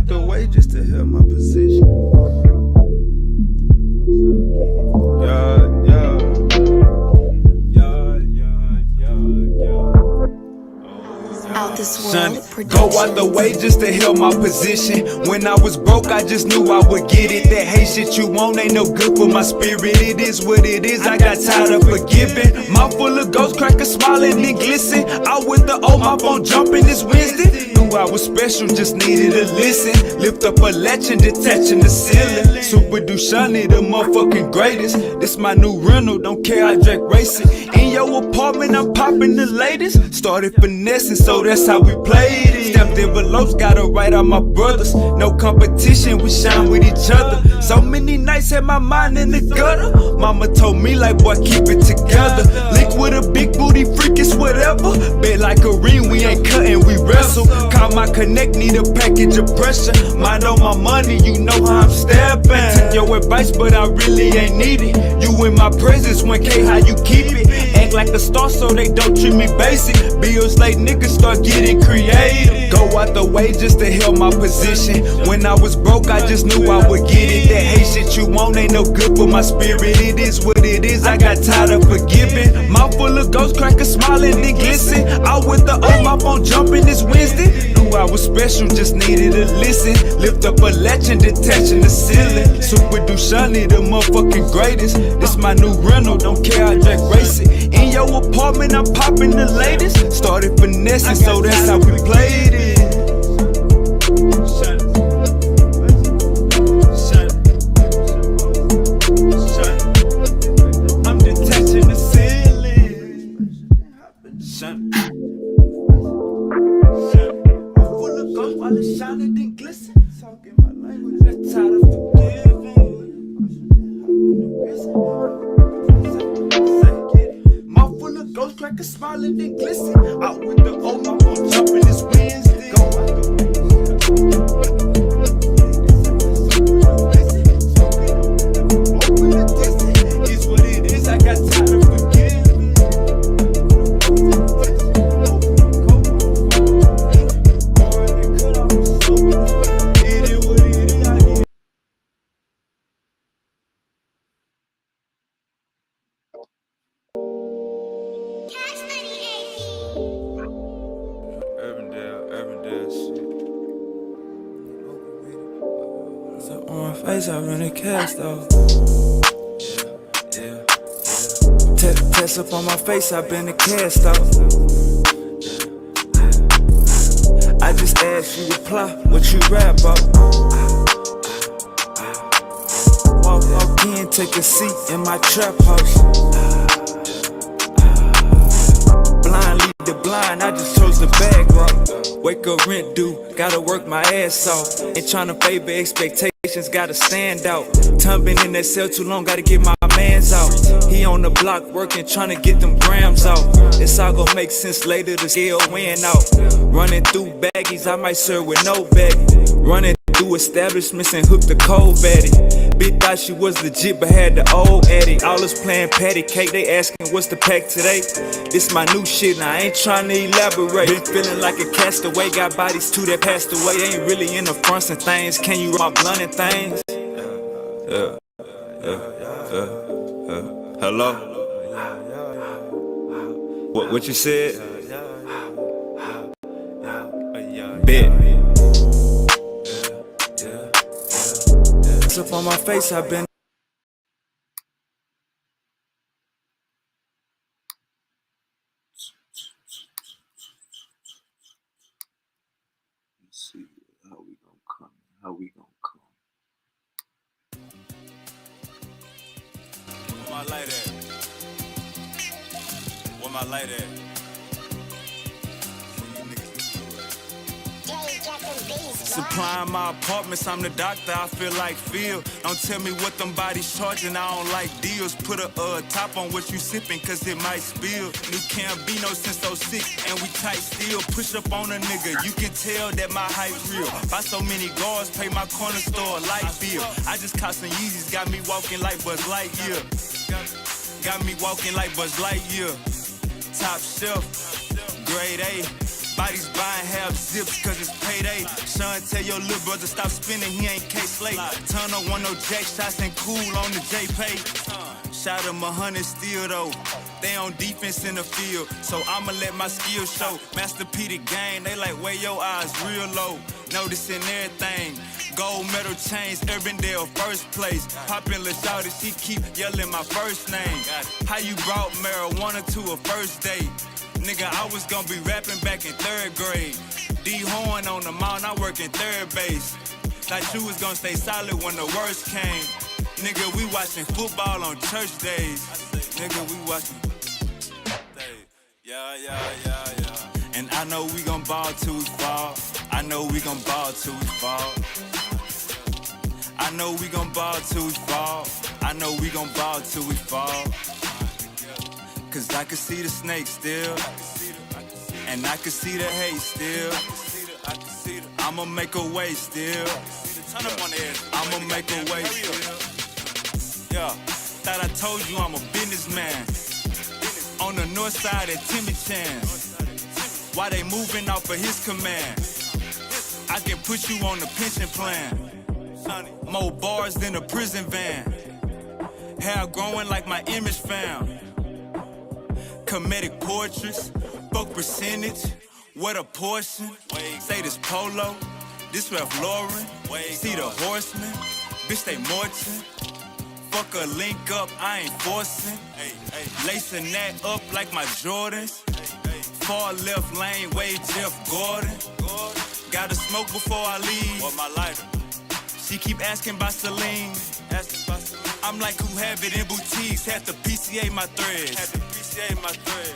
out the way just to help my position. Out this world Go out the way just to help my position. When I was broke, I just knew I would get it. That hate shit you want ain't no good for my spirit. It is what it is, I got tired of forgiving. Mouth full of ghost crackers smiling and glisten. Out with the old, my phone jumping this Wednesday. Knew I was special, just needed to listen. Lift up a latch and detaching the ceiling. Super Dushani, the motherfucking greatest. This my new rental, don't care, I drag racing. In your apartment, I'm popping the latest. Started finessing, so that's how we played it. Stepped envelopes, got it right on my brothers. No competition, we shine with each other. So many nights had my mind in the gutter. Mama told me like, boy, keep it together. Link with a big booty freak, it's whatever. Bet like a ring, we ain't cutting, we wrestle. Call my connect, need a package of pressure. Mind on my money, you know how I'm stepping. Took your advice, but I really ain't need it. You in my presence, 1K, how you keep it? Act like a star so they don't treat me basic. Bills late, niggas start getting creative. Go out the way just to help my position. When I was broke, I just knew I would get it. That hate shit you want ain't no good for my spirit. It is what it is, I got tired of forgiving. Mouth full of ghost crackers smiling and glisten. Out with the old, my phone jumping this Wednesday. Knew I was special, just needed to listen. Lift up a latch and detaching the ceiling. Super Dushani, the motherfucking greatest. This my new rental, don't care, I drag racing. In your apartment, I'm popping the latest. Started finessing, so that's how we played it. I'm detaching the ceiling. I'm full of gold while it's shining and glisten. Talking my language, I'm tired of forgiving. Mouth full of ghost crackers smiling and glisten. Out with the old, my phone jumping this Wednesday. Go out the way. It's what it is, I got tired of forgiving. It is what it is, I get. Erday shit. So on my face, I run a cast off. Test up on my face, I've been a cast off. I just asked you reply, what you rap about? Walk in, take a seat in my trap house. Blind lead the blind, I just chose the bag rock. Wake up, rent due, gotta work my ass off. Ain't tryna favor expectations, gotta stand out. Tumbling in that cell too long, gotta get my mans out. He on the block working, tryna get them grams out. It's all gon' make sense later, the scale win out. Running through baggies, I might serve with no baggie. Running through establishments and hook the cold batty. Bitch thought she was legit but had the old addict. All us playing patty cake, they asking what's the pack today. This my new shit, now I ain't tryna elaborate. Been feeling like a castaway, got bodies too that passed away. They ain't really in the fronts and things, can you rock blunt and things? Hello? What you said? Bet. Up on my face, I've been. Let's see how we gonna come. How we gonna come. Where my light at? Where my light at? Supplying my apartments, I'm the doctor, I feel like Phil. Don't tell me what them bodies charging, I don't like deals. Put a top on what you sipping, cause it might spill. New Cambino since 06, and we tight still. Push up on a nigga, you can tell that my hype real. Buy so many guards, pay my corner store light bill. I just caught some Yeezys, got me walking like Buzz Lightyear. Got me walking like Buzz Lightyear. Top shelf, grade A. Bodies buying half zips cause it's payday. Son, tell your little brother stop spinning, he ain't K-Slate. Turn up one no jack shots and cool on the J-Pay. Shot him 100 still though. They on defense in the field, so I'ma let my skills show. Master P the game, they like where your eyes real low. Noticing everything, gold medal chains, Urbandale first place. Poppin' Lil Shawty, she keep yelling my first name. How you brought marijuana to a first date? Nigga, I was gonna be rapping back in 3rd grade. D-Horn on the mound, I work in 3rd base. Thought you was gonna stay solid when the worst came. Nigga, we watching football on church days. Nigga, we watching. Yeah. And I know we gon' ball till we fall. I know we gon' ball till we fall. I know we gon' ball till we fall. I know we gon' ball till we fall. Cause I can see the snake still, and I can see the hate still. I'ma make a way still. I'ma make a way still. Yeah, thought I told you I'm a businessman. On the north side at Timmy Chan's. Why they moving off of his command? I can put you on the pension plan. More bars than a prison van. Hair growing like my image found. Comedic portraits, fuck percentage, what a portion. Say this Polo, this Ralph Lauren. See the horsemen, bitch they marching. Fuck a link up, I ain't forcing. Lacing that up like my Jordans. Far left lane, way Jeff Gordon. Gotta smoke before I leave. What my lighter? She keep asking about Celine. I'm like, who have it in boutiques? Had to PCA my threads.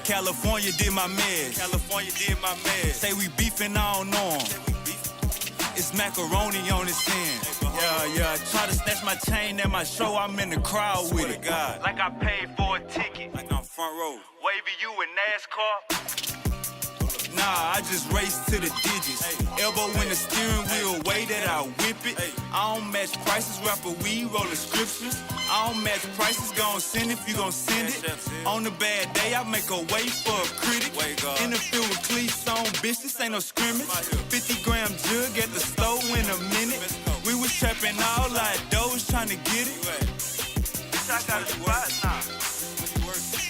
California did my meds. Say we beefing, I don't know 'em. It's macaroni on his end. Yeah. Try to snatch my chain at my show, I'm in the crowd with it. Like I paid for a ticket. Like I'm front row. Wavy, you in NASCAR? Nah, I just race to the digits. Elbow in the steering wheel, way that I whip it. I don't match prices, rapper weed, rollin' scriptures. I don't match prices, gon' send if you gon' send it. On the bad day, I make a way for a critic. In the field with cleats on, bitch, this ain't no scrimmage. 50-gram jug at the store in a minute. We was trapping all like those trying to get it. Bitch, I gotta be right now.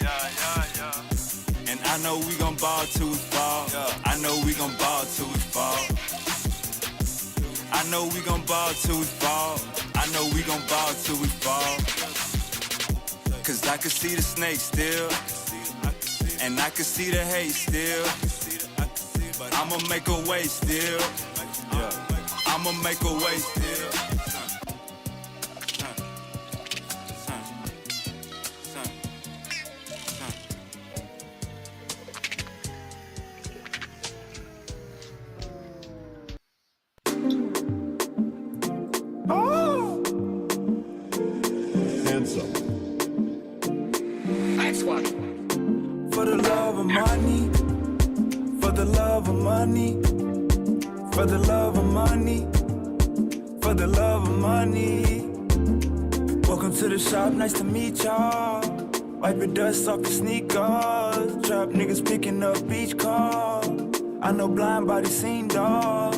Yeah. And I know we gon' ball till we fall. I know we gon' ball till we fall. I know we gon' ball till we fall. I know we gon' ball till we fall. Cause I can see the snake still, and I can see the hate still. I'ma make a way still. I'ma make a way still. For the love of money, for the love of money, for the love of money, for the love of money. Welcome to the shop, nice to meet y'all. Wipe your dust off your sneakers. Trap niggas picking up beach calls. I know blind body seen dog.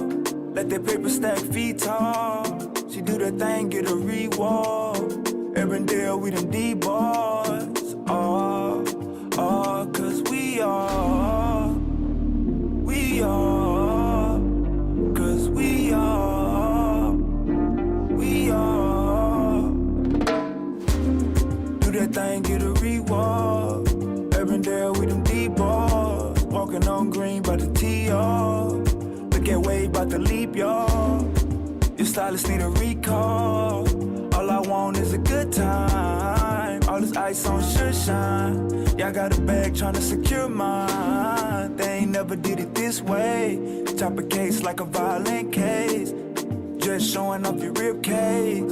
Let that paper stack feet tall. She do that thing, get a reward. Errday, we them D-boys. Cause we are, cause we are. Do that thing, get a reward. Errday, we them D-boys. Walking on green by the T.O. Look at Wade, bout to leap, y'all. Your stylist need a recall. All I want is a good time. All this ice on should shine. Y'all got a bag tryna secure mine. They ain't never did it this way. Chop a case like a violent case. Just showing off your rib cage.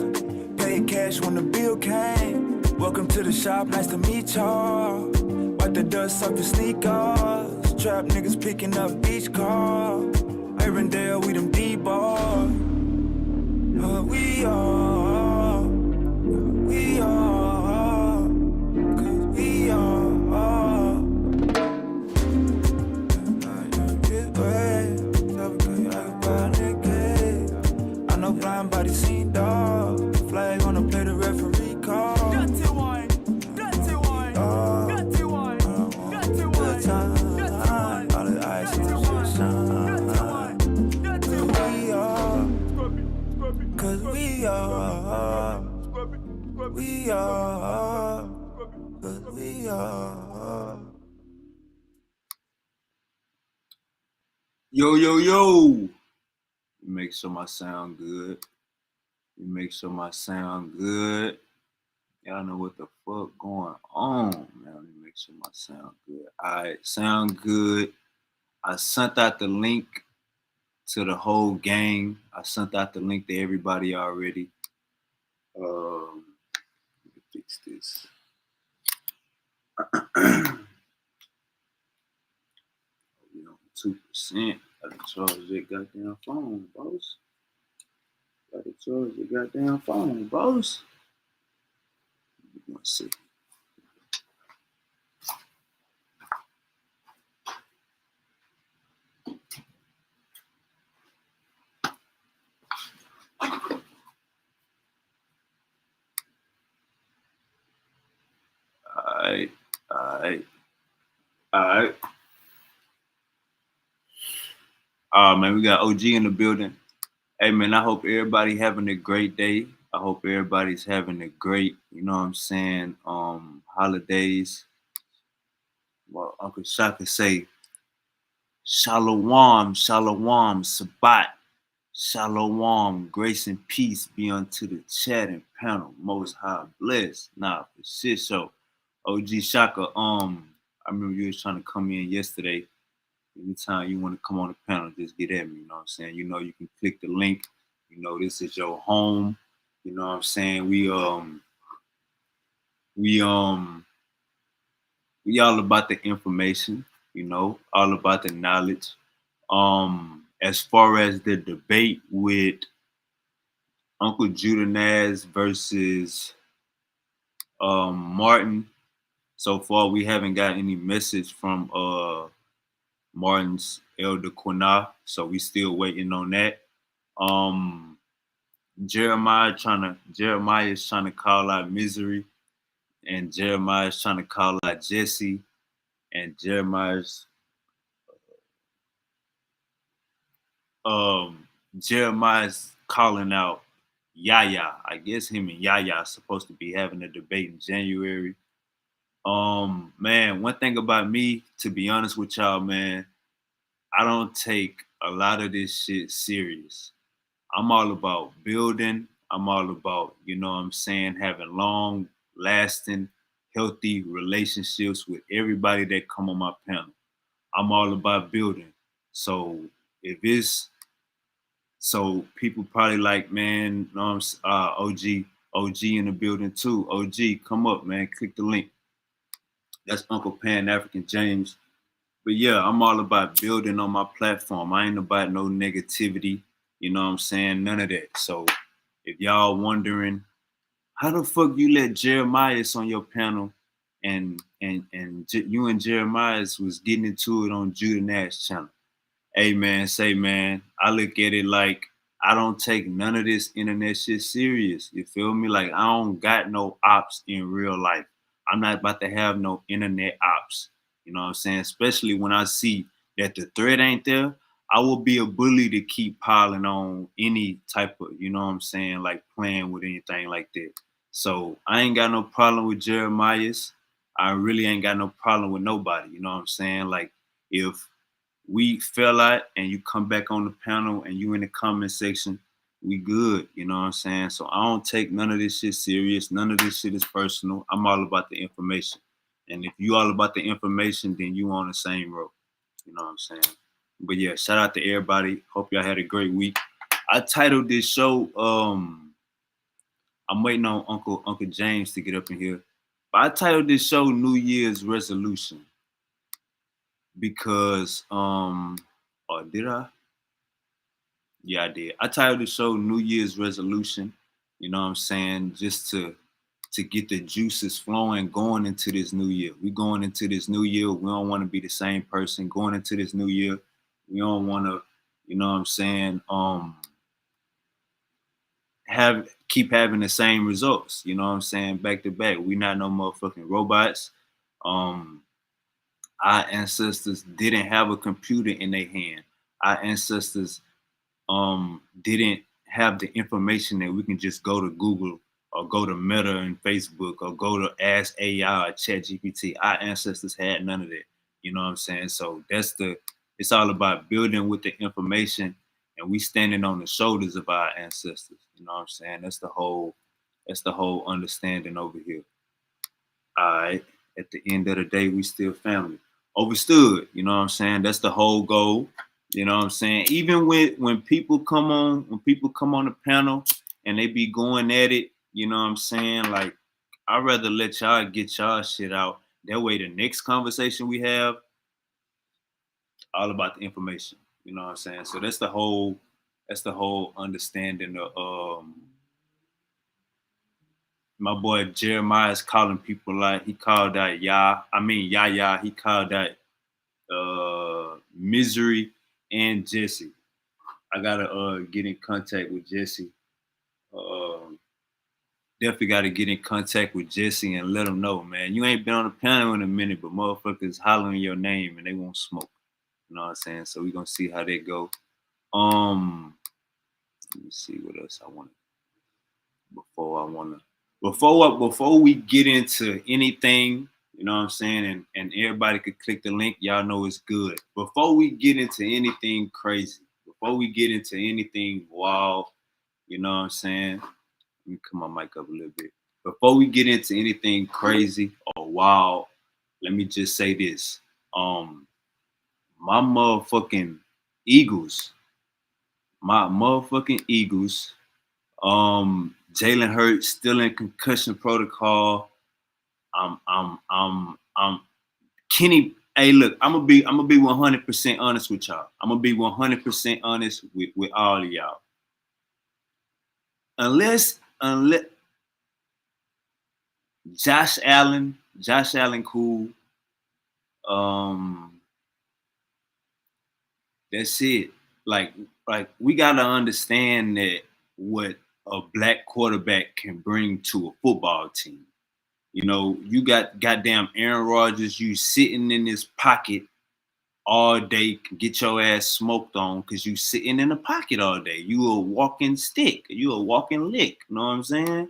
Paid cash when the bill came. Welcome to the shop, nice to meet y'all. Wipe the dust off your sneakers. Trap niggas picking up beach cars. Errday, we them D-boys. We are, cause we are. 'Cause we are. Yo. Make sure my sound good. Make sure my sound good. Y'all know what the fuck going on, man. Let me make sure my sound good. Alright, sound good. I sent out the link to the whole gang. I sent out the link to everybody already. Let me fix this. We on 2%. Gotta charge that goddamn phone, boss. Gotta charge the goddamn phone, boss. 1 second. Alright. Man, we got OG in the building. Hey man, I hope everybody having a great day. I hope everybody's having a great, you know what I'm saying, holidays. Well, Uncle Shaka say, Shalom, Sabbat, Shalom, grace and peace be unto the chat and panel. Most high bless. Nah, for shit show. OG Shaka, I remember you was trying to come in yesterday. Anytime you want to come on the panel, just get at me. You know what I'm saying? You know, you can click the link. You know, this is your home. You know what I'm saying? We all about the information, you know, all about the knowledge. As far as the debate with Uncle Judah Naz versus Martin, so far we haven't got any message from Martin's elder Quina, so we still waiting on that. Jeremiah is trying to call out Misery, and Jeremiah is trying to call out Jesse, and Jeremiah's calling out Yaya. I guess him and Yaya are supposed to be having a debate in January. Man, one thing about me, to be honest with y'all, man, I don't take a lot of this shit serious. I'm all about building. I'm all about, you know what I'm saying, having long lasting, healthy relationships with everybody that come on my panel. I'm all about building. So if it's so people probably like, man, OG in the building too. OG, come up, man. Click the link. That's Uncle Pan African James. But yeah, I'm all about building on my platform. I ain't about no negativity. You know what I'm saying? None of that. So if y'all wondering how the fuck you let Jeremiah on your panel and you and Jeremiah was getting into it on Judah Nash channel. Hey man, I look at it like I don't take none of this internet shit serious. You feel me? Like I don't got no ops in real life. I'm not about to have no internet ops. You know what I'm saying? Especially when I see that the threat ain't there, I will be a bully to keep piling on any type of, you know what I'm saying, like playing with anything like that. So I ain't got no problem with Jeremiah's. I really ain't got no problem with nobody. You know what I'm saying? Like if we fell out and you come back on the panel and you in the comment section, we good. You know what I'm saying? So I don't take none of this shit serious. None of this shit is personal. I'm all about the information. And if you all about the information, then you on the same road. You know what I'm saying? But yeah, shout out to everybody. Hope y'all had a great week. I titled this show, I'm waiting on Uncle James to get up in here. But I titled this show New Year's Resolution. Because or did I? Yeah, I did. I titled the show New Year's Resolution. You know what I'm saying? Just to get the juices flowing going into this new year. We going into this new year. We don't want to be the same person going into this new year. We don't want to, you know what I'm saying, keep having the same results. You know what I'm saying? Back to back. We not no motherfucking robots. Our ancestors didn't have a computer in their hand. Our ancestors didn't have the information that we can just go to Google or go to Meta and Facebook, or go to Ask AI or ChatGPT. Our ancestors had none of that. You know what I'm saying? So it's all about building with the information, and we standing on the shoulders of our ancestors. You know what I'm saying? That's the whole understanding over here. All right. At the end of the day, we still family. Overstood. You know what I'm saying? That's the whole goal. You know what I'm saying? Even when people come on, the panel and they be going at it, you know what I'm saying? Like, I'd rather let y'all get y'all shit out. That way the next conversation we have, all about the information. You know what I'm saying? So that's the whole understanding of my boy Jeremiah is calling people like he called that Yah. He called that Misery and Jesse. I gotta get in contact with Jesse. Definitely gotta get in contact with Jesse and let him know, man. You ain't been on the panel in a minute, but motherfuckers hollering your name and they won't smoke. You know what I'm saying? So we gonna see how they go. Let me see what else I want before we get into anything, you know what I'm saying, and everybody could click the link, y'all know it's good. Before we get into anything crazy, before we get into anything wild, you know what I'm saying? Let me come my mic up a little bit. Before we get into anything crazy or wild, let me just say this. My motherfucking Eagles, Jalen Hurts still in concussion protocol. I'm Kenny. Hey, look, I'm gonna be 100% honest with y'all. I'm gonna be 100% honest with all of y'all. Unless Josh Allen cool. That's it. Like we gotta understand that what a black quarterback can bring to a football team. You know, you got goddamn Aaron Rodgers, you sitting in his pocket all day, get your ass smoked on because you sitting in the pocket all day. You a walking stick, you a walking lick. You know what I'm saying?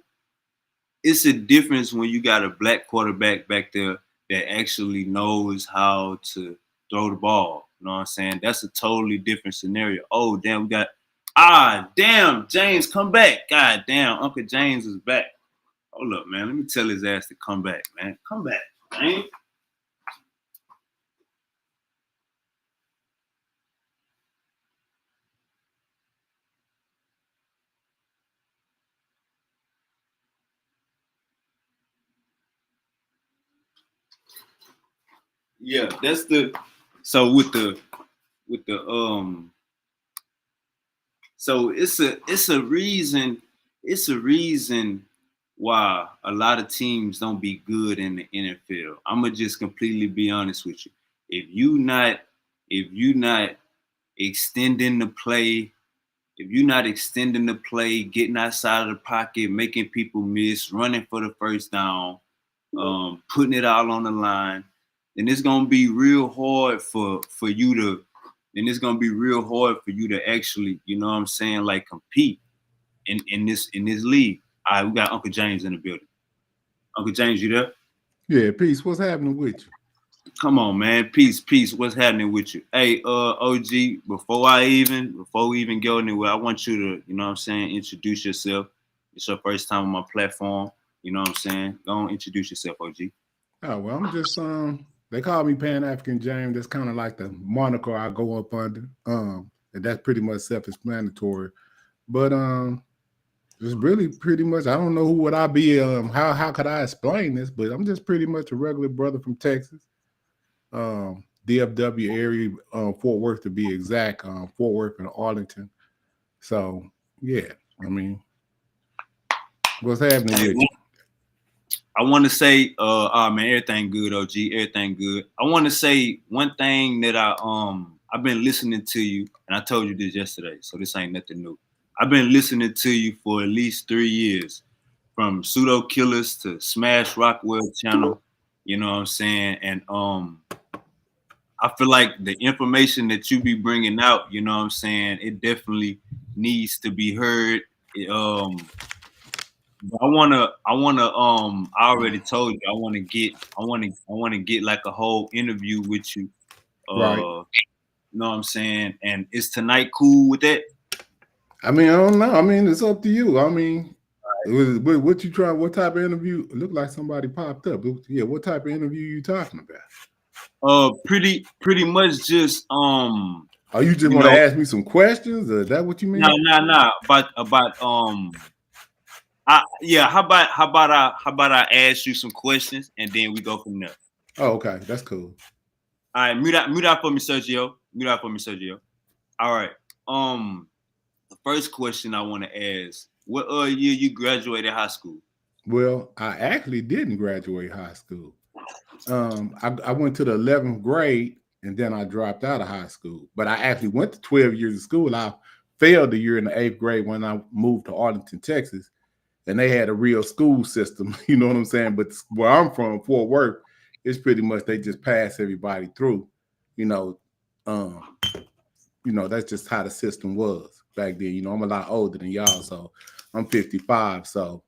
It's a difference when you got a black quarterback back there that actually knows how to throw the ball. You know what I'm saying? That's a totally different scenario. Oh, damn, we got damn, James, come back. God damn, Uncle James is back. Hold up, man. Let me tell his ass to come back, man. Come back, man. Yeah, that's the so with the so it's a reason why a lot of teams don't be good in the NFL. I'ma just completely be honest with you. If you not extending the play, getting outside of the pocket, making people miss, running for the first down, putting it all on the line, then it's gonna be real hard for you to. Then it's gonna be real hard for you to actually, you know what I'm saying, like compete in this league. All right, we got Uncle James in the building. Uncle James, you there? Yeah, peace. What's happening with you? Come on, man. Peace. What's happening with you? Hey, OG, before we even go anywhere, I want you to, you know what I'm saying, introduce yourself. It's your first time on my platform. You know what I'm saying? Go on, introduce yourself, OG. Oh, well, I'm just they call me Pan African James. That's kind of like the moniker I go up under. And that's pretty much self-explanatory. But it's really pretty much, I don't know who would I be, how could I explain this, but I'm just pretty much a regular brother from Texas. DFW area, Fort Worth to be exact, Fort Worth and Arlington. So yeah, I mean, what's happening with you? I want to say, man, everything good, OG, everything good. I want to say one thing that I've been listening to you, and I told you this yesterday, so this ain't nothing new. I've been listening to you for at least 3 years, from Pseudo Killers to Smash Rockwell channel. You know what I'm saying? And I feel like the information that you be bringing out, you know what I'm saying, it definitely needs to be heard. I wanna, I already told you, I wanna get like a whole interview with you. Right. You know what I'm saying? And is tonight cool with that? I mean, I don't know. I mean, it's up to you. I mean, what you try? What type of interview? It looked like somebody popped up. Yeah, what type of interview you talking about? Pretty much just Oh, you just you want to know, ask me some questions? Is that what you mean? nah, about yeah, how about I ask you some questions and then we go from there. Oh, okay, that's cool. All right, mute out for me, Sergio. Mute out for me, Sergio. All right. The first question I want to ask: what year you graduated high school? Well, I actually didn't graduate high school. I went to the 11th grade and then I dropped out of high school. But I actually went to 12 years of school. I failed a year in the 8th grade when I moved to Arlington, Texas, and they had a real school system. You know what I'm saying? But where I'm from, Fort Worth, it's pretty much they just pass everybody through. You know, um, that's just how the system was back then. I'm a lot older than y'all, so I'm 55. So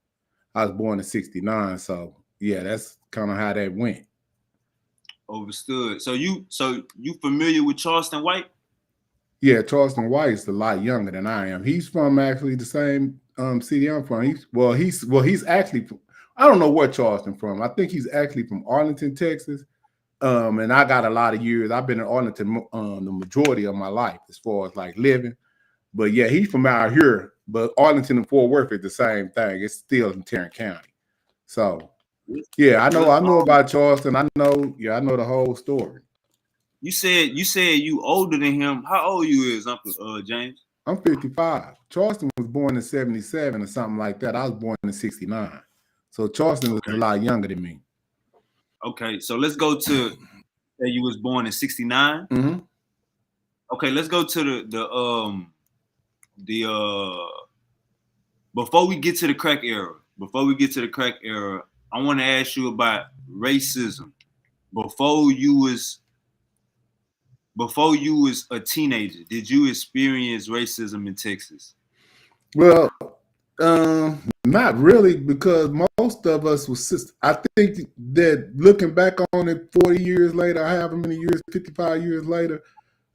I was born in '69. So yeah, that's kind of how that went. Overstood. So you familiar with Charleston White? Yeah, Charleston White is a lot younger than I am. He's from actually the same city I'm from. He's actually from, I don't know where Charleston from. I think he's actually from Arlington, Texas. And I got a lot of years. I've been in Arlington the majority of my life as far as like living. But yeah, he's from out here. But Arlington and Fort Worth is the same thing. It's still in Tarrant County. So yeah, I know about Charleston. I know the whole story. You said you older than him. How old you is, Uncle James? I'm 55. Charleston was born in 77 or something like that. I was born in 69. So Charleston was a lot younger than me. Okay, so let's go to say you was born in 69. Mm-hmm. Okay, let's go to the before we get to the crack era. I want to ask you about racism. Before you was a teenager, did you experience racism in Texas? Well, not really, because most of us was. I think that looking back on it 40 years later, however many years, 55 years later,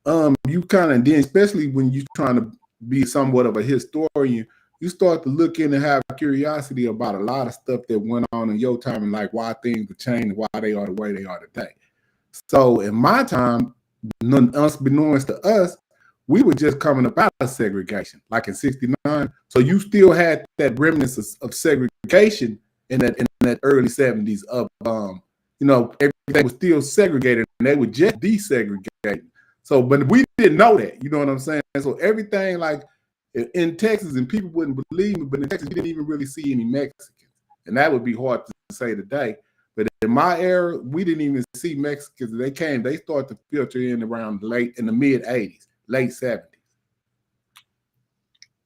you kind of then, especially when you're trying to be somewhat of a historian, you start to look in and have curiosity about a lot of stuff that went on in your time and like why things were changed and why they are the way they are today. So in my time, unbeknownst to us, we were just coming up out of segregation, like in '69. So you still had that remnants of segregation in that early '70s of everything was still segregated and they were just desegregated. So, but we didn't know that, you know what I'm saying? So everything like in Texas, and people wouldn't believe me, but in Texas, we didn't even really see any Mexicans. And that would be hard to say today. But in my era, we didn't even see Mexicans. They started to filter in around in the mid 80s, late 70s.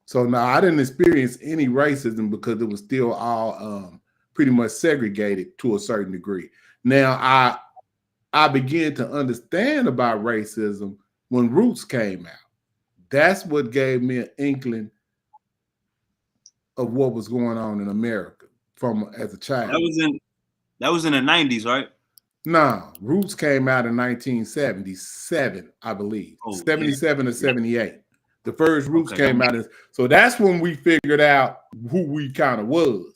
So now I didn't experience any racism because it was still all pretty much segregated to a certain degree. Now I began to understand about racism when Roots came out. That's what gave me an inkling of what was going on in America as a child. That was in the 90s, right? Nah, Roots came out in 1977, I believe. 77 or 78. The first Roots came out. So that's when we figured out who we kind of was.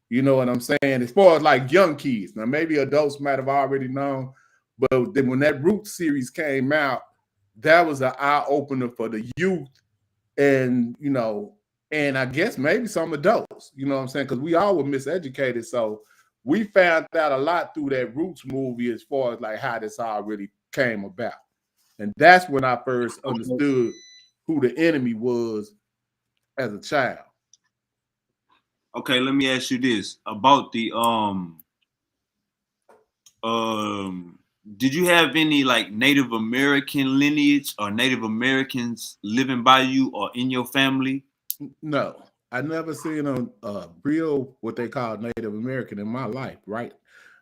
You know what I'm saying? As far as like young kids. Now, maybe adults might have already known. But then when that Roots series came out, that was an eye-opener for the youth and, and I guess maybe some adults, you know what I'm saying? Because we all were miseducated. So we found out a lot through that Roots movie as far as like how this all really came about. And that's when I first understood who the enemy was as a child. Okay, let me ask you this about the did you have any like Native American lineage or Native Americans living by you or in your family? No, I never seen a real what they call Native American in my life, right?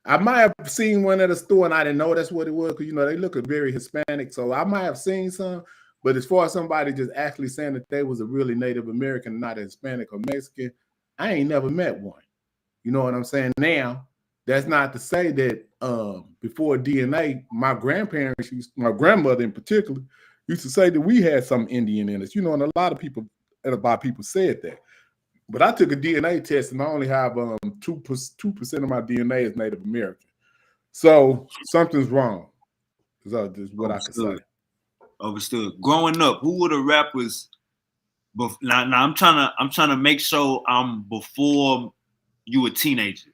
I might have seen one at a store and I didn't know that's what it was because they look very Hispanic. So I might have seen some, but as far as somebody just actually saying that they was a really Native American, not a Hispanic or Mexican, I ain't never met one. You know what I'm saying? Now, that's not to say that before DNA, my grandparents, my grandmother in particular, used to say that we had some Indian in us. You know, and a lot of people said that. But I took a DNA test and I only have 2% of my DNA is Native American. So something's wrong. That's what I can say. Understood. Growing up, who were the rappers? Now I'm trying to make sure I'm before you were a teenager.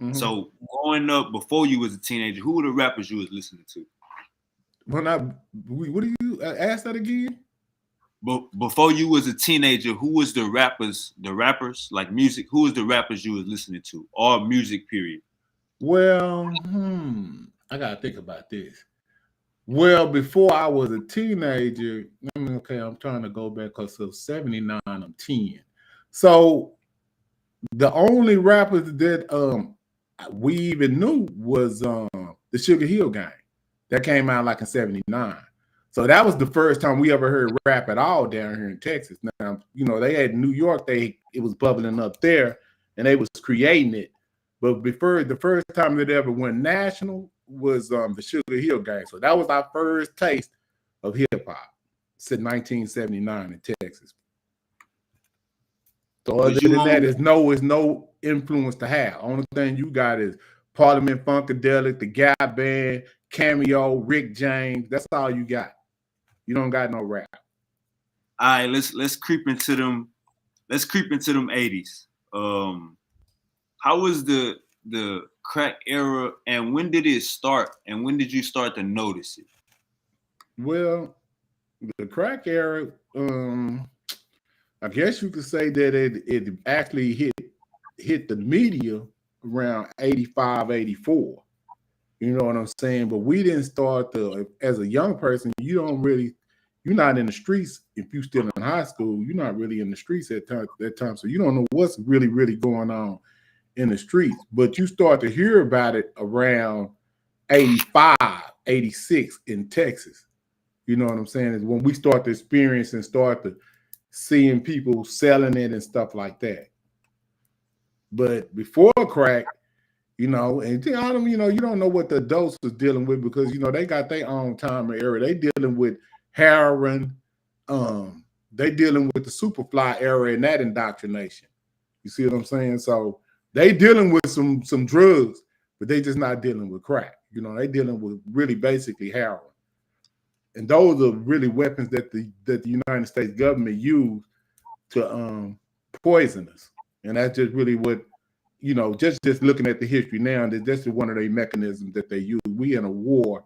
Mm-hmm. So growing up, before you was a teenager, who were the rappers you was listening to? What do you ask that again? But before you was a teenager, who was the rappers like music? Who was the rappers you was listening to, or music period? Well, I gotta think about this. Well, before I was a teenager, okay, I'm trying to go back because of 79, I'm 10. So the only rappers that we even knew was the Sugar Hill Gang. That came out like in 79. So that was the first time we ever heard rap at all down here in Texas. Now, you know, they had New York, it was bubbling up there and they was creating it. But before the first time that ever went national was the Sugar Hill Gang. So that was our first taste of hip hop. Since 1979 in Texas. So other than that, there's no influence to have. Only thing you got is Parliament Funkadelic, the Gap Band, Cameo, Rick James. That's all you got. You don't got no rap. All right, let's creep into them. Let's creep into them 80s. How was the crack era, and when did it start? And when did you start to notice it? Well, the crack era, I guess you could say that it actually hit the media around 85, 84. You know what I'm saying? But we didn't start as a young person, you're not in the streets. If you're still in high school, you're not really in the streets at that time. So you don't know what's really, really going on in the streets. But you start to hear about it around 85, 86 in Texas. You know what I'm saying? Is when we start to experience and start to seeing people selling it and stuff like that. But before crack, you know, and you don't know what the adults was dealing with because, you know, they got their own time and era. They dealing with heroin. They dealing with the Superfly era and that indoctrination. You see what I'm saying? So they dealing with some drugs, but they just not dealing with crack. You know, they dealing with really basically heroin. And those are really weapons that the United States government used to poison us. And that's just really what, you know, just looking at the history now, that's one of the mechanisms that they use. We in a war,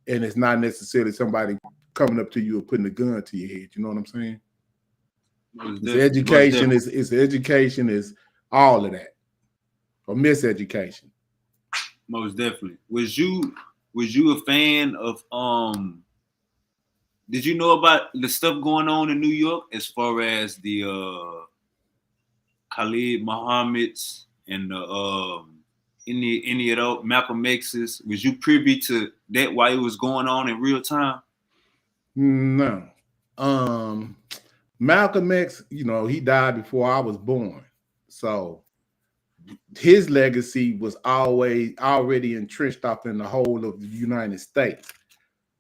and it's not necessarily somebody coming up to you and putting a gun to your head. You know what I'm saying? It's education is all of that, or miseducation. Most definitely. Was you a fan of did you know about the stuff going on in New York as far as the Khalid Muhammad's and the any of those Malcolm X's? Was you privy to that while it was going on in real time? No. Malcolm X, you know, he died before I was born. So his legacy was already entrenched up in the whole of the United States.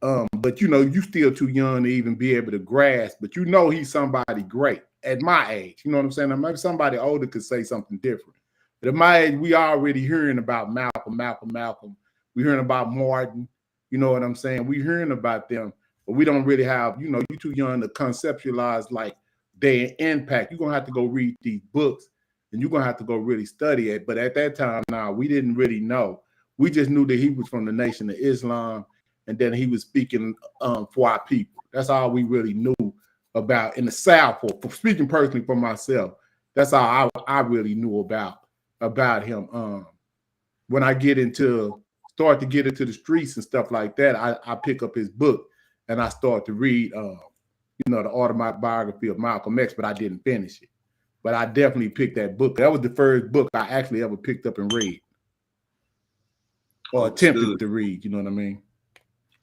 But you know, you still too young to even be able to grasp, but you know he's somebody great at my age. You know what I'm saying? Maybe somebody older could say something different. But at my age, we already hearing about Malcolm. We hearing about Martin. You know what I'm saying? We hearing about them, but we don't really have, you know, you too young to conceptualize like their impact. You're gonna have to go read these books and you're gonna have to go really study it. But at that time, we didn't really know. We just knew that he was from the Nation of Islam, and then he was speaking for our people. That's all we really knew about in the South. For speaking personally for myself, that's all I really knew about him. When I start to get into the streets and stuff like that, I pick up his book and I start to read, you know, the autobiography of Malcolm X, but I didn't finish it. But I definitely picked that book. That was the first book I actually ever picked up and read, or attempted to read. You know what I mean?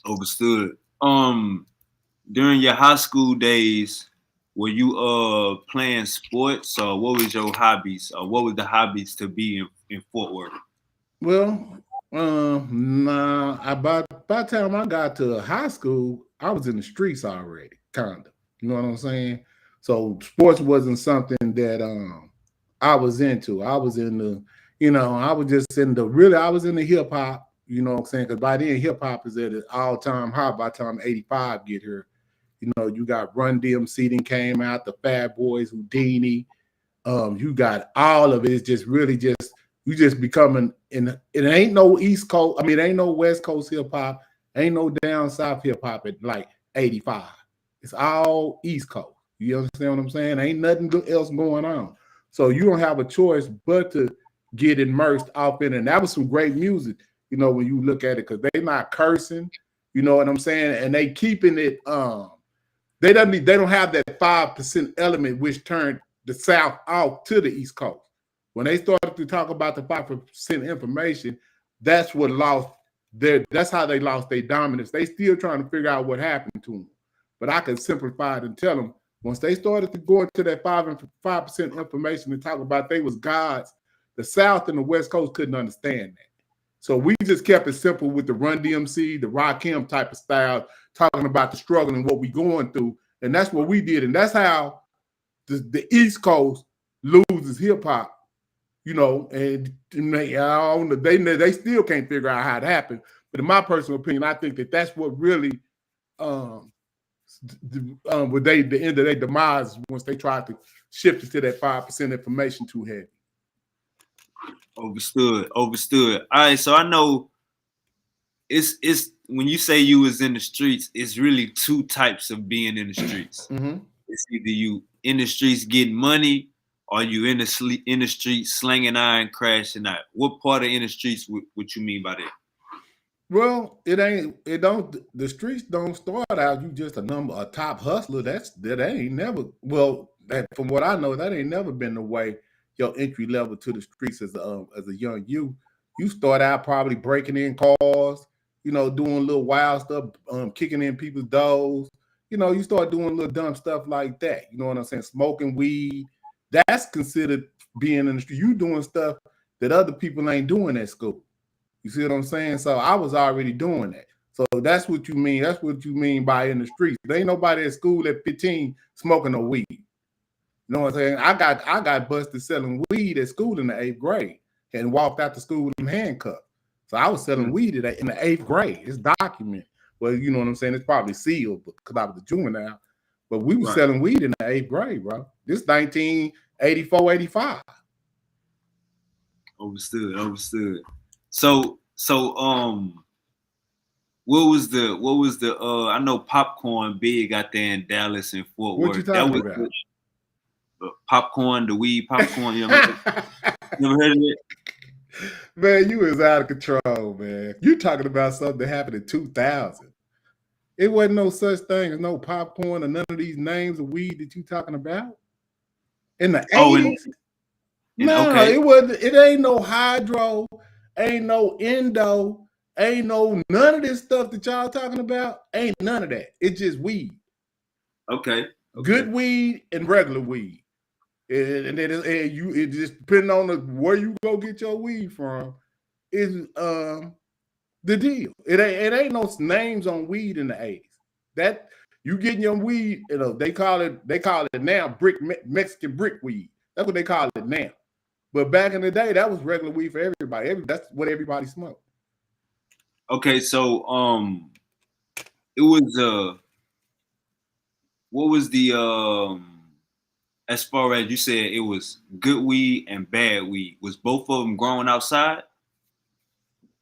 Understood. During your high school days, were you playing sports, or what was your hobbies, or what was the hobbies to be in Fort Worth? Well, nah. By the time I got to high school, I was in the streets already, kind of. You know what I'm saying? So sports wasn't something that I was into. I was in the, I was just in the really. I was in the hip hop. You know what I'm saying? Because by then hip hop is at an all time high. By the time '85 get here, you got Run DMC then came out, the Fat Boys, Houdini. You got all of it. It's just really just you just becoming it ain't no East Coast. I mean, it ain't no West Coast hip hop. Ain't no down south hip hop at like 85. It's all East Coast. You understand what I'm saying? Ain't nothing else going on. So you don't have a choice but to get immersed off in it. And that was some great music, when you look at it, because they not cursing, you know what I'm saying? And they keeping it they don't have that 5% element which turned the South off to the East Coast. When they started to talk about the 5% information, that's what that's how they lost their dominance. They still trying to figure out what happened to them. But I can simplify it and tell them, once they started to go into that 5% information and talk about they was gods, the South and the West Coast couldn't understand that. So we just kept it simple with the Run DMC, the Rakim type of style, talking about the struggle and what we going through. And that's what we did. And that's how the East Coast loses hip hop, and they still can't figure out how it happened. But in my personal opinion, I think that's what really with the end of their demise once they tried to shift it to that 5% information too heavy. Overstood. All right, so I know it's when you say you was in the streets, it's really two types of being in the streets. Mm-hmm. It's either you in the streets getting money, or you in the streets slinging iron, crashing out. What part of in the streets what you mean by that? Well, the streets don't start out you just a top hustler. That ain't never, from what I know, that ain't never been the way your entry level to the streets as a young you. You start out probably breaking in cars, doing little wild stuff, kicking in people's doors. You start doing little dumb stuff like that. You know what I'm saying? Smoking weed. That's considered being in the street. You doing stuff that other people ain't doing at school. You see what I'm saying? So I was already doing that. So that's what you mean. That's what you mean by in the streets. There ain't nobody at school at 15 smoking no weed. You know what I'm saying? I got busted selling weed at school in the 8th grade and walked out to school with them handcuffed. So I was selling weed in the 8th grade. It's documented. Well, you know what I'm saying? It's probably sealed because I was a juvenile. But we were selling weed in the 8th grade, bro. This 1984, 85. Overstood. So what was the I know Popcorn big out there in Dallas and Fort Worth. What you talking about? Popcorn, the weed popcorn. You ever heard of it? Man, you was out of control, man. You talking about something that happened in 2000. It wasn't no such thing as no popcorn or none of these names of weed that you talking about. In the 80s? No, okay. It wasn't. It ain't no hydro, ain't no endo, ain't no none of this stuff that y'all talking about. Ain't none of that. It's just weed. Okay. Good weed and regular weed. And it just depending on where you go get your weed from is the deal. It ain't no names on weed in the 80s. That you getting your weed, they call it now Mexican brick weed. That's what they call it now. But back in the day, that was regular weed for everybody. That's what everybody smoked. Okay, so it was what was the as far as you said, it was good weed and bad weed. Was both of them growing outside?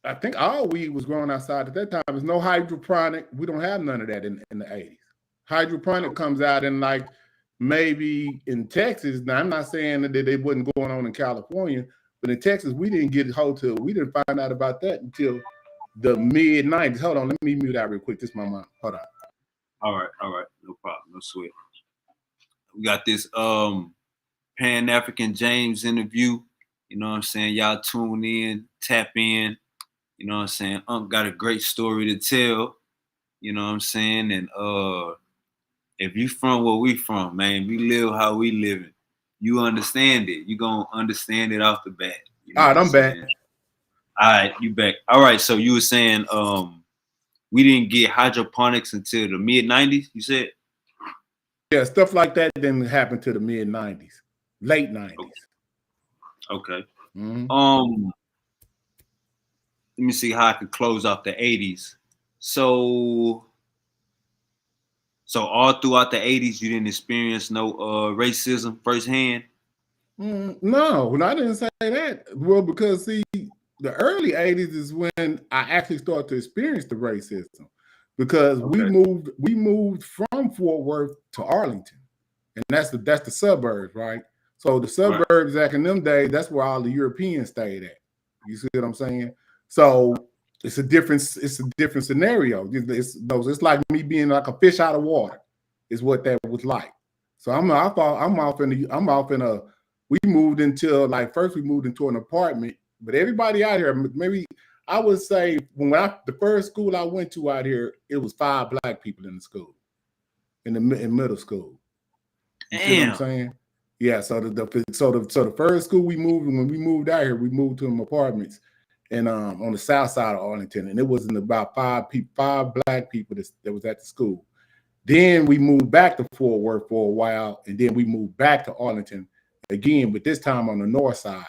I think all weed was growing outside at that time. There's no hydroponic. We don't have none of that in the 80s. Hydroponic comes out in like maybe in Texas. Now, I'm not saying that they wasn't going on in California, but in Texas, we didn't get hold to it. We didn't find out about that until the mid-90s. Hold on, let me mute out real quick. This is my mom. Hold on. All right. No problem. No sweat. We got this Pan-African James interview. You know what I'm saying? Y'all tune in, tap in. You know what I'm saying? Got a great story to tell. You know what I'm saying? And if you from where we from, man, we live how we living. You understand it. You gonna understand it off the bat. You know All what right, I'm back. saying? All right, you back. All right, so you were saying we didn't get hydroponics until the mid 90s, you said? Yeah, stuff like that didn't happen to the mid 90s, late 90s. Okay. Mm-hmm. Let me see how I could close off the 80s. So all throughout the 80s, you didn't experience no racism firsthand? No, I didn't say that. Well, because see, the early 80s is when I actually started to experience the racism, because we moved from Fort Worth to Arlington, and that's the suburbs, right? So the suburbs back in them days, that's where all the Europeans stayed at. You see what I'm saying? So it's a different scenario. It's like me being like a fish out of water, is what that was like. So I'm off in a. We moved into first we moved into an apartment, but everybody out here, maybe I would say the first school I went to out here, it was 5 black people in the school, in middle school. You see what I'm saying? Yeah. So the first school when we moved out here, we moved to them apartments, and on the south side of Arlington, and it was about 5 black people that was at the school. Then we moved back to Fort Worth for a while, and then we moved back to Arlington again, but this time on the north side.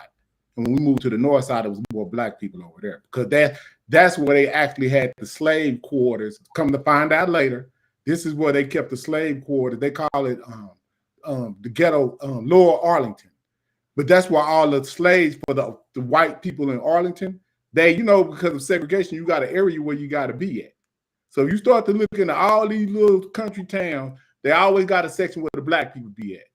And when we moved to the north side, it was more black people over there, because that's where they actually had the slave quarters. Come to find out later, this is where they kept the slave quarters. They call it the ghetto, Lower Arlington. But that's where all the slaves for the white people in Arlington, because of segregation, you got an area where you got to be at. So you start to look into all these little country towns, they always got a section where the black people be at.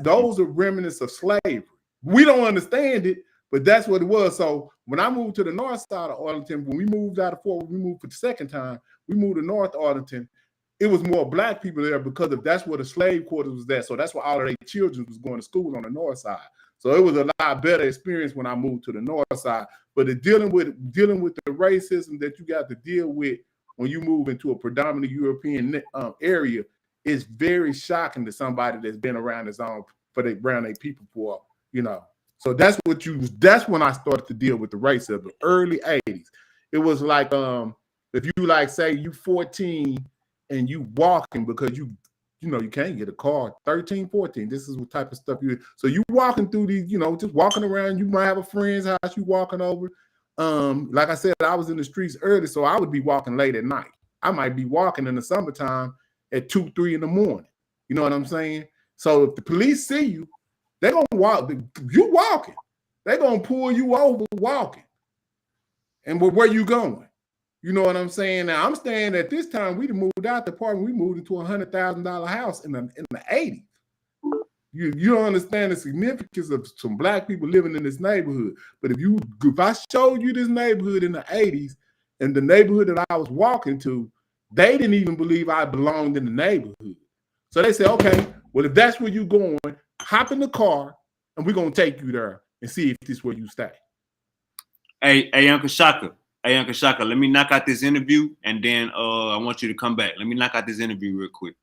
Those are remnants of slavery. We don't understand it, but that's what it was. So when I moved to the north side of Arlington, when we moved out of Fort, we moved for the second time, we moved to North Arlington, it was more black people there because that's where the slave quarters was there. So that's where all of their children was going to school on the north side. So it was a lot better experience when I moved to the north side. But dealing with the racism that you got to deal with when you move into a predominantly European area, it's very shocking to somebody that's been around around their people for, So that's when I started to deal with the racism, early 80s. It was like, if you say you 14 and you walking because you can't get a car, 13, 14, this is what type of stuff so you walking through these, just walking around, you might have a friend's house you walking over. Like I said, I was in the streets early, so I would be walking late at night. I might be walking in the summertime at 2, 3 in the morning. You know what I'm saying? So if the police see you, they're going to walk. You walking. They're going to pull you over walking. And where you going? You know what I'm saying? Now, I'm staying at this time, we moved out the apartment. We moved into a $100,000 house in the 80s. You don't understand the significance of some black people living in this neighborhood. But if I showed you this neighborhood in the 80s and the neighborhood that I was walking to, they didn't even believe I belonged in the neighborhood. So they said, okay, well, if that's where you're going, hop in the car and we're going to take you there and see if this is where you stay. Hey, Uncle Shaka. Let me knock out this interview and then I want you to come back. Let me knock out this interview real quick.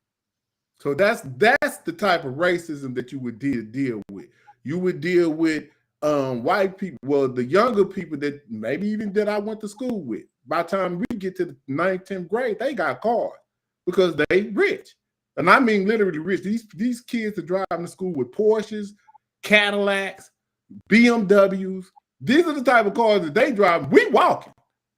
So that's the type of racism that you would deal with. You would deal with white people, well, the younger people that maybe even that I went to school with. By the time we get to the 9th, 10th grade, they got cars because they rich. And I mean literally rich. These kids are driving to school with Porsches, Cadillacs, BMWs. These are the type of cars that they drive. We walking.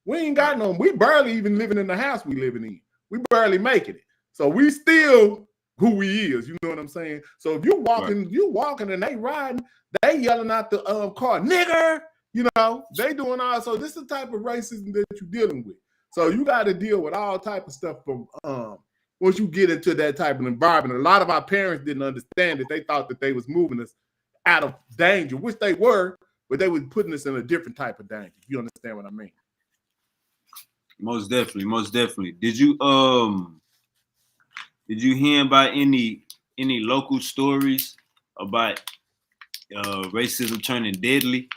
We ain't got no, we barely even living in the house we living in. We barely making it. So we still who we is, you know what I'm saying? So if you walking and they riding, they yelling out the car, nigger, they doing all. So this is the type of racism that you're dealing with. So you got to deal with all type of stuff from once you get into that type of environment. A lot of our parents didn't understand it. They thought that they was moving us out of danger, which they were, but they were putting us in a different type of danger. You understand what I mean? Most definitely. Did you hear about any local stories about racism turning deadly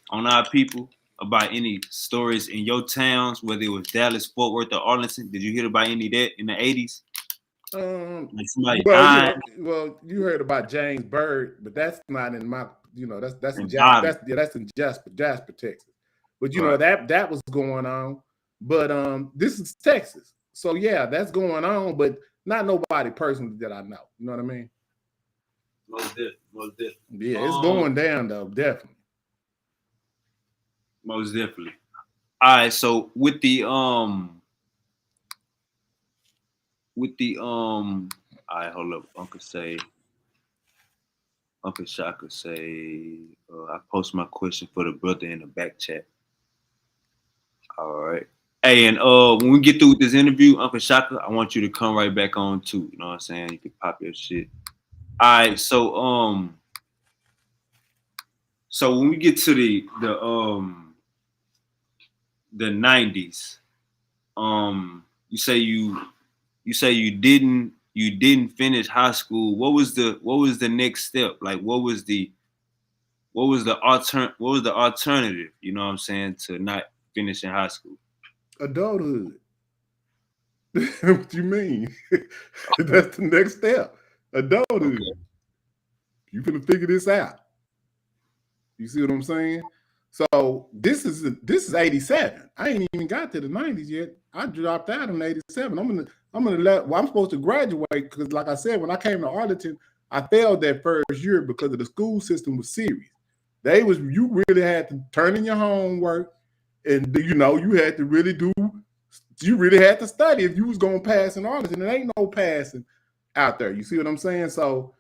on our people? About any stories in your towns, whether it was Dallas, Fort Worth, or Arlington? Did you hear about any of that in the 80s? Like somebody Well, dying you heard about James Byrd, but that's not in my, that's in and Jasper, bottom. that's in Jasper, Texas. But Right. that was going on. But this is Texas, so yeah, that's going on. But not nobody personally that I know. You know what I mean? Most definitely. Yeah, it's going down though, definitely. Most definitely. All right, so all right, hold up. Uncle Shaka say, I post my question for the brother in the back chat. All right. Hey, and when we get through with this interview, Uncle Shaka, I want you to come right back on too. You know what I'm saying? You can pop your shit. All right, so when we get to the 90s, you say you didn't finish high school. What was the next step? Like what was the alternative, you know what I'm saying, to not finishing high school? Adulthood. What you mean? That's the next step. Adulthood. Okay. You finna figure this out. You see what I'm saying? So this is 87. I ain't even got to the 90s yet. I dropped out in 87. I'm supposed to graduate because, like I said, when I came to Arlington, I failed that first year because of the school system was serious. You really had to turn in your homework, and you had to really had to study if you was gonna pass in Arlington. There ain't no passing out there. You see what I'm saying? So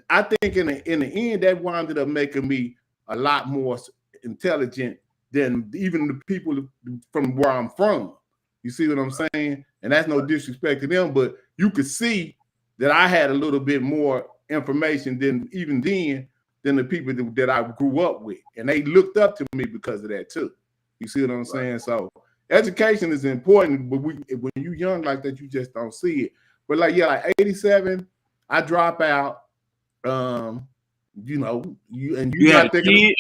I think in the end, that wound up making me a lot more intelligent than even the people from where I'm from. You see what I'm saying? And that's no disrespect to them, but you could see that I had a little bit more information than the people that I grew up with. And they looked up to me because of that too. You see what I'm saying? So education is important, but when you're young like that, you just don't see it. But like 87, I drop out. You had a kid?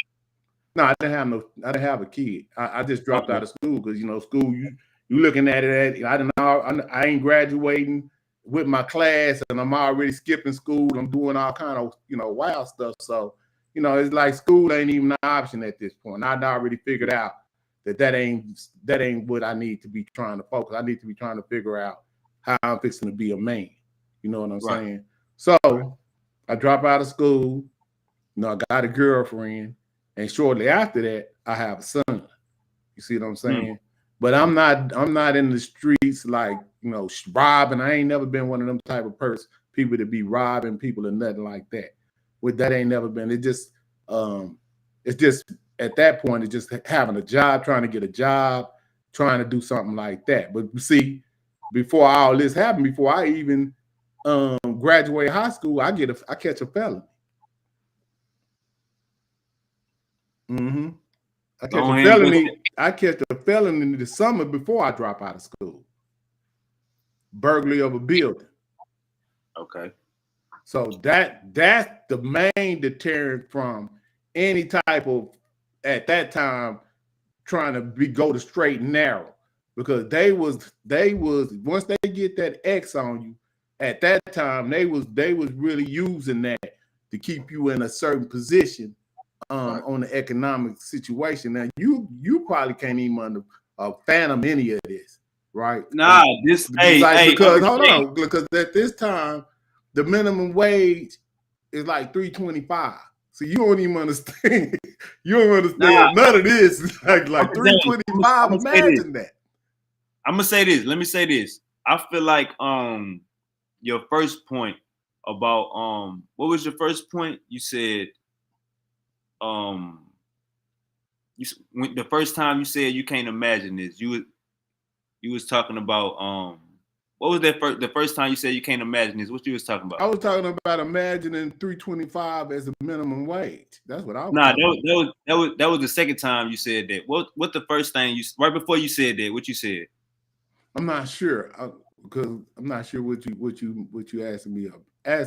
No, I didn't have a kid. I just dropped out of school because school you looking at it. I ain't graduating with my class, and I'm already skipping school. I'm doing all kind of wild stuff. So it's like school ain't even an option at this point. I'd already figured out that ain't what I need to be trying to focus. I need to be trying to figure out how I'm fixing to be a man. You know what I'm saying? So I drop out of school. I got a girlfriend, and shortly after that, I have a son. You see what I'm saying? But I'm not in the streets like robbing. I ain't never been one of them type of people to be robbing people or nothing like that. With that ain't never been. It's just at that point, it's just having a job, trying to get a job, trying to do something like that. But see, before all this happened, before I even graduate high school, I catch a felony. I catch a felony in the summer before I drop out of school. Burglary of a building. Okay. So that's the main deterrent from any type of, at that time, trying to go the straight and narrow, because they was once they get that X on you, at that time they was really using that to keep you in a certain position on the economic situation. Now you probably can't even fathom any of this, right? Nah, because at this time the minimum wage is like $3.25. So you don't even understand. You don't understand none of this. It's like $3.25. Imagine that. I'm gonna say this. Let me say this. I feel like your first point about what was your first point? You said the first time you said you can't imagine this. You was talking about what was the first time you said you can't imagine this? What you was talking about? I was talking about imagining $3.25 as a minimum wage. That's what I was. Nah, that was the second time you said that. What the first thing right before you said that? What you said? I'm not sure because I'm not sure what you asking me. But I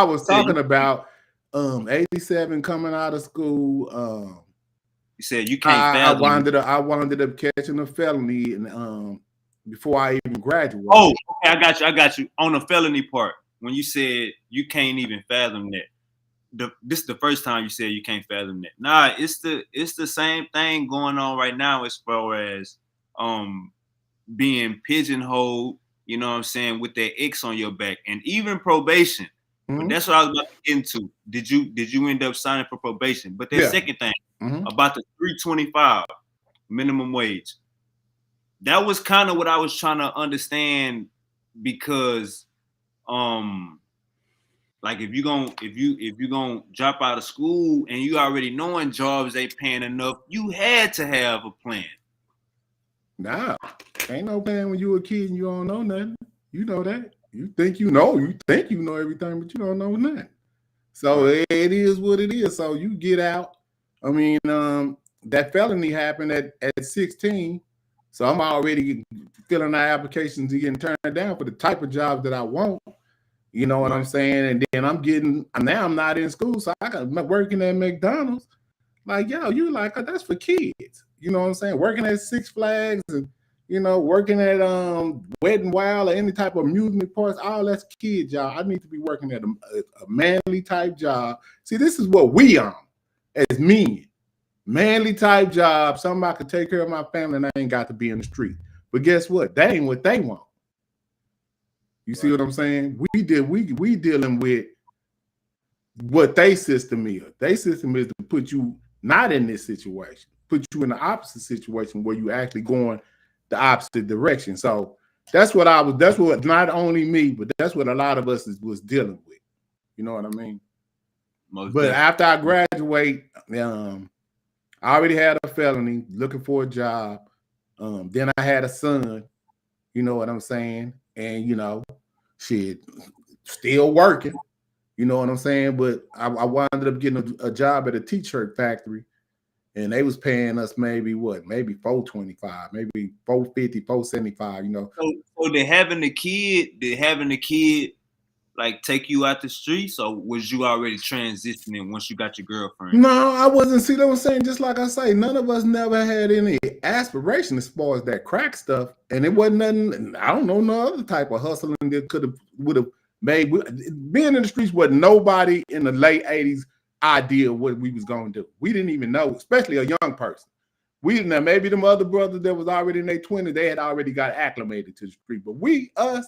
was talking about 87 coming out of school. You said you can't fathom. I wound up catching a felony, and before I even graduated. Oh, okay, I got you. On the felony part, when you said you can't even fathom that, this is the first time you said you can't fathom that. Nah, it's the same thing going on right now as far as being pigeonholed, you know what I'm saying, with that X on your back, and even probation. But that's what I was about to get into. Did you end up signing for probation? But that second thing about the 325 minimum wage, that was kind of what I was trying to understand, because like if you gonna drop out of school and you already knowing jobs ain't paying enough, you had to have a plan. Nah, ain't no plan when you a kid and you don't know nothing. You know that. You think you know everything, but you don't know nothing. So it is what it is. So you get out. I mean, that felony happened at 16. So I'm already filling out applications and getting turned down for the type of jobs that I want. You know what I'm saying? And then I'm not in school, so I'm working at McDonald's. Like, yo, you like, that's for kids. You know what I'm saying? Working at Six Flags and, you know, working at Wet n Wild or any type of amusement parks, all that's kid job. I need to be working at a manly type job. See, this is what we on as men. Manly type job, somebody could take care of my family and I ain't got to be in the street. But guess what? That ain't what they want. You see what I'm saying? We dealing with what they system is. They system is to put you not in this situation, put you in the opposite situation where you actually going the opposite direction. So that's what not only me, but that's what a lot of us was dealing with. You know what I mean? But after I graduate, I already had a felony, looking for a job. Then I had a son, you know what I'm saying? And, you know, shit, still working, you know what I'm saying? But I wound up getting a job at a t-shirt factory, and they was paying us maybe $425, maybe $450, $475, you know. So did having the kid like take you out the streets, or was you already transitioning once you got your girlfriend? No, I wasn't. See what I'm saying? Just like I say, none of us never had any aspiration as far as that crack stuff. And it wasn't nothing, I don't know, no other type of hustling that would have made. Being in the streets was nobody in the late 80s idea what we was going to do. We didn't even know, especially a young person. We didn't know. Maybe them other brothers that was already in their 20s, they had already got acclimated to the street. But us,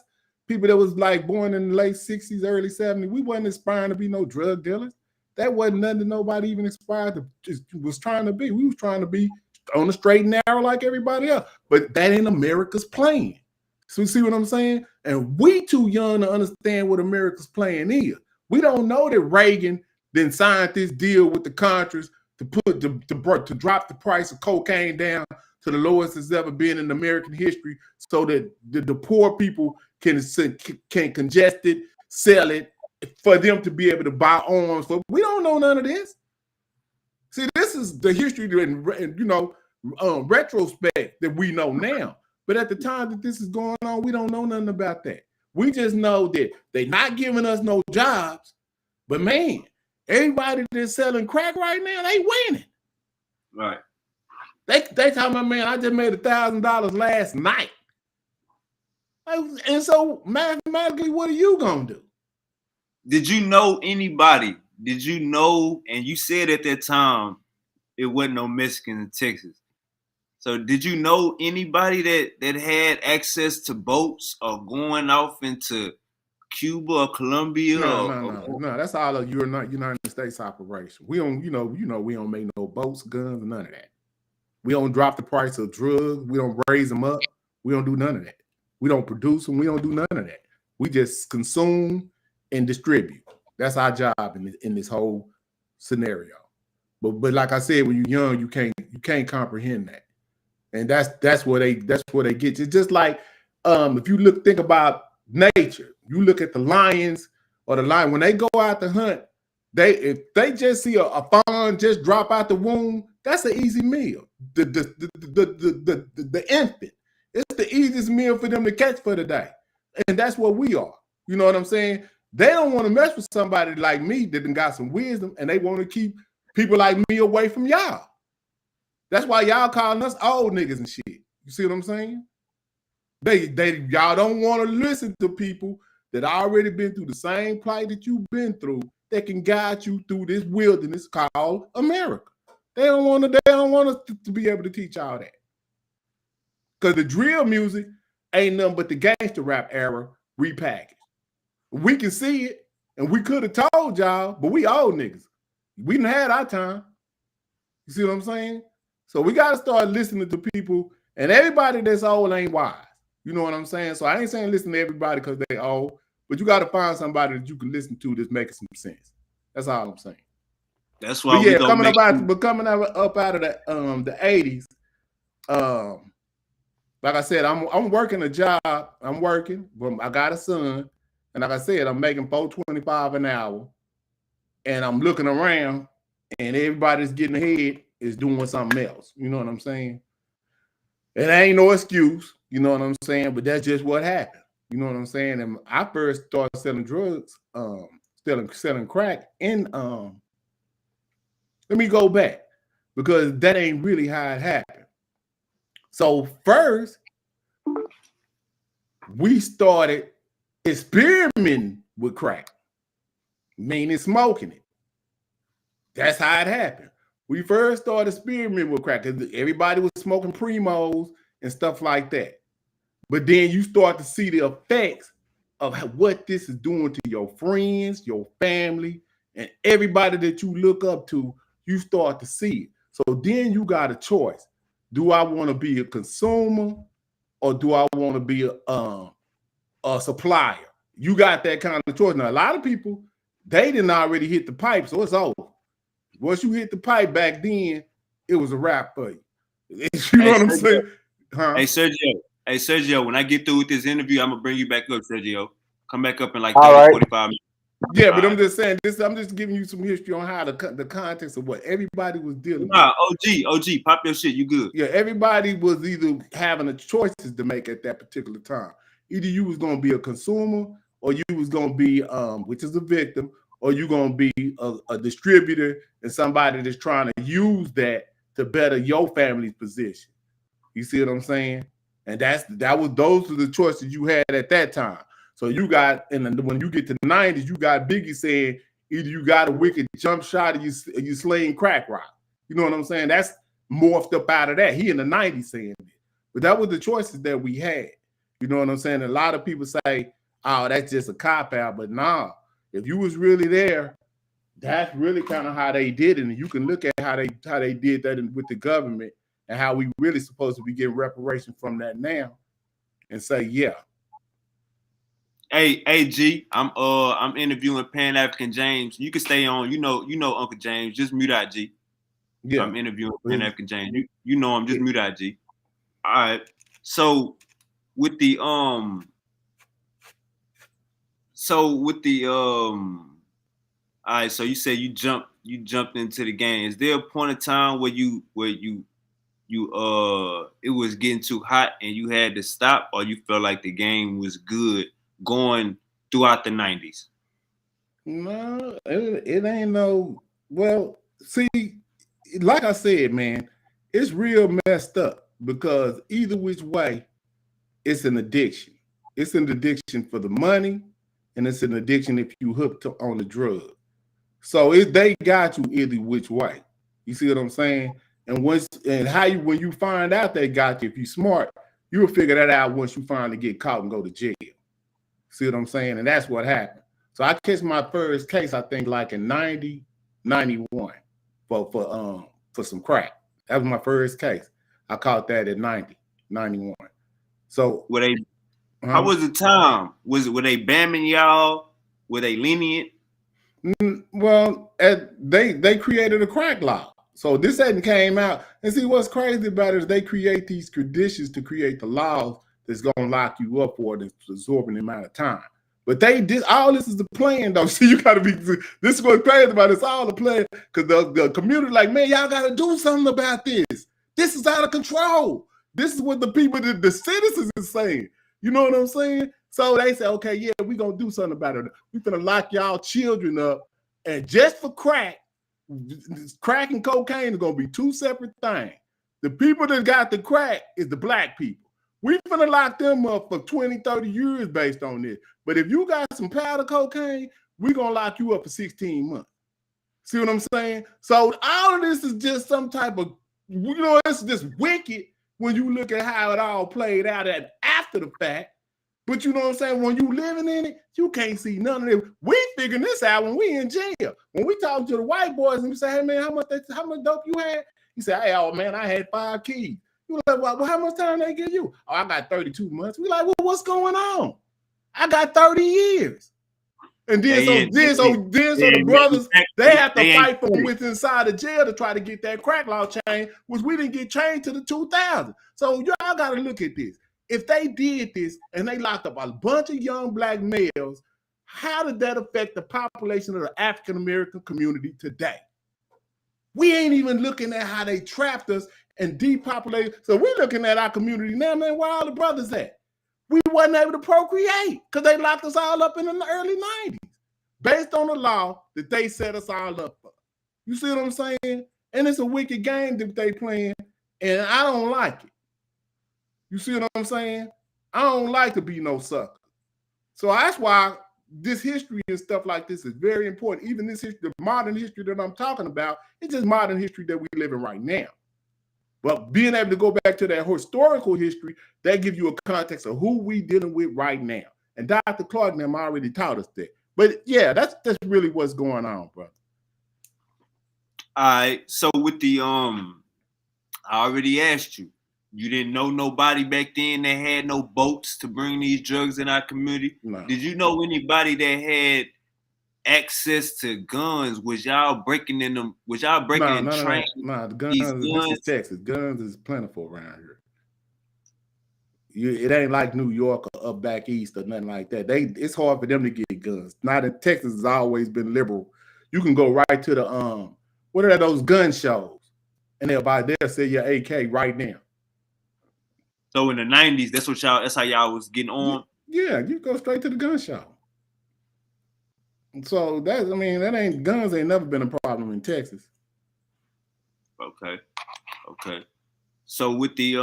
people that was like born in the late 60s, early 70s, we wasn't aspiring to be no drug dealers. That wasn't nothing that nobody even aspired to, just was trying to be. We was trying to be on the straight and narrow like everybody else. But that ain't America's plan. So you see what I'm saying? And we too young to understand what America's plan is. We don't know that Reagan then signed this deal with the Contras to drop the price of cocaine down to the lowest it's ever been in American history, so that the poor people can congest it, sell it, for them to be able to buy arms. But we don't know none of this. See, this is the history and you know, retrospect that we know now. But at the time that this is going on, we don't know nothing about that. We just know that they're not giving us no jobs. But man, everybody that's selling crack right now, they winning. Right. They talking about, man, I just made $1,000 last night. And so mathematically, what are you gonna do? Did you know anybody? Did you know? And you said at that time it wasn't no Mexicans in Texas. So did you know anybody that had access to boats or going off into Cuba or Colombia? No. That's all of United States operation. We don't, you know, we don't make no boats, guns, none of that. We don't drop the price of drugs. We don't raise them up. We don't do none of that. We don't produce them. We don't do none of that. We just consume and distribute. That's our job in this whole scenario. But like I said, when you're young, you can't comprehend that. And that's where they get you. It's just like if you think about nature, you look at the lions or the lion, when they go out to hunt, if they just see a fawn just drop out the womb, that's an easy meal. The infant, it's the easiest meal for them to catch for the day. And that's what we are. You know what I'm saying? They don't want to mess with somebody like me that done got some wisdom, and they want to keep people like me away from y'all. That's why y'all calling us old niggas and shit. You see what I'm saying? Y'all don't want to listen to people that already been through the same plight that you've been through that can guide you through this wilderness called America. They don't want us to be able to teach y'all that. Because the drill music ain't nothing but the gangster rap era repackaged. We can see it, and we could have told y'all, but we old niggas. We done had our time. You see what I'm saying? So we got to start listening to people, and everybody that's old ain't wise. You know what I'm saying? So I ain't saying listen to everybody because they old, but you got to find somebody that you can listen to that's making some sense. That's all I'm saying. That's why we coming up out of the 80s. Like I said, I'm working a job. I'm working, but I got a son, and like I said, I'm making $4.25 an hour, and I'm looking around, and everybody's getting ahead is doing something else. You know what I'm saying? It ain't no excuse. You know what I'm saying? But that's just what happened. You know what I'm saying? And I first started selling drugs, selling crack in. Let me go back because that ain't really how it happened. So first, we started experimenting with crack, meaning smoking it. That's how it happened. We first started experimenting with crack because everybody was smoking Primos and stuff like that. But then you start to see the effects of what this is doing to your friends, your family, and everybody that you look up to. You start to see it. So then you got a choice. Do I want to be a consumer or do I want to be a supplier? You got that kind of choice. Now, a lot of people, they didn't already hit the pipe, so it's over. Once you hit the pipe back then, it was a wrap for you. You know what I'm saying? Huh? Hey, Sergio, when I get through with this interview, I'm going to bring you back up, Sergio. Come back up in like 30, 45 minutes. Yeah, but I'm just saying this. I'm just giving you some history on how the context of what everybody was dealing with. OG, pop your shit. You good? Yeah, everybody was either having the choices to make at that particular time. Either you was going to be a consumer, or you was going to be, which is a victim, or you going to be a distributor and somebody that's trying to use that to better your family's position. You see what I'm saying? And those were the choices you had at that time. So you got, when you get to the 90s, you got Biggie saying either you got a wicked jump shot or you slaying crack rock. You know what I'm saying? That's morphed up out of that. He in the 90s saying it. But that was the choices that we had. You know what I'm saying? A lot of people say, oh, that's just a cop-out. But nah, if you was really there, that's really kind of how they did it. And you can look at how they did that with the government and how we really supposed to be getting reparation from that now and say, yeah. Hey, G, I'm interviewing Pan African James. You can stay on. You know Uncle James. Just mute out, G. Yeah, I'm interviewing Pan African James. You know him. Just mute out, G. All right. So with the all right. So you said you jumped into the game. Is there a point in time where you it was getting too hot and you had to stop, or you felt like the game was good going throughout the 90s? No, it ain't no. Well, see, like I said, man, it's real messed up because either which way, it's an addiction. It's an addiction for the money, and it's an addiction if you hooked on the drug. So they got you either which way. You see what I'm saying? And when you find out they got you, if you're smart, you'll figure that out once you finally get caught and go to jail. See what I'm saying? And that's what happened. So I catch my first case, I think, like in 90, 91 for some crack. That was my first case. I caught that at 90, 91. So how was the time? Were they bamming y'all? Were they lenient? Well, they created a crack law. So this hadn't came out. And see, what's crazy about it is they create these conditions to create the laws that's going to lock you up for an absorbent amount of time. But they did all this is the plan, though. See, you got to be. This is what's crazy about it. It's all the plan because the community, like, man, y'all got to do something about this. This is out of control. This is what the people, the citizens, is saying. You know what I'm saying? So they say, okay, yeah, we're gonna do something about it. We're gonna lock y'all children up, and just for crack and cocaine are gonna be two separate things. The people that got the crack is the black people. We finna lock them up for 20, 30 years based on this. But if you got some powder cocaine, we gonna lock you up for 16 months. See what I'm saying? So all of this is just some type of, it's just wicked when you look at how it all played out after the fact. But you know what I'm saying? When you living in it, you can't see none of it. We figuring this out when we in jail. When we talk to the white boys and we say, hey man, how much dope you had? He said, hey, oh man, I had 5 keys. You like, well, how much time they give you? Oh, I got 32 months. We like, well, what's going on? I got 30 years. And then so the brothers, they have to fight from within inside the jail to try to get that crack law changed, which we didn't get changed to the 2000s. So y'all got to look at this. If they did this and they locked up a bunch of young black males, how did that affect the population of the African American community today? We ain't even looking at how they trapped us and depopulated. So we're looking at our community now, man, where all the brothers at? We wasn't able to procreate because they locked us all up in the early 90s based on the law that they set us all up for. You see what I'm saying? And it's a wicked game that they playing, and I don't like it. You see what I'm saying? I don't like to be no sucker. So that's why this history and stuff like this is very important. Even this history, the modern history that I'm talking about, it's just modern history that we live in right now. But being able to go back to that historical history, that gives you a context of who we dealing with right now. And Dr. Clark and them already taught us that. But yeah, that's really what's going on, brother. All right. So with the I already asked you. You didn't know nobody back then that had no boats to bring these drugs in our community. No. Did you know anybody that had access to guns? Was y'all breaking in them? Was y'all breaking in trains? No, the guns. This is Texas. Guns is plentiful around here. It ain't like New York or up back east or nothing like that. It's hard for them to get guns. Not in Texas has always been liberal. You can go right to the what are those gun shows, and they'll say your AK right now. So in the 90s, that's how y'all was getting on? Yeah, you go straight to the gun show. So guns ain't never been a problem in Texas. Okay. So with the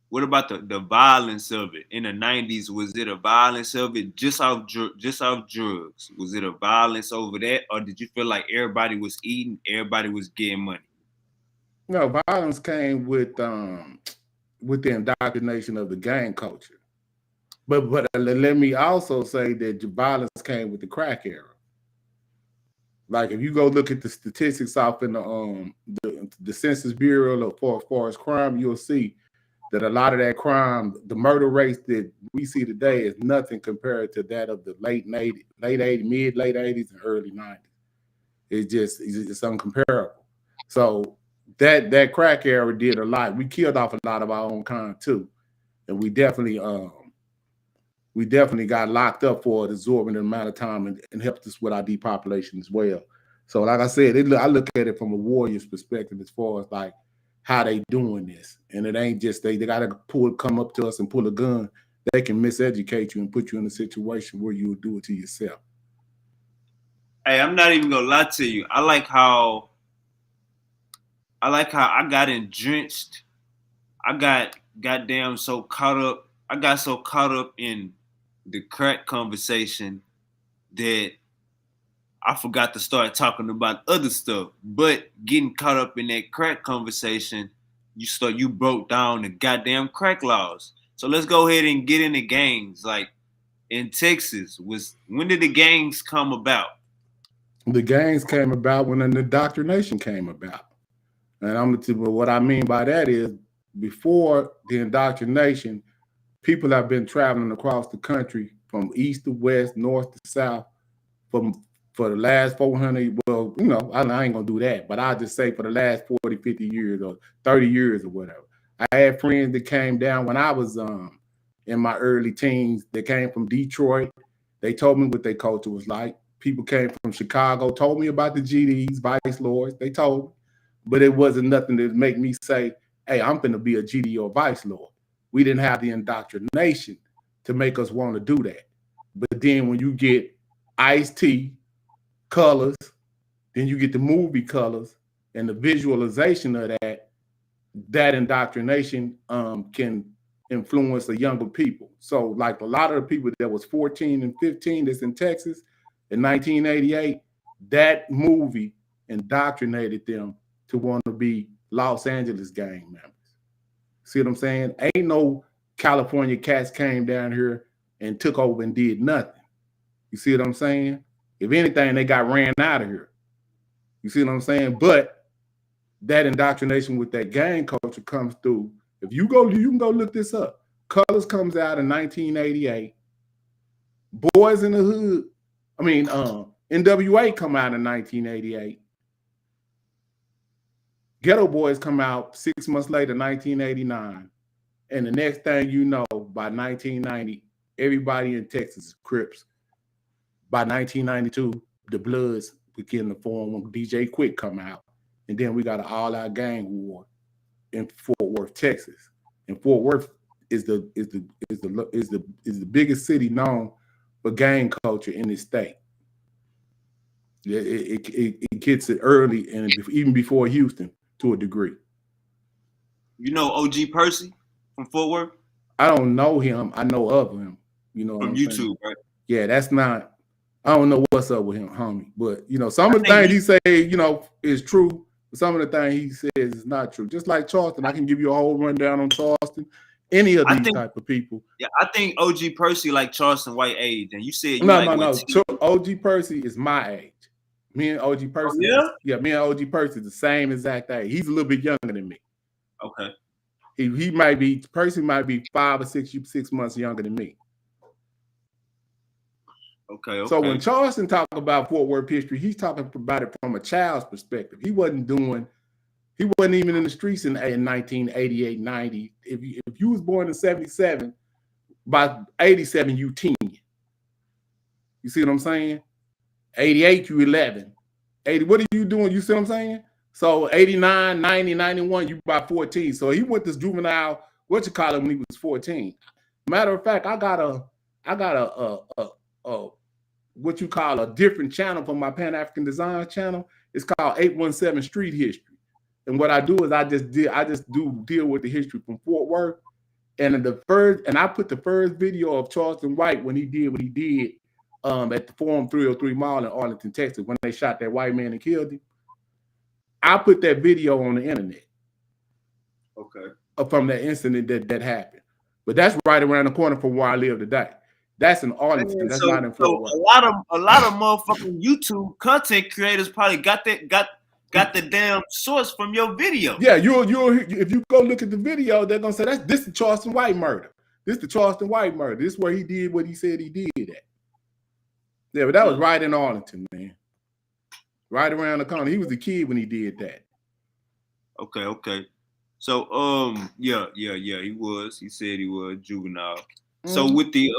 what about the violence of it in the 90s? Was it a violence of it just off drugs? Was it a violence over that, or did you feel like everybody was eating, everybody was getting money? No, violence came with the indoctrination of the gang culture. But let me also say that the violence came with the crack era. Like if you go look at the statistics off in the Census Bureau as far as crime, you'll see that a lot of that crime, the murder rates that we see today is nothing compared to that of the late 80s, late 80s and early 90s. It's uncomparable. So that crack era did a lot. We killed off a lot of our own kind too. And we definitely got locked up for an absorbent amount of time and helped us with our depopulation as well. So like I said, I look at it from a warrior's perspective as far as like how they doing this. And it ain't just they got to come up to us and pull a gun. They can miseducate you and put you in a situation where you would do it to yourself. Hey, I'm not even gonna lie to you. I like how I got drenched. I got goddamn so caught up. I got so caught up in the crack conversation that I forgot to start talking about other stuff. But getting caught up in that crack conversation, you broke down the goddamn crack laws. So let's go ahead and get into gangs. Like in Texas, when did the gangs come about? The gangs came about when an indoctrination came about. And what I mean by that is before the indoctrination, people have been traveling across the country from east to west, north to south for the last 400, well, I ain't gonna do that, but I'll just say for the last 40, 50 years or 30 years or whatever. I had friends that came down when I was in my early teens that came from Detroit. They told me what their culture was like. People came from Chicago, told me about the GDs, vice lords. They told me, but it wasn't nothing that make me say, hey, I'm finna be a GD or vice lord. We didn't have the indoctrination to make us want to do that. But then when you get Ice-T, colors, then you get the movie colors and the visualization of that indoctrination can influence the younger people. So like a lot of the people that was 14 and 15 that's in Texas in 1988, that movie indoctrinated them to want to be Los Angeles gang members. See what I'm saying? Ain't no California cats came down here and took over and did nothing. You see what I'm saying? If anything, they got ran out of here. You see what I'm saying? But that indoctrination with that gang culture comes through. If you go, you can go look this up. Colors comes out in 1988. Boys in the Hood, NWA come out in 1988. Ghetto Boys come out 6 months later, 1989. And the next thing you know, by 1990, everybody in Texas is Crips. By 1992, the Bloods begin to form when DJ Quick come out. And then we got an all-out gang war in Fort Worth, Texas. And Fort Worth is the biggest city known for gang culture in this state. It gets it early and even before Houston to a degree. You know OG Percy from Fort Worth? I don't know him. I know of him. You know, from YouTube, saying? Right? Yeah, that's not. I don't know what's up with him, homie. But you know, some of the things he say, you know, is true. Some of the things he says is not true. Just like Charleston, I can give you a whole rundown on Charleston. Any of these type of people. Yeah, I think OG Percy like Charleston White age, and you said you no. OG Percy is my age. Me and OG Percy. Oh, yeah? Me and OG Percy the same exact age. He's a little bit younger than me. Okay. Percy might be 5 or 6 months younger than me. Okay. So when Charleston talk about Fort Worth history, he's talking about it from a child's perspective. He wasn't even in the streets in 1988, 90. If you was born in 77, by 87, you 10. You see what I'm saying? 88, you 11. 80, what are you doing? You see what I'm saying? So 89, 90, 91, you by 14. So he went to juvenile, when he was 14. Matter of fact, I got a what you call a different channel from my Pan-African Design channel. It's called 817 Street History. And what I do is I just deal with the history from Fort Worth. And I put the first video of Charleston White when he did what he did at the Forum 303 Mall in Arlington, Texas, when they shot that white man and killed him. I put that video on the internet. Okay. From that incident that happened. But that's right around the corner from where I live today. That's in Arlington. That's not in Fort Worth. A lot of motherfucking YouTube content creators probably got the damn source from your video. Yeah, if you go look at the video, they're gonna say this the Charleston White murder. This the Charleston White murder. This is where he did what he said he did at. Yeah, but that was right in Arlington, man. Right around the corner. He was a kid when he did that. Okay. So yeah, he was. He said he was juvenile. So with the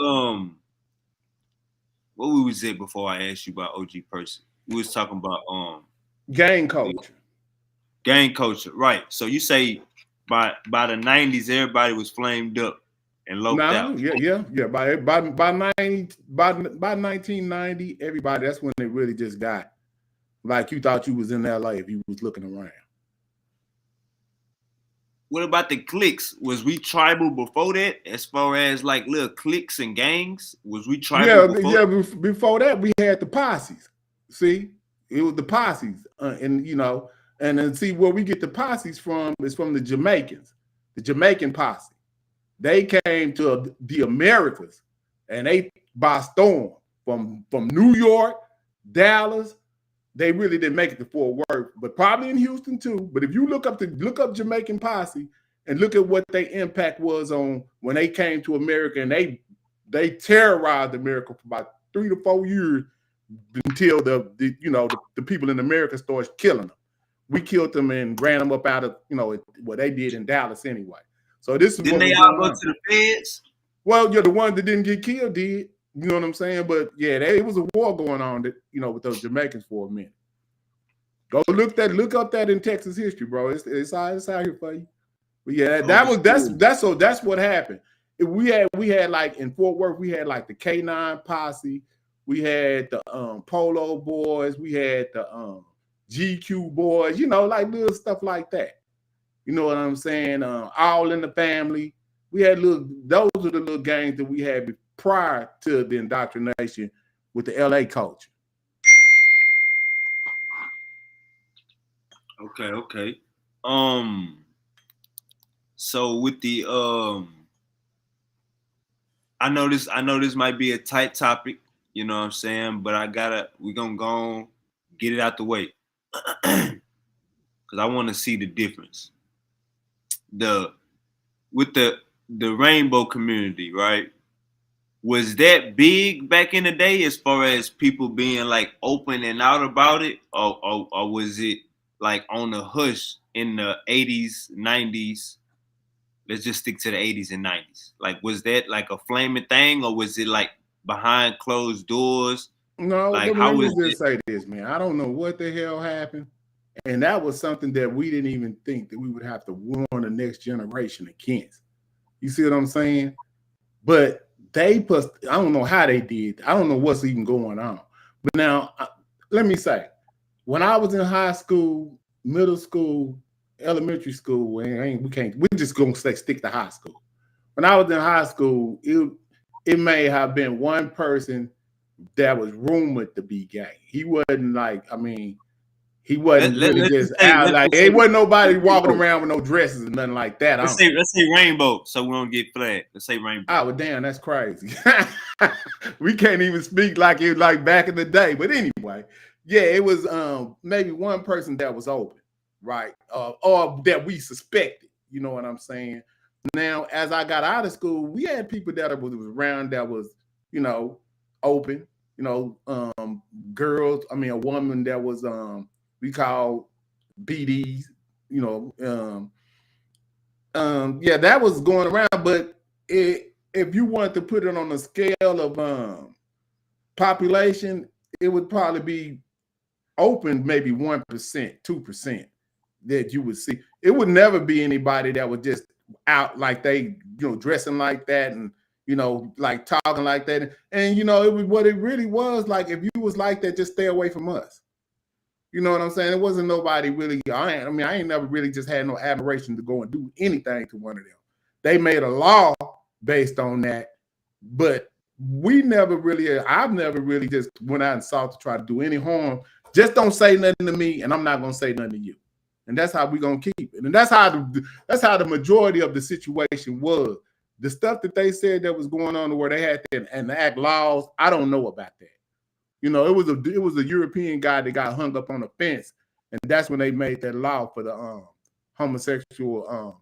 what we was at before I asked you about OG Percy? We was talking about gang culture. Gang culture, right. So you say by the 90s everybody was flamed up and loped out. Yeah. By 1990, everybody, that's when they really just got like you thought you was in LA if you was looking around. What about the cliques? Was we tribal before that? As far as like little cliques and gangs, was we tribal? Before that we had the posses. See, it was the posses, and then see where we get the posses from is from the Jamaicans, the Jamaican posse. They came to the Americas, and they by storm from New York, Dallas. They really didn't make it to Fort Worth, but probably in Houston too. But if you look up Jamaican posse and look at what their impact was on when they came to America, and they terrorized America for about 3 to 4 years until the people in America started killing them. We killed them and ran them up out of what they did in Dallas anyway. So this is didn't they all go to the feds? Well, the ones that didn't get killed did. You know what I'm saying? But yeah, it was a war going on with those Jamaicans for a minute. Go look up that in Texas history, bro. It's out here for you. But yeah, that's what happened. We had like in Fort Worth, we had like the K9 posse, we had the Polo Boys, we had the GQ Boys, like little stuff like that. You know what I'm saying? All in the Family. We had those are the little games that we had prior to the indoctrination with the LA culture. Okay. So with the I know this might be a tight topic, you know what I'm saying, but we're gonna go on, get it out the way. Cause I want to see the difference. With the rainbow community, right? Was that big back in the day as far as people being like open and out about it, or was it like on the hush in the 80s, 90s? Let's just stick to the 80s and 90s. Like, was that like a flaming thing, or was it like behind closed doors? No, Like, let how me was just it? say this, man. I don't know what the hell happened. And that was something that we didn't even think that we would have to warn the next generation against. You see what I'm saying? But I don't know how they did. I don't know what's even going on. But now, let me say, when I was in high school, middle school, elementary school, we're just going to stick to high school. When I was in high school, it may have been one person that was rumored to be gay. He wasn't like, I mean, he wasn't really just out like it wasn't nobody walking around with no dresses and nothing like that. Let's say rainbow, so we don't get flagged. Let's say rainbow. Oh, well, damn, that's crazy. We can't even speak like it like back in the day. But anyway, yeah, it was maybe one person that was open, right? Or that we suspected. You know what I'm saying? Now, as I got out of school, we had people that was around that was, open. Girls. I mean, a woman that was we call BDs. Yeah, that was going around. But if you wanted to put it on a scale of population, it would probably be open maybe 1%, 2% that you would see. It would never be anybody that was just out like they, dressing like that and, like talking like that. And, it was what it really was like. If you was like that, just stay away from us. You know what I'm saying? It wasn't nobody really. I ain't never really just had no admiration to go and do anything to one of them. They made a law based on that, but I've never really just went out and sought to try to do any harm. Just don't say nothing to me, and I'm not gonna say nothing to you. And that's how we're gonna keep it. And that's how the majority of the situation was. The stuff that they said that was going on where they had to enact laws, I don't know about that. It was a European guy that got hung up on a fence, and that's when they made that law for the homosexual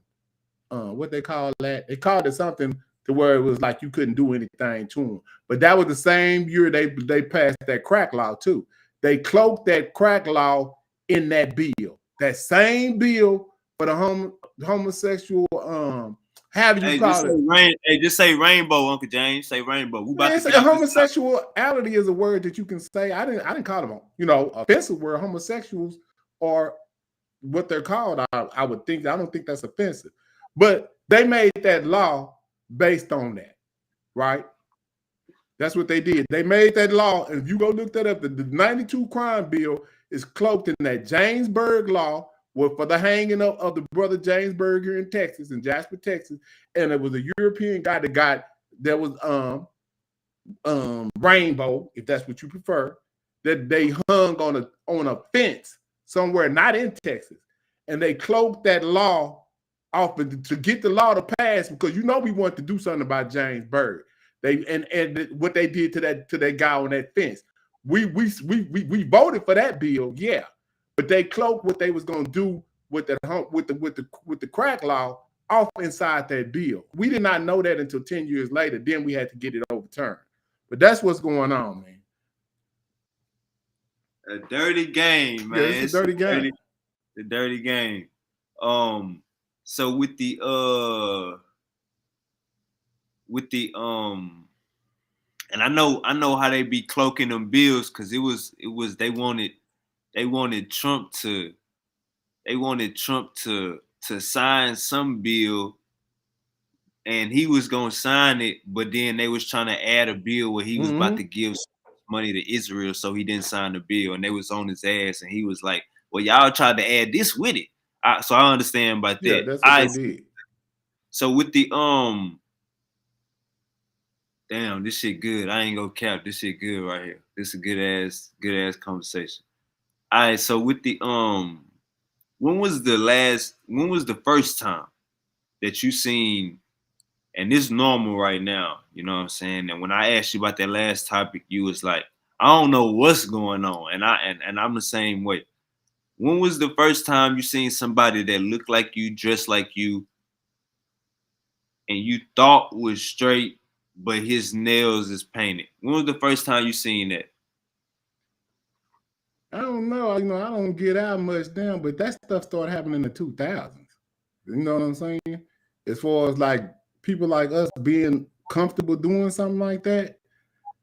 what they call that? They called it something to where it was like you couldn't do anything to them. But that was the same year they passed that crack law too. They cloaked that crack law in that bill. That same bill for the homosexual have you call it? Just say rainbow, Uncle James. Say rainbow. We about to homosexuality is a word that you can say. I didn't call them, offensive word. Homosexuals are what they're called. I would think. I don't think that's offensive, but they made that law based on that, right? That's what they did. They made that law, and if you go look that up, the 92 crime bill is cloaked in that Jamesburg law. For the hanging of the brother Jamesburg here in Texas, in Jasper, Texas, and it was a European guy that was rainbow, if that's what you prefer, that they hung on a fence somewhere, not in Texas, and they cloaked that law off to get the law to pass because we want to do something about Jamesburg. And what they did to that guy on that fence. We voted for that bill, yeah. But they cloaked what they was gonna do with the crack law off inside that bill. We did not know that until 10 years later. Then we had to get it overturned. But that's what's going on, man. A dirty game, man. Yeah, it's a dirty game. The dirty game. So with the and I know how they be cloaking them bills because they wanted Trump to sign some bill and he was gonna sign it, but then they was trying to add a bill where he was about to give money to Israel, so he didn't sign the bill, and they was on his ass, and he was like, "Well, y'all tried to add this with it." So I understand about that. Yeah, that's what they did. So with the damn, this shit good. I ain't gonna cap. This shit good right here. This is a good ass conversation. All right, so with the when was the first time that you seen, and this normal right now, you know what I'm saying? And when I asked you about that last topic, you was like, I don't know what's going on. And I'm the same way. When was the first time you seen somebody that looked like you, dressed like you, and you thought was straight, but his nails is painted? When was the first time you seen that? I don't know. You know, I don't get out much down, but that stuff started happening in the 2000s. You know what I'm saying? As far as like people like us being comfortable doing something like that,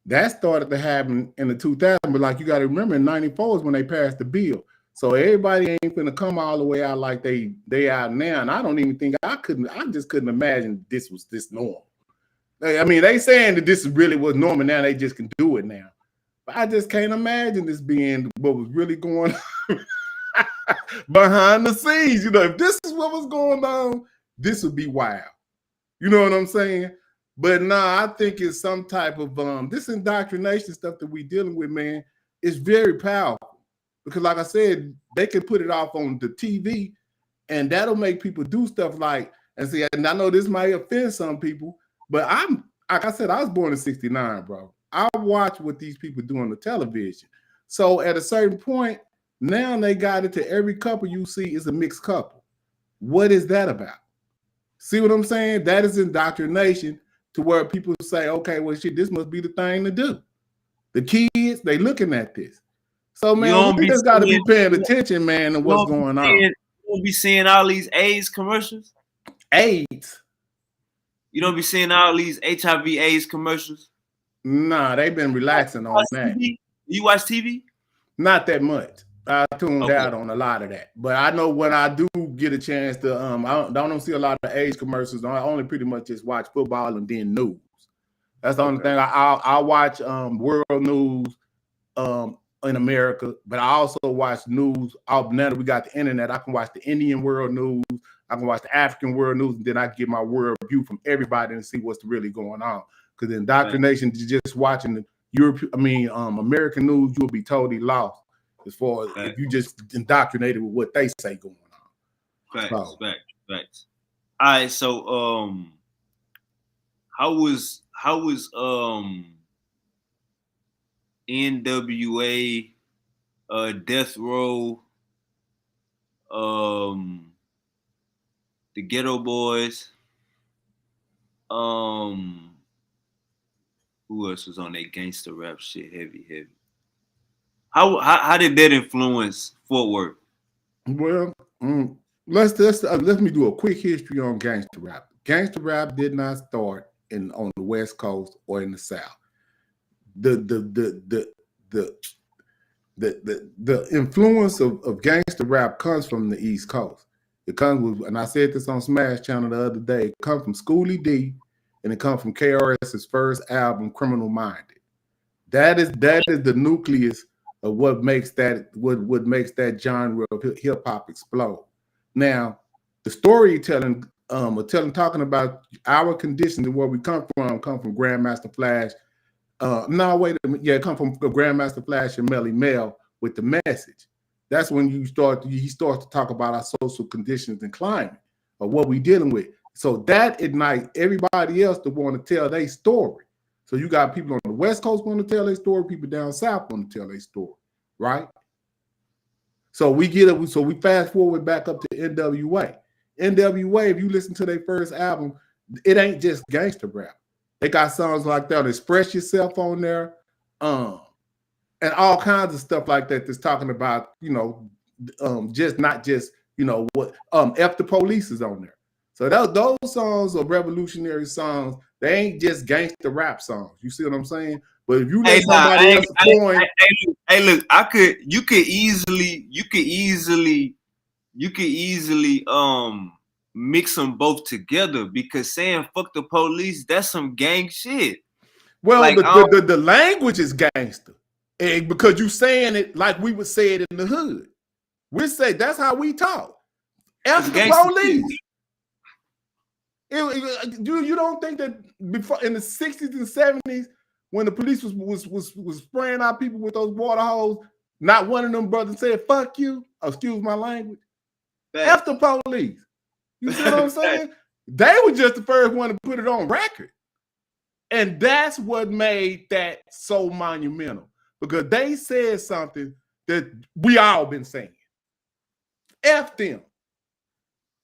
that started to happen in the 2000s. But like you got to remember, in '94 is when they passed the bill. So everybody ain't gonna come all the way out like they out now. And I don't even think I just couldn't imagine this was this normal. I mean, they saying that this is really what's normal now. They just can do it now. But I just can't imagine this being what was really going on behind the scenes. You know, if this is what was going on, this would be wild. You know what I'm saying? But nah, I think it's some type of this indoctrination stuff that we dealing with, man, is very powerful. Because like I said, they can put it off on the TV and that'll make people do stuff like, and see, and I know this might offend some people, but like I said, I was born in '69, bro. I watch what these people do on the television. So at a certain point, now they got it to every couple you see is a mixed couple. What is that about? See what I'm saying? That is indoctrination to where people say, okay, well, shit, this must be the thing to do. The kids, they looking at this. So, man, we just got to be paying attention, man, to what's going on. You don't be seeing all these AIDS commercials? AIDS? You don't be seeing all these HIV AIDS commercials? Nah, they've been relaxing on that. You watch TV? Not that much. I tuned out on a lot of that. But I know when I do get a chance to, I don't see a lot of AIDS commercials. I only pretty much just watch football and then news. That's the only thing. I watch world news in America, but I also watch news. Now that we got the internet, I can watch the Indian world news. I can watch the African world news, and then I get my world view from everybody and see what's really going on. Because the indoctrination is just watching the American news, you'll be totally lost as far as if you just indoctrinated with what they say going on. Facts. All right, so how was NWA, Death Row, the Ghetto Boys, who else was on that gangster rap shit? Heavy. How did that influence Fort Worth? Well, let me do a quick history on gangster rap. Gangster rap did not start on the West Coast or in the South. The influence of gangster rap comes from the East Coast. It comes with, and I said this on Smash Channel the other day, it comes from Schoolie D, and it comes from KRS's first album, Criminal Minded. That is the nucleus of what makes that genre of hip hop explode. Now, the storytelling, talking about our conditions and where we come from Grandmaster Flash. It come from Grandmaster Flash and Melly Mel with the message. That's when he starts to talk about our social conditions and climate or what we're dealing with. So that ignites everybody else to want to tell their story. So you got people on the West Coast want to tell their story, people down South want to tell their story, right? So we fast forward back up to NWA. NWA, if you listen to their first album, it ain't just gangster rap. They got songs like that, Express Yourself on there, and all kinds of stuff like that that's talking about, just not just, F the Police is on there. So those songs are revolutionary songs. They ain't just gangster rap songs. You see what I'm saying? But if you let somebody else coin, hey, look, you could easily mix them both together, because saying "fuck the police," that's some gang shit. Well, like, the language is gangster, and because you saying it like we would say it in the hood. We say that's how we talk. F the police. You don't think that before in the 60s and 70s, when the police was spraying out people with those water hoses, not one of them brothers said "fuck you"? Excuse my language. F the police. You see what I'm saying? They were just the first one to put it on record. And that's what made that so monumental, because they said something that we all been saying. F them.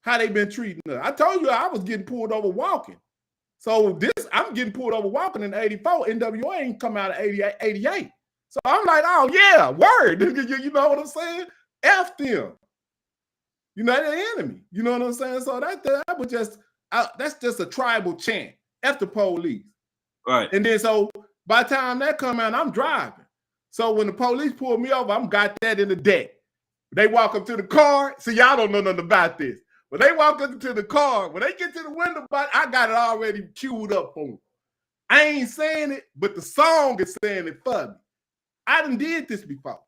How they been treating us. I told you I was getting pulled over walking. So I'm getting pulled over walking in 84. NWA ain't come out of 88. So I'm like, oh yeah, word. You know what I'm saying? F them. You know, they're the enemy. You know what I'm saying? So that was just, that's just a tribal chant. F the police. Right. And then so by the time that come out, I'm driving. So when the police pull me over, I'm got that in the deck. They walk up to the car. See, y'all don't know nothing about this. When they walk up to the car, when they get to the window, I got it already queued up for them. I ain't saying it, but the song is saying it for me. I done did this before.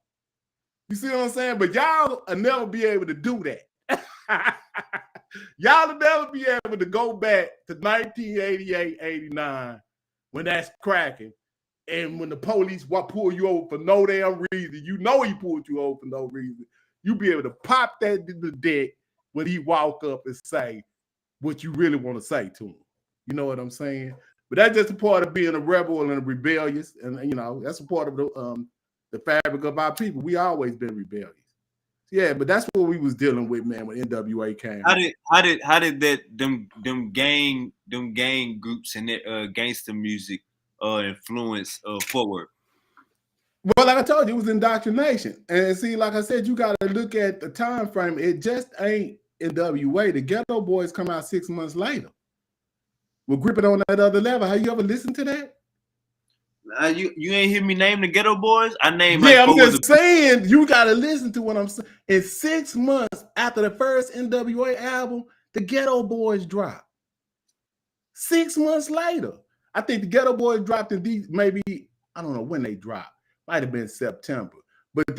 You see what I'm saying? But y'all will never be able to do that. Y'all will never be able to go back to 1988, 89, when that's cracking. And when the police pull you over for no damn reason, you know he pulled you over for no reason. You be able to pop that in the deck when he walk up and say what you really want to say to him. You know what I'm saying? But that's just a part of being a rebel and a rebellious. And, you know, that's a part of the fabric of our people. We always been rebellious. Yeah, but that's what we was dealing with, man, when NWA came. How did that them gang groups and that gangster music influence forward? Well, like I told you, it was indoctrination. And see, like I said, you got to look at the time frame. It just ain't NWA. The Ghetto Boys come out 6 months later. We're gripping on that other level. Have you ever listened to that? You ain't hear me name the Ghetto Boys? I named I'm just saying, you got to listen to what I'm saying. In 6 months after the first NWA album, the Ghetto Boys dropped. 6 months later. I think the Ghetto Boys dropped in these, maybe, I don't know when they dropped. Might have been September. But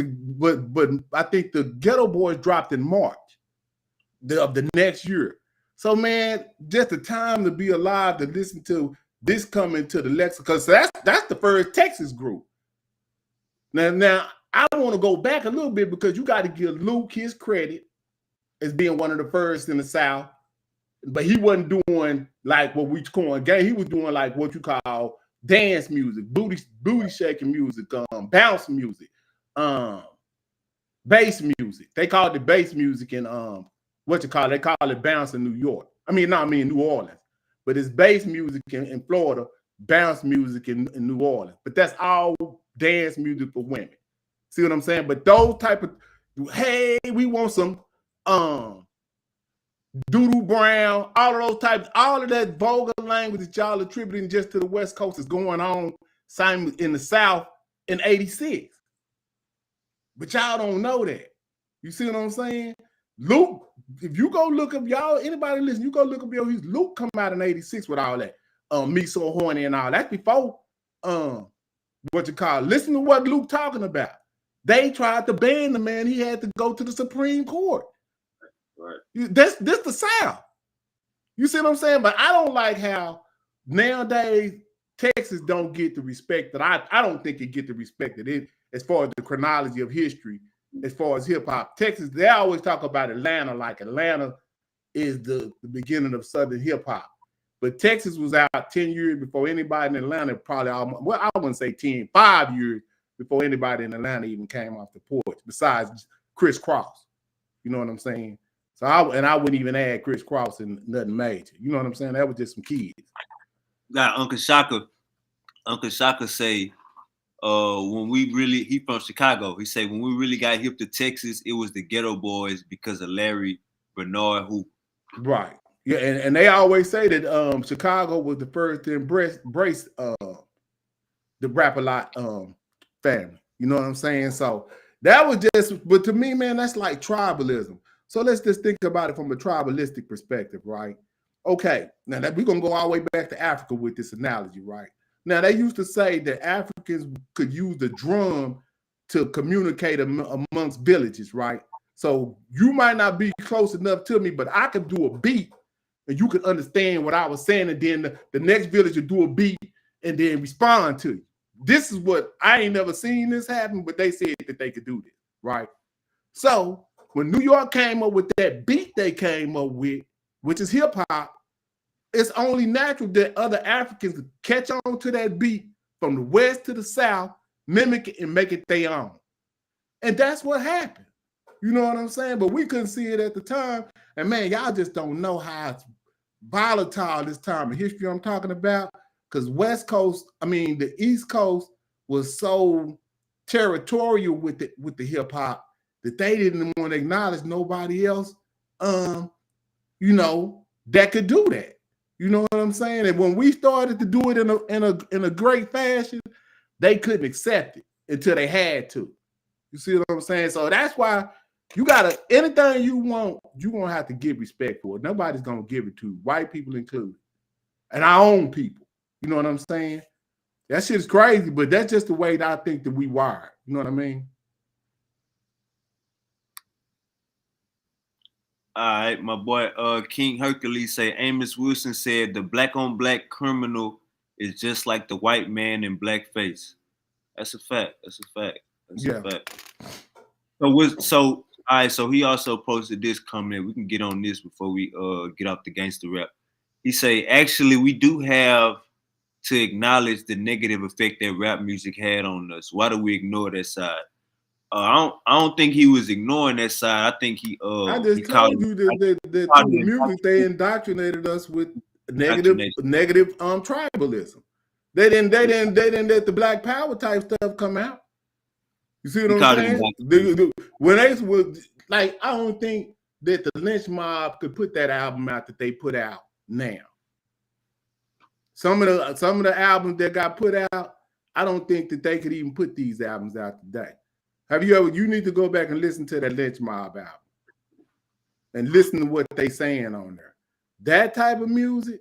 I think the Ghetto Boys dropped in March of the next year. So, man, just the time to be alive to listen to this coming to the lexicon. So that's the first Texas group. Now I want to go back a little bit, because you got to give Luke his credit as being one of the first in the South. But he wasn't doing like what we call gang. He was doing like what you call dance music, booty shaking music, bounce music, bass music. They called it bass music in they call it bounce in New York. New Orleans. But it's bass music in Florida, bounce music in New Orleans. But that's all dance music for women. See what I'm saying? But those type of, hey, we want some Doodoo Brown, all of those types, all of that vulgar language that y'all attributing just to the West Coast is going on in the South in 86. But y'all don't know that. You see what I'm saying? Luke, if you go look up, y'all, anybody listen, you go look up Luke come out in 86 with all that. Me So Horny and all. That's before listen to what Luke talking about. They tried to ban the man. He had to go to the Supreme Court. Right. This the South. You see what I'm saying? But I don't like how nowadays Texas don't get the respect that I don't think it get the respect that it, as far as the chronology of history, as far as hip hop. Texas, they always talk about Atlanta like Atlanta is the beginning of Southern hip hop. But Texas was out 10 years before anybody in Atlanta, probably almost, well, I wouldn't say 10, 5 years before anybody in Atlanta even came off the porch, besides Chris Cross. You know what I'm saying? So I wouldn't even add Chris Cross in nothing major. You know what I'm saying? That was just some kids. Got Uncle Shaka. Uncle Shaka say, he from Chicago. He say when we really got hip to Texas, it was the Ghetto Boys because of Larry Bernard Hooper. Right. Yeah, and they always say that Chicago was the first to embrace the Rap-A-Lot family. You know what I'm saying? So that was just, but to me, man, that's like tribalism. So let's just think about it from a tribalistic perspective, right? Okay, now that we're gonna go all the way back to Africa with this analogy, right? Now they used to say that Africans could use the drum to communicate amongst villages, right? So you might not be close enough to me, but I could do a beat and you could understand what I was saying, and then the next village would do a beat and then respond to you. This is what I ain't never seen this happen, but they said that they could do this, right? So when New York came up with that beat they came up with, which is hip hop, it's only natural that other Africans catch on to that beat from the west to the south, mimic it and make it their own. And that's what happened. You know what I'm saying? But we couldn't see it at the time. And man, y'all just don't know how it's volatile this time in history I'm talking about. Because the East Coast was so territorial with the hip hop that they didn't want to acknowledge nobody else, that could do that. You know what I'm saying? And when we started to do it in a great fashion, they couldn't accept it until they had to. You see what I'm saying? So that's why you gotta, anything you want, you're gonna have to give respect for it. Nobody's gonna give it to you, white people included, and our own people. You know what I'm saying? That shit is crazy, but that's just the way that I think that we wired. You know what I mean? All right, my boy King Hercules say Amos Wilson said the black on black criminal is just like the white man in blackface. That's a fact. That's a fact. That's a fact. So all right, so he also posted this comment. We can get on this before we get off the gangster rap. He say, actually, we do have to acknowledge the negative effect that rap music had on us. Why do we ignore that side? I don't think he was ignoring that side. I think he I just told you that through the music they indoctrinated us with negative tribalism. They didn't let the Black Power type stuff come out. You see what I'm saying? When they was like, I don't think that the Lynch Mob could put that album out that they put out now. Some of the albums that got put out, I don't think that they could even put these albums out today. You need to go back and listen to that Lynch Mob album and listen to what they saying on there. That type of music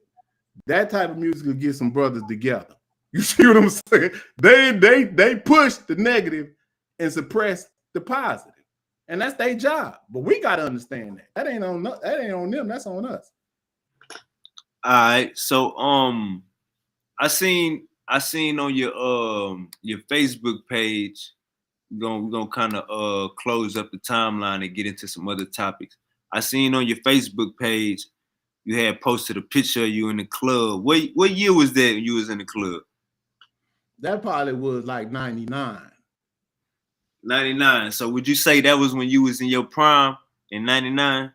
will get some brothers together. You see what I'm saying? They push the negative and suppress the positive. And that's their job. But we got to understand that. That ain't on them, that's on us. All right. So I seen on your Facebook page. We're gonna kind of close up the timeline and get into some other topics. I seen on your Facebook page you had posted a picture of you in the club. What year was that when you was in the club? That probably was like 99. 99. So would you say that was when you was in your prime in 99?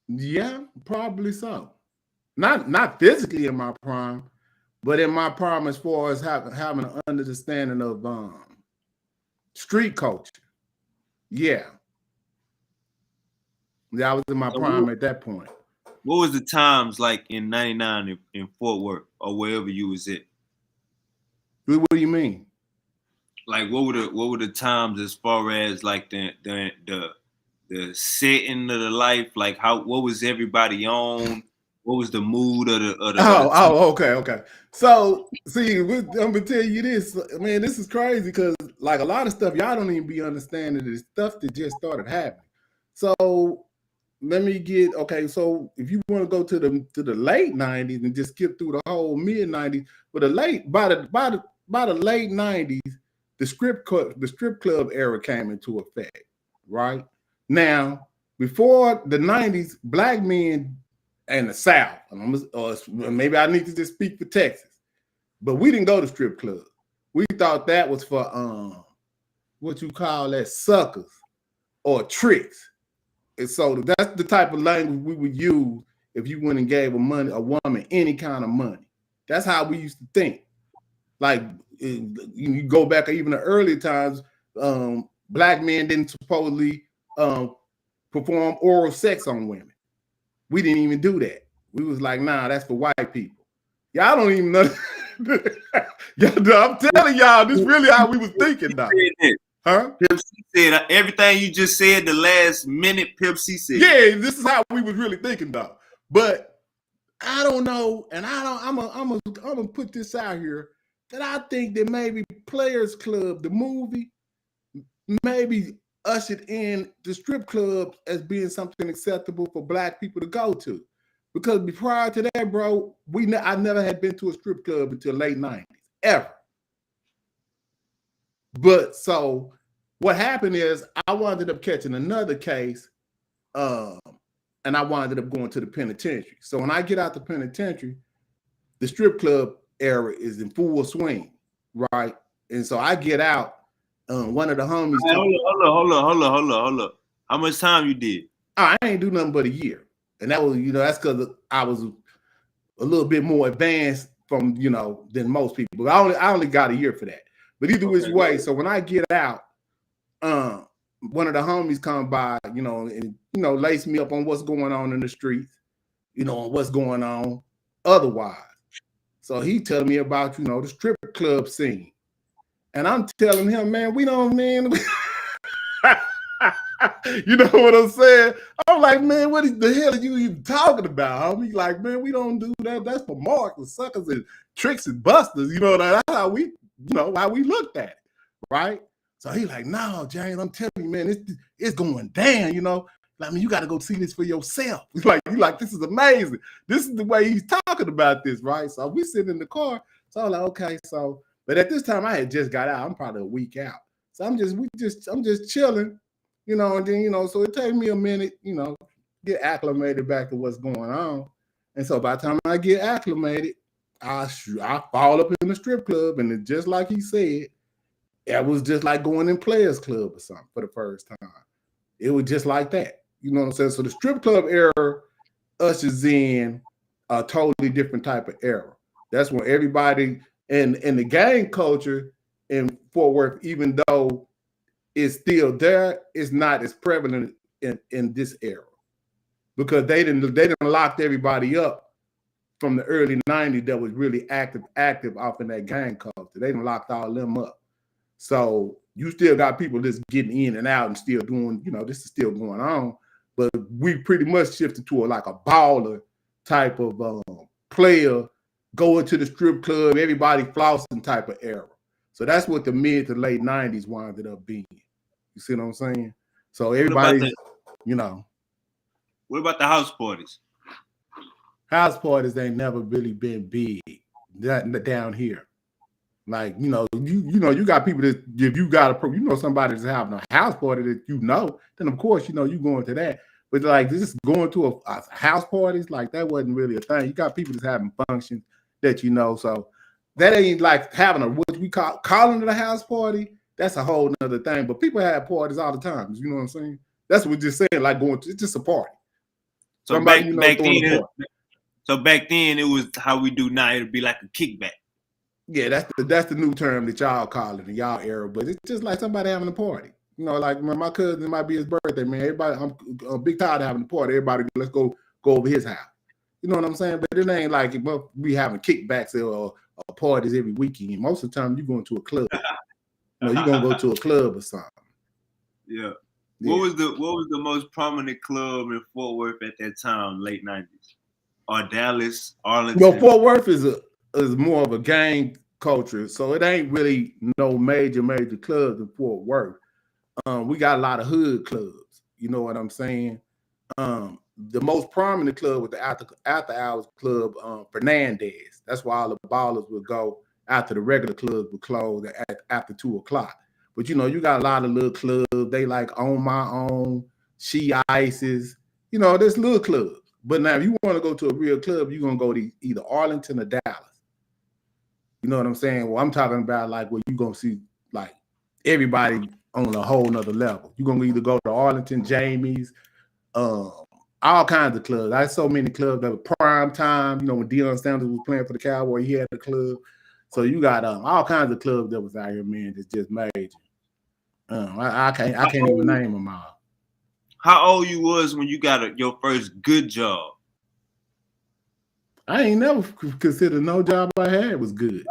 Yeah, probably so. Not physically in my prime, but in my prime as far as having an understanding of street culture. Yeah. I was in my prime at that point. What was the times like in 99 in Fort Worth or wherever you was at? What do you mean? Like what were the times as far as like the setting of the life? Like what was everybody on? What was the mood of the okay. So see, I'm gonna tell you this, man. This is crazy because like a lot of stuff y'all don't even be understanding. The stuff that just started happening. So let me get so if you want to go to the late 90s and just skip through the whole mid 90s, but by the late 90s, the strip club era came into effect. Right now, before the 90s, black men and the South, or maybe I need to just speak for Texas, but we didn't go to strip clubs. We thought that was for what you call that, suckers or tricks. And so that's the type of language we would use if you went and gave a woman any kind of money. That's how we used to think. Like you go back even to earlier times, black men didn't supposedly perform oral sex on women. We didn't even do that. We was like, nah, that's for white people. Y'all don't even know. I'm telling y'all, this really how we was thinking, though. Huh? Pimp C said everything you just said the last minute. Pimp C said, yeah, this is how we was really thinking, though. But I don't know, and I'm gonna put this out here that I think that maybe Players Club, the movie, maybe ushered in the strip club as being something acceptable for black people to go to. Because prior to that, bro, I never had been to a strip club until late 90s, ever. But so what happened is I wound up catching another case, and I wound up going to the penitentiary. So when I get out the penitentiary, the strip club era is in full swing, right? And so I get out. One of the homies. Hey, hold up. How much time you did? I ain't do nothing but a year, and that was, that's because I was a little bit more advanced from, than most people. I only got a year for that. But either which way, so when I get out, one of the homies come by, and lace me up on what's going on in the streets, on what's going on otherwise. So he telling me about, the strip club scene. And I'm telling him, man, we don't, man. You know what I'm saying? I'm like, man, what the hell are you even talking about? Homie, like, man, we don't do that. That's for marks and suckers and tricks and busters. That's how we, how we looked at it, right? So he like, no, James, I'm telling you, man, it's going down. I mean, you got to go see this for yourself. He's like, this is amazing. This is the way he's talking about this, right? So we sit in the car. So I'm like, okay, so. But at this time, I had just got out. I'm probably a week out. So I'm just chilling, and then, so it takes me a minute, get acclimated back to what's going on. And so by the time I get acclimated, I fall up in the strip club. And it, just like he said, it was just like going in Players Club or something for the first time. It was just like that. You know what I'm saying? So the strip club era ushers in a totally different type of era. That's when everybody... And the gang culture in Fort Worth, even though it's still there, it's not as prevalent in this era, because they didn't locked everybody up from the early 90s that was really active off in that gang culture. They didn't locked all them up. So you still got people just getting in and out and still doing, this is still going on. But we pretty much shifted to a baller type of player, going to the strip club, everybody flossing type of era. So that's what the mid to late 90s winded up being. You see what I'm saying? So everybody, What about the house parties? House parties ain't never really been big down here. Like, you got people that, if you got somebody that's having a house party that then of course, you going to that. But like just going to a house parties, like that wasn't really a thing. You got people that's having functions that so that ain't like having what we calling it a house party. That's a whole nother thing. But people have parties all the time. You know what I'm saying? That's what we're just saying, like going to, it's just a party. So back then, it was how we do now. It'd be like a kickback. Yeah, that's the new term that y'all call it in y'all era. But it's just like somebody having a party. Like my cousin, it might be his birthday, man. Everybody, I'm big tired of having a party. Everybody, let's go over his house. You know what I'm saying? But it ain't like we having kickbacks or parties every weekend. Most of the time, you're going to a club. You're gonna go to a club or something. Yeah. What was the most prominent club in Fort Worth at that time, late 90s? Or Dallas, Arlington? Well, Fort Worth is more of a gang culture, so it ain't really no major clubs in Fort Worth. We got a lot of hood clubs. You know what I'm saying? The most prominent club was the after hours club, Fernandez. That's why all the ballers would go after the regular clubs would close after 2:00. But you got a lot of little clubs. They like On My Own, She Ices. There's little clubs. But now if you want to go to a real club, you're gonna go to either Arlington or Dallas. You know what I'm saying? Well, I'm talking about like where you're gonna see like everybody on a whole nother level. You're gonna either go to Arlington, Jamie's, all kinds of clubs. I had so many clubs that were prime time. When Deion Sanders was playing for the Cowboys, he had a club. So you got all kinds of clubs that was out here, man. That's just major. I can't even name them all. How old you was when you got your first good job? I ain't never considered no job I had was good.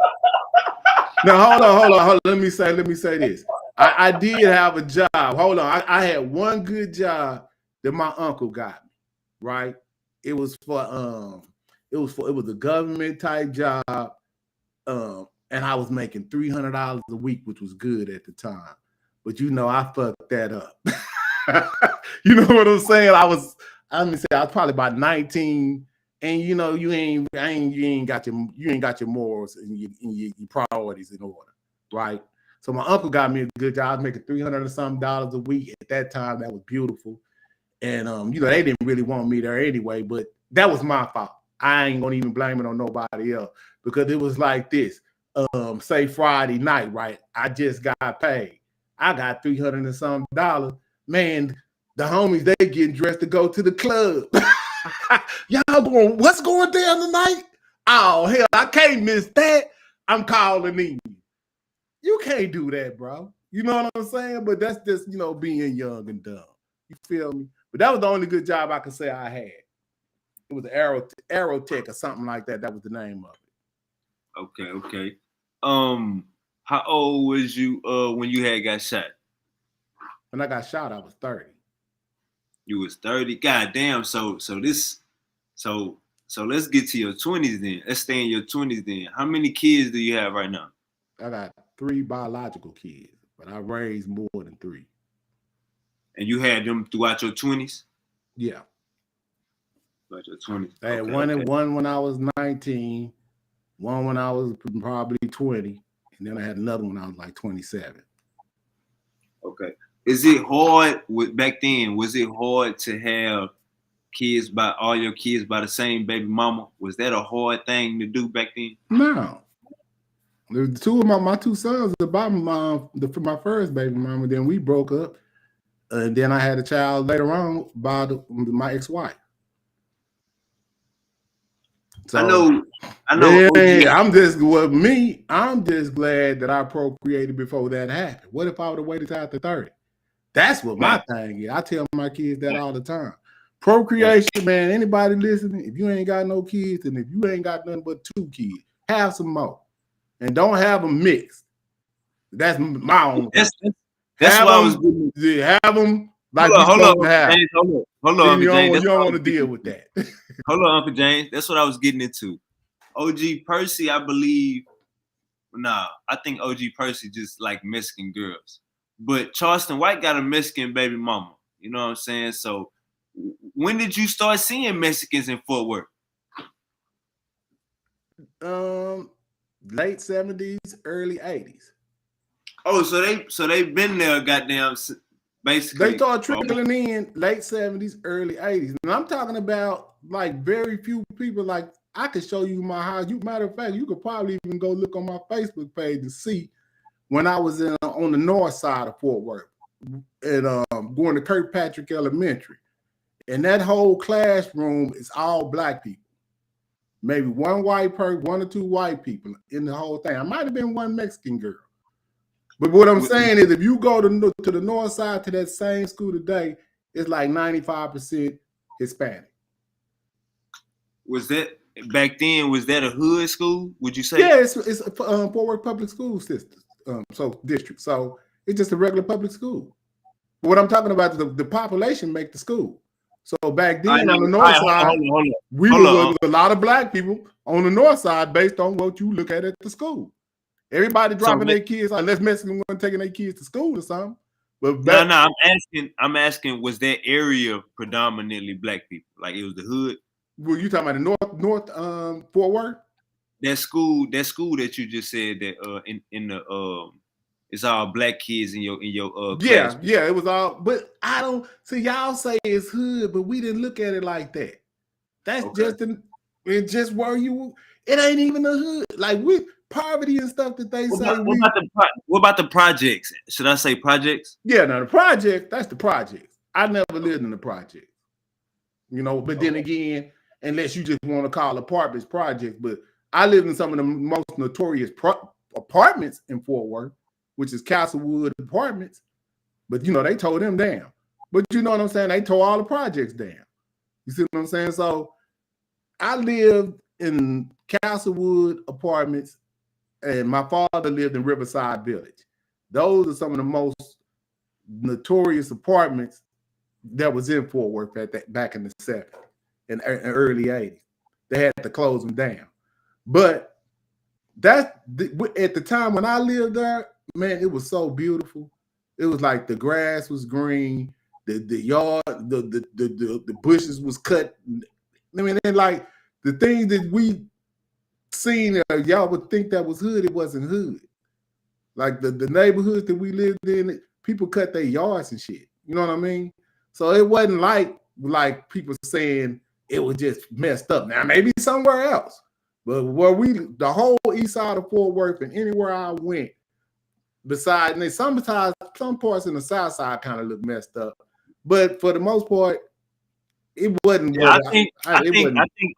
Now hold on. Let me say this. I did have a job. Hold on. I had one good job that my uncle got me. Right? It was a government type job, and I was making $300 a week, which was good at the time. but you know, I fucked that up. You know what I'm saying? I was probably about 19, and you know, you ain't got your morals and your priorities in order, right? So my uncle got me a good job. I was making $300 or something a week at that time. That was beautiful. And you know, they didn't really want me there anyway, but that was my fault. I ain't gonna even blame it on nobody else, because it was like this. Say Friday night, right? I just got paid. I got $300 and something. Man, the homies, they getting dressed to go to the club. Y'all going, what's going down tonight? Oh, hell, I can't miss that. I'm calling in. You can't do that, bro. You know what I'm saying? But that's just, you know, being young and dumb. You feel me? But that was the only good job I could say I had. It was Aerotech or something like that. That was the name of it. Okay. How old was you when you had got shot? When I got shot, I was 30. You was 30. God damn. So let's get to your 20s then. Let's stay in your 20s then. How many kids do you have right now? I got 3 biological kids, but I raised more than 3. And you had them throughout your 20s? Yeah. Throughout your 20s. I had one when I was 19, one when I was probably 20, and then I had another one when I was like 27. Okay. Is it hard back then? Was it hard to have all your kids by the same baby mama? Was that a hard thing to do back then? No. The two of my 2 sons about my first baby mama. Then we broke up, and then I had a child later on by my ex-wife. So, I know. Yeah, I'm just glad that I procreated before that happened. What if I would have waited till after 30? That's what my thing is. I tell my kids that all the time. Procreation, man. Anybody listening? If you ain't got no kids, and if you ain't got nothing but 2 kids, have some more, and don't have them mixed. That's my own. That's what I was doing. Yeah, have them like hold on, James, hold on, Uncle James. You don't want to deal with that. Hold on, Uncle James. That's what I was getting into. OG Percy, I believe. Nah, I think OG Percy just like Mexican girls. But Charleston White got a Mexican baby mama. You know what I'm saying? So when did you start seeing Mexicans in Fort Worth? Late 70s, early 80s. Oh, so they've been there, goddamn. Basically, they started trickling in late 70s, early 80s. And I'm talking about like very few people. Like I could show you my house. Matter of fact, you could probably even go look on my Facebook page to see when I was on the north side of Fort Worth and going to Kirkpatrick Elementary. And that whole classroom is all black people. Maybe one white person, 1 or 2 white people in the whole thing. I might have been 1 Mexican girl. But what I'm saying is if you go to the north side to that same school today, it's like 95% Hispanic. Was that back then? Was that a hood school? Would you say? Yeah, it's Fort Worth public school system, so district. So it's just a regular public school. But what I'm talking about is the population make the school. So back then on the north side, we were with a lot of black people on the north side based on what you look at the school. Everybody dropping their kids, unless Mexicans weren't taking their kids to school or something. But I'm asking, was that area predominantly black people? Like it was the hood? Were you talking about the north Fort Worth? That school that you just said that in the it's all black kids in your class. Yeah, it was all. But I don't see y'all say it's hood, but we didn't look at it like that. That's it's just where you. It ain't even a hood. Like poverty and stuff that they say. What about the projects? Should I say projects? Yeah, now the project. That's the projects. I never lived in the project. You know, but then again, unless you just want to call apartments projects, but I lived in some of the most notorious apartments in Fort Worth, which is Castlewood Apartments. But, you know, they tore them down. But you know what I'm saying? They tore all the projects down. You see what I'm saying? So I lived in Castlewood Apartments, and my father lived in Riverside Village. Those are some of the most notorious apartments that was in Fort Worth back in the 70s and early 80s. They had to close them down. But at the time when I lived there, man, it was so beautiful. It was like the grass was green, the yard, the bushes was cut. I mean, and like the things that we seen, y'all would think that was hood. It wasn't hood. Like the neighborhoods that we lived in, people cut their yards and shit. You know what I mean? So it wasn't like people saying it was just messed up. Now maybe somewhere else, but the whole east side of Fort Worth and anywhere I went, besides, and some parts in the south side kind of look messed up, but for the most part, it wasn't. Yeah, I think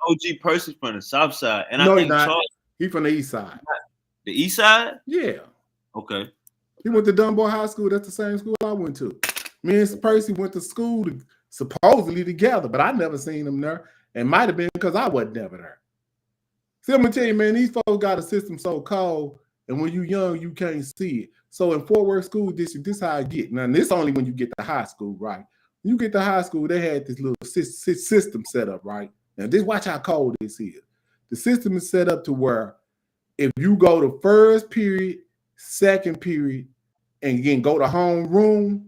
OG Percy from the south side, and no, I think Charles, he from the east side. The east side? Yeah. Okay. He went to Dunbar High School. That's the same school I went to. Me and Percy went to school supposedly together, but I never seen him there. And might have been because I wasn't never there. See, I'm gonna tell you, man, these folks got a system so cold, and when you young, you can't see it. So in Fort Worth School District, this is how I get. Now, this only when you get to high school, right? When you get to high school, they had this little system set up, right? Now, watch how cold this is. The system is set up to where if you go to first period, second period, and again go to homeroom,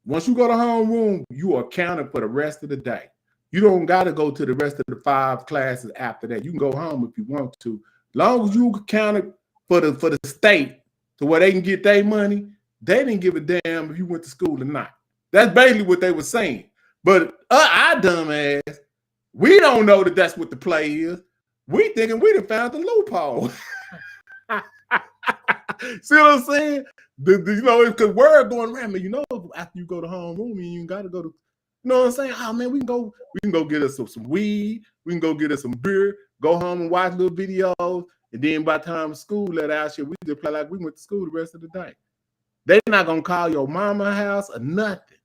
once you go to homeroom, you are counted for the rest of the day. You don't got to go to the rest of the 5 classes after that. You can go home if you want to. As long as you counted for the state to where they can get their money, they didn't give a damn if you went to school or not. That's basically what they were saying. But our dumb ass, we don't know that that's what the play is. We thinking we done found the loophole. See what I'm saying? You know, because word going around, man, you know, after you go to homeroom, you got to go to, you know what I'm saying? Oh, man, we can go get us some weed. We can go get us some beer, go home and watch little videos. And then by the time school let out shit, we just play like we went to school the rest of the day. They're not going to call your mama house or nothing.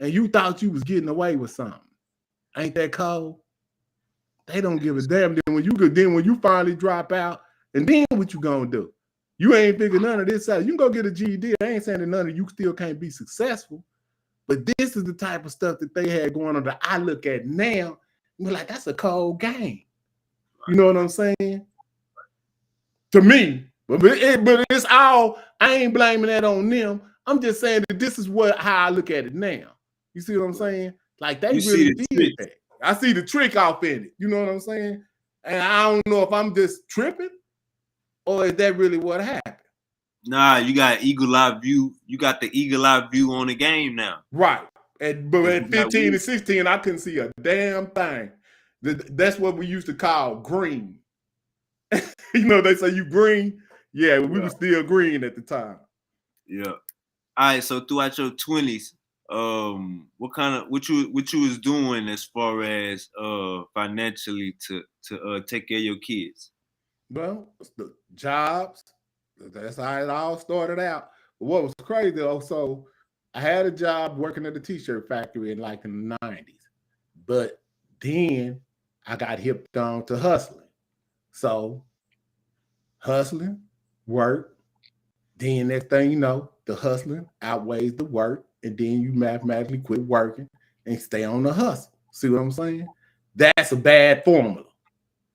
And you thought you was getting away with something. Ain't that cold? They don't give a damn. Then when you finally drop out, and then what you gonna do? You ain't figure none of this out. You can go get a GED. I ain't saying that none of you still can't be successful. But this is the type of stuff that they had going on that I look at now and be like, that's a cold game. You know what I'm saying? To me. But it's all, I ain't blaming that on them. I'm just saying that this is how I look at it now. You see what I'm saying? Like they really did that. I see the trick off in it. You know what I'm saying? And I don't know if I'm just tripping or is that really what happened? Nah, you got eagle eye view. You got the eagle eye view on the game now. Right. But at 15 and 16, I couldn't see a damn thing. That's what we used to call green. You know, they say you green. Yeah, we were still green at the time. Yeah. All right. So throughout your 20s, what you was doing as far as financially to take care of your kids? Well, the jobs. That's how it all started out. But what was crazy though, so I had a job working at a t-shirt factory in like the 90s, but then I got hipped on to hustling. So hustling, work, then next thing you know, the hustling outweighs the work, and then you mathematically quit working and stay on the hustle. See what I'm saying? That's a bad formula.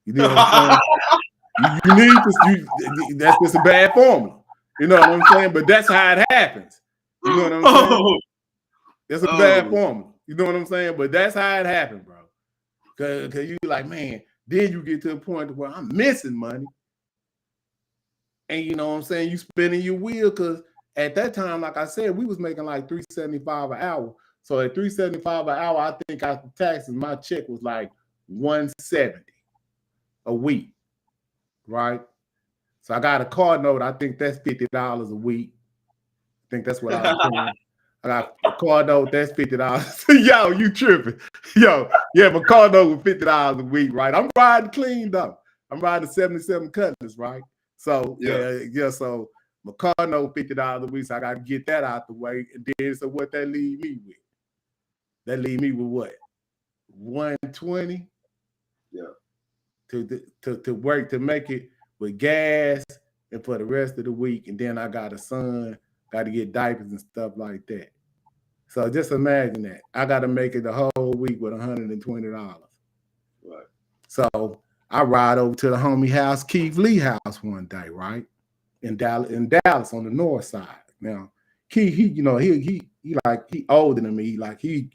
You know what I'm saying? You need to. That's just a bad formula. You know what I'm saying? But that's how it happens. You know what I'm saying? That's a bad formula. You know what I'm saying? But that's how it happened, bro. Because you like, man, then you get to a point where I'm missing money. And you know what I'm saying? You spinning your wheel because at that time, like I said, we was making like $375 an hour. So at $375 an hour, I think after taxes, my check was like $170 a week. Right? So I got a car note. I think that's $50 a week. I think that's what I was paying. I got a car note, that's $50. Yo, you tripping. Yo, yeah, my car note was $50 a week, right? I'm riding clean though. I'm riding 77 Cutlass, right? So yeah, so my car note $50 a week. So I got to get that out the way. And then so what that leave me with? That leave me with what? 120? Yeah. To work to make it with gas and for the rest of the week. And then I got a son, got to get diapers and stuff like that. So just imagine that. I got to make it the whole week with $120. Right. So I ride over to the homie house, Keith Lee house one day, right? In Dallas on the north side. Now, he like he older than me. Like he,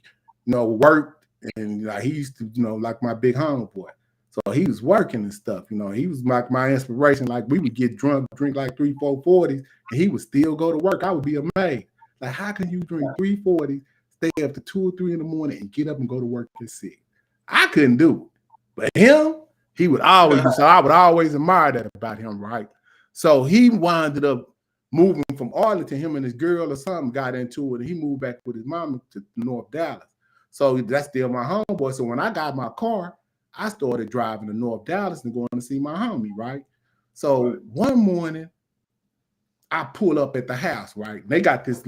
worked and like he used to, like my big homeboy. So he was working and stuff. He was my inspiration. Like we would get drunk, drink like 3, 4 40s, and he would still go to work. I would be amazed. Like, how can you drink 3 40s, stay up to 2 or 3 in the morning, and get up and go to work at 6? I couldn't do it. But him, he would always do. So I would always admire that about him, right? So he winded up moving from Arlington. Him and his girl or something got into it, and he moved back with his mama to North Dallas. So that's still my homeboy. So when I got my car, I started driving to North Dallas and going to see my homie, right? So one morning, I pull up at the house, right? They got this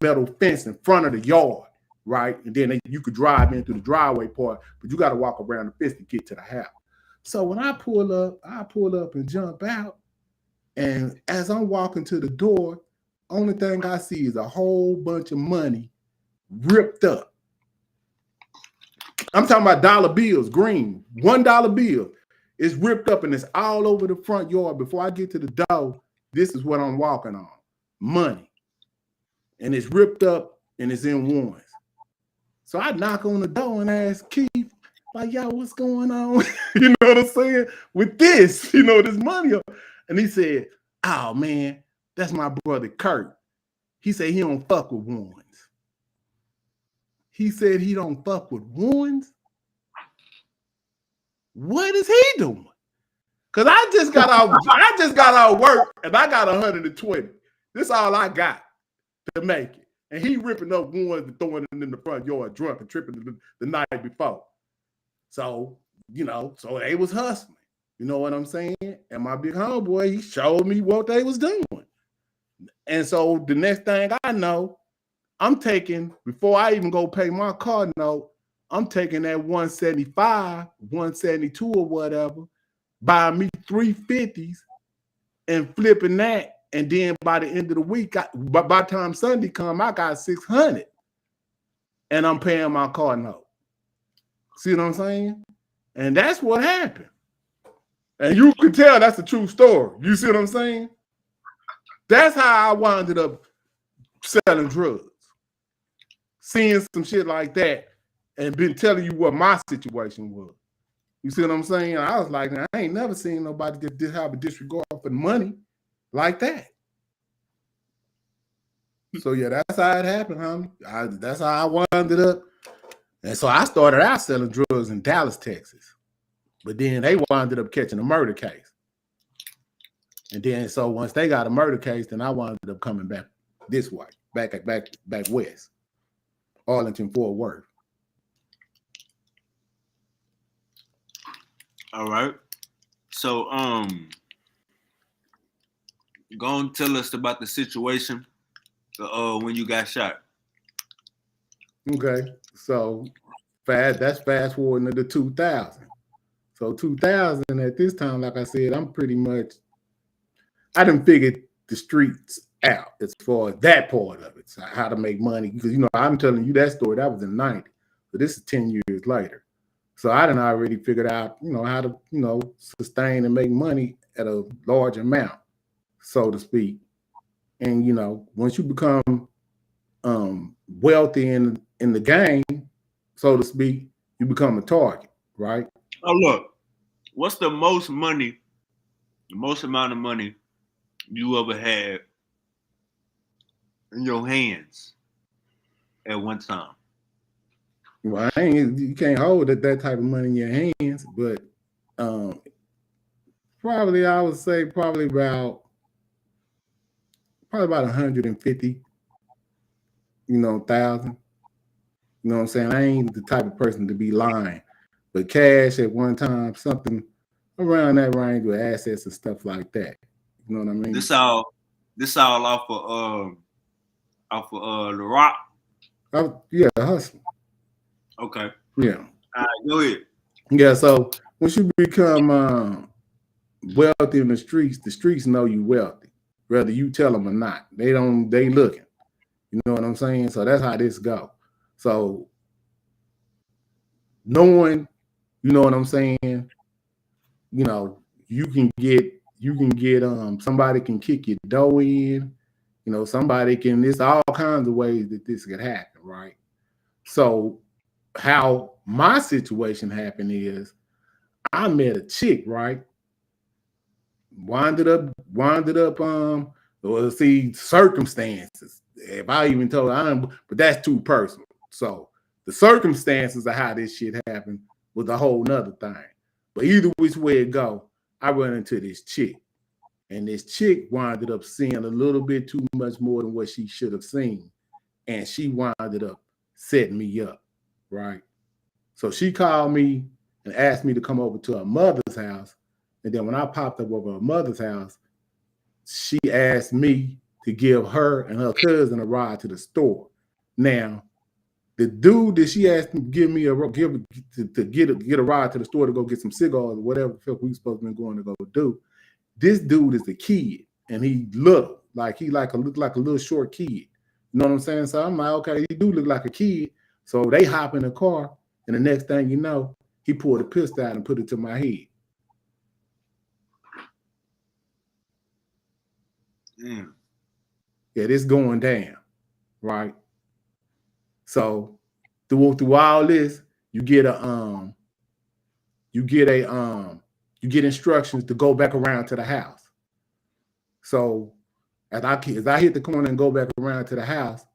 metal fence in front of the yard, right? And then you could drive in through the driveway part, but you got to walk around the fence to get to the house. So when I pull up and jump out. And as I'm walking to the door, only thing I see is a whole bunch of money ripped up. I'm talking about dollar bills, green, $1 bill. It's ripped up and it's all over the front yard. Before I get to the door, this is what I'm walking on, money. And it's ripped up and it's in ones. So I knock on the door and ask Keith, like, yo, what's going on? You know what I'm saying? With this, this money. And he said, oh, man, that's my brother Kurt. He said he don't fuck with ones. He said he don't fuck with ones. What is he doing? Because I just got out work and I got 120. This is all I got to make it. And he ripping up ones and throwing it in the front yard drunk and tripping the night before. So, so they was hustling. You know what I'm saying? And my big homeboy, he showed me what they was doing. And so the next thing I know, I'm taking, before I even go pay my car note, I'm taking that 175, 172 or whatever, buying me 350s and flipping that. And then by the end of the week, by the time Sunday come, I got 600 and I'm paying my car note. See what I'm saying? And that's what happened. And you can tell that's a true story. You see what I'm saying? That's how I wound up selling drugs. Seeing some shit like that and been telling you what my situation was. You see what I'm saying? I was like, I ain't never seen nobody just have a disregard for money like that. So yeah, that's how it happened, homie. That's how I wound up. And so I started out selling drugs in Dallas, Texas. But then they wound up catching a murder case. And then so once they got a murder case, then I wound up coming back this way, back west. Arlington, Fort Worth. All right. So go and tell us about the situation when you got shot. Okay. So that's fast forwarding to the 2000. So 2000 at this time, like I said, I done figured the streets out as far as that part of it, so how to make money. Because, I'm telling you that story, that was in the 90s. But this is 10 years later. So I done already figured out, how to, sustain and make money at a large amount, so to speak. And, once you become wealthy in the game, so to speak, you become a target, right? Oh, look, what's the most amount of money you ever had in your hands at one time? Well, you can't hold that type of money in your hands, but probably I would say probably about 150, thousand. You know what I'm saying? I ain't the type of person to be lying, but cash at one time, something around that range with assets and stuff like that. You know what I mean? This all off of the Rock. Yeah, hustle. Okay. Yeah. All right, go ahead. Yeah. So once you become wealthy in the streets know you wealthy, whether you tell them or not. They looking. You know what I'm saying? So that's how this go. So knowing, you know what I'm saying, you can get somebody can kick your dough in, You know, somebody can, there's all kinds of ways that this could happen, right? So how my situation happened is I met a chick, right? Winded up, well, see, circumstances. If I even told but that's too personal. So the circumstances of how this shit happened was a whole nother thing. But either which way it go, I run into this chick. And this chick winded up seeing a little bit too much more than what she should have seen. And she winded up setting me up, right? So she called me and asked me to come over to her mother's house. And then when I popped up over her mother's house, she asked me to give her and her cousin a ride to the store. Now, the dude that she asked to give me get a ride to the store to go get some cigars or whatever the fuck we supposed to be going to go do. This dude is a kid, and he little, like he look like a little short kid. You know what I'm saying? So I'm like, okay, he do look like a kid. So they hop in the car, and the next thing you know, he pulled a pistol out and put it to my head. Damn. Yeah, this going down, right? So through all this, you get instructions to go back around to the house. So as I hit the corner and go back around to the house,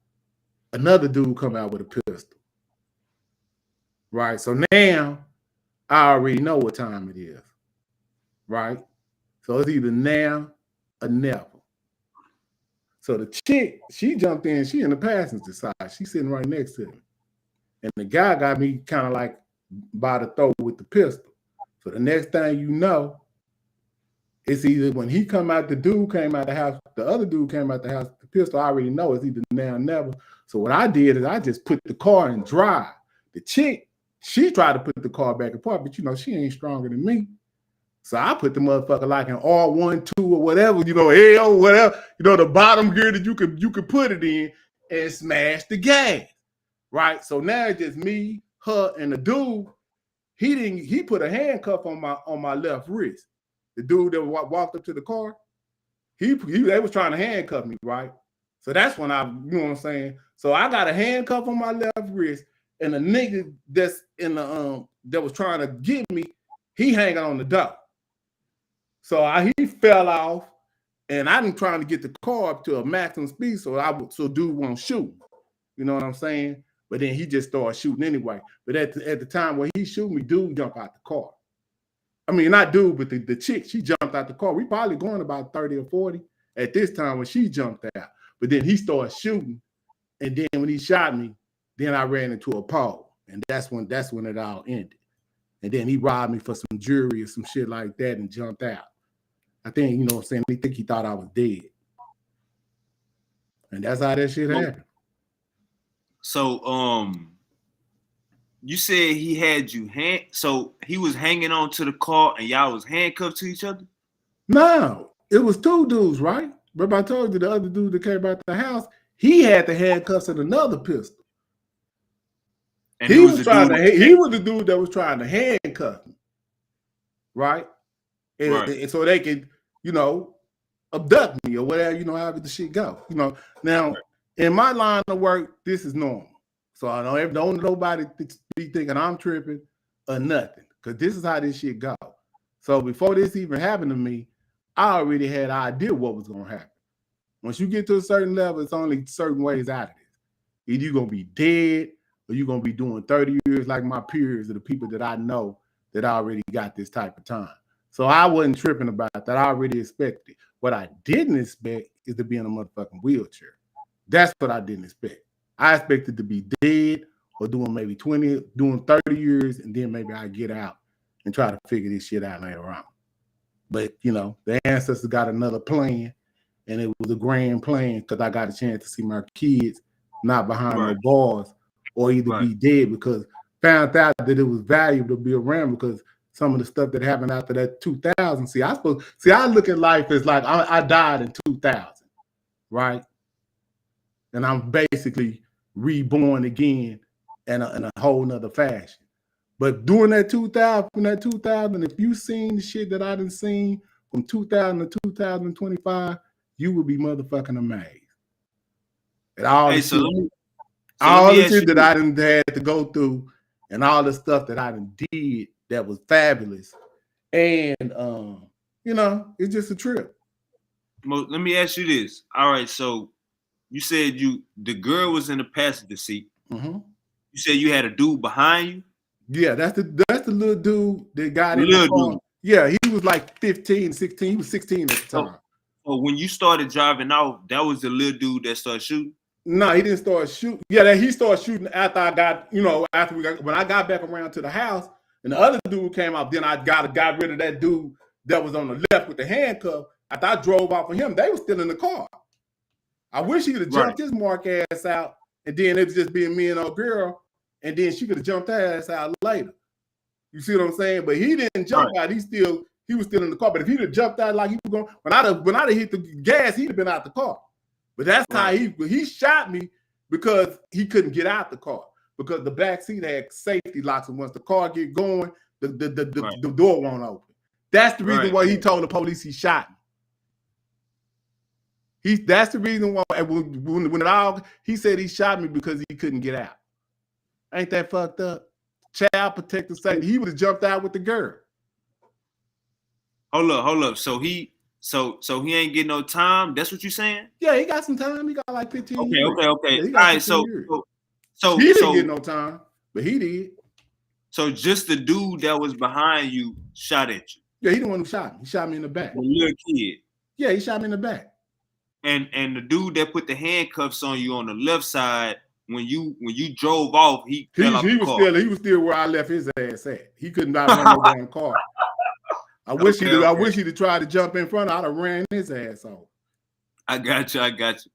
another dude come out with a pistol. Right. So now I already know what time it is. Right. So it's either now or never. So the chick, she jumped in, she in the passenger side. She's sitting right next to me. And the guy got me kind of like by the throat with the pistol. So the next thing you know, it's either when he come out, the dude came out the house, the other dude came out the house, the pistol, I already know it's either now or never. So what I did is I just put the car in drive. The chick, she tried to put the car back apart, but you know, she ain't stronger than me. So I put the motherfucker like an R1, 2 or whatever, you know, L, whatever, you know, the bottom gear that you could put it in and smash the gas. Right. So now it's just me, her, and the dude. He put a handcuff on my left wrist. The dude that walked up to the car, they was trying to handcuff me, right? So that's when you know what I'm saying? So I got a handcuff on my left wrist, and the nigga that's in the that was trying to get me, he hanging on the door. So he fell off, and I been trying to get the car up to a maximum speed so dude won't shoot. You know what I'm saying? But then he just started shooting anyway. But at the time when he shoot me, dude jumped out the car. I mean, not dude, but the chick, she jumped out the car. We probably going about 30 or 40 at this time when she jumped out. But then he started shooting. And then when he shot me, then I ran into a pole. And that's when it all ended. And then he robbed me for some jewelry or some shit like that and jumped out. I think, you know what I'm saying, he thought I was dead. And that's how that shit happened. So, you said he had you so he was hanging on to the car and y'all was handcuffed to each other? No, it was two dudes, right? But I told you the other dude that came out the house, he had the handcuffs and another pistol. And he was the dude that was trying to handcuff me, right? And so they could, you know, abduct me or whatever, you know, however the shit go. You know, now in my line of work, this is normal. So I don't nobody be thinking I'm tripping or nothing, because this is how this shit go. So before this even happened to me, I already had an idea what was going to happen. Once you get to a certain level, it's only certain ways out of this. Either you're going to be dead or you're going to be doing 30 years like my peers or the people that I know that already got this type of time. So I wasn't tripping about that. I already expected it. What I didn't expect is to be in a motherfucking wheelchair. That's what I didn't expect. I expected to be dead or doing maybe 30 years, and then maybe I get out and try to figure this shit out later on. But, you know, the ancestors got another plan, and it was a grand plan because I got a chance to see my kids not behind no bars or either be dead, because found out that it was valuable to be around because some of the stuff that happened after that 2000. I look at life as like I died in 2000, right? And I'm basically reborn again in a whole nother fashion. But during that 2000, if you seen the shit that I done seen from 2000 to 2025, you would be motherfucking amazed. And all Hey, the so shit, let me all the ask shit you that this. I done had to go through, and all the stuff that I done did that was fabulous. And you know, it's just a trip. Let me ask you this. All right, so you said the girl was in the passenger seat. Mm-hmm. You said you had a dude behind you. Yeah, that's the little dude that got in the Little car. dude. Yeah, he was like 15, 16. He was 16 at the time. So when you started driving off, that was the little dude that started shooting. No, he didn't start shooting. Yeah, he started shooting after I got, you know, when I got back around to the house and the other dude came out, then I got rid of that dude that was on the left with the handcuff. After I drove off of him, they were still in the car. I wish he could have jumped his mark ass out, and then it was just being me and a girl, and then she could have jumped her ass out later. You see what I'm saying? But he didn't jump out. He was still in the car. But if he'd have jumped out like he was going, when I'd have hit the gas, he'd have been out the car. But that's how he shot me, because he couldn't get out the car, because the back seat had safety locks, and once the car get going, the door won't open. That's the reason why he told the police he shot me. That's the reason why when it all, he said he shot me because he couldn't get out. Ain't that fucked up? Child protective safety. He would have jumped out with the girl. Hold up. So he ain't getting no time. That's what you saying? Yeah, he got some time. He got like 15 years. Okay. Yeah, All right, so he didn't get no time, but he did. So just the dude that was behind you shot at you. Yeah, he the one who shot me. He shot me in the back. The little kid. Yeah, he shot me in the back. And the dude that put the handcuffs on you on the left side, when you drove off, he fell off the car. He was still where I left his ass at. He couldn't run no damn car. I wish he'd have tried to jump in front. I'd have ran his ass off. I got you.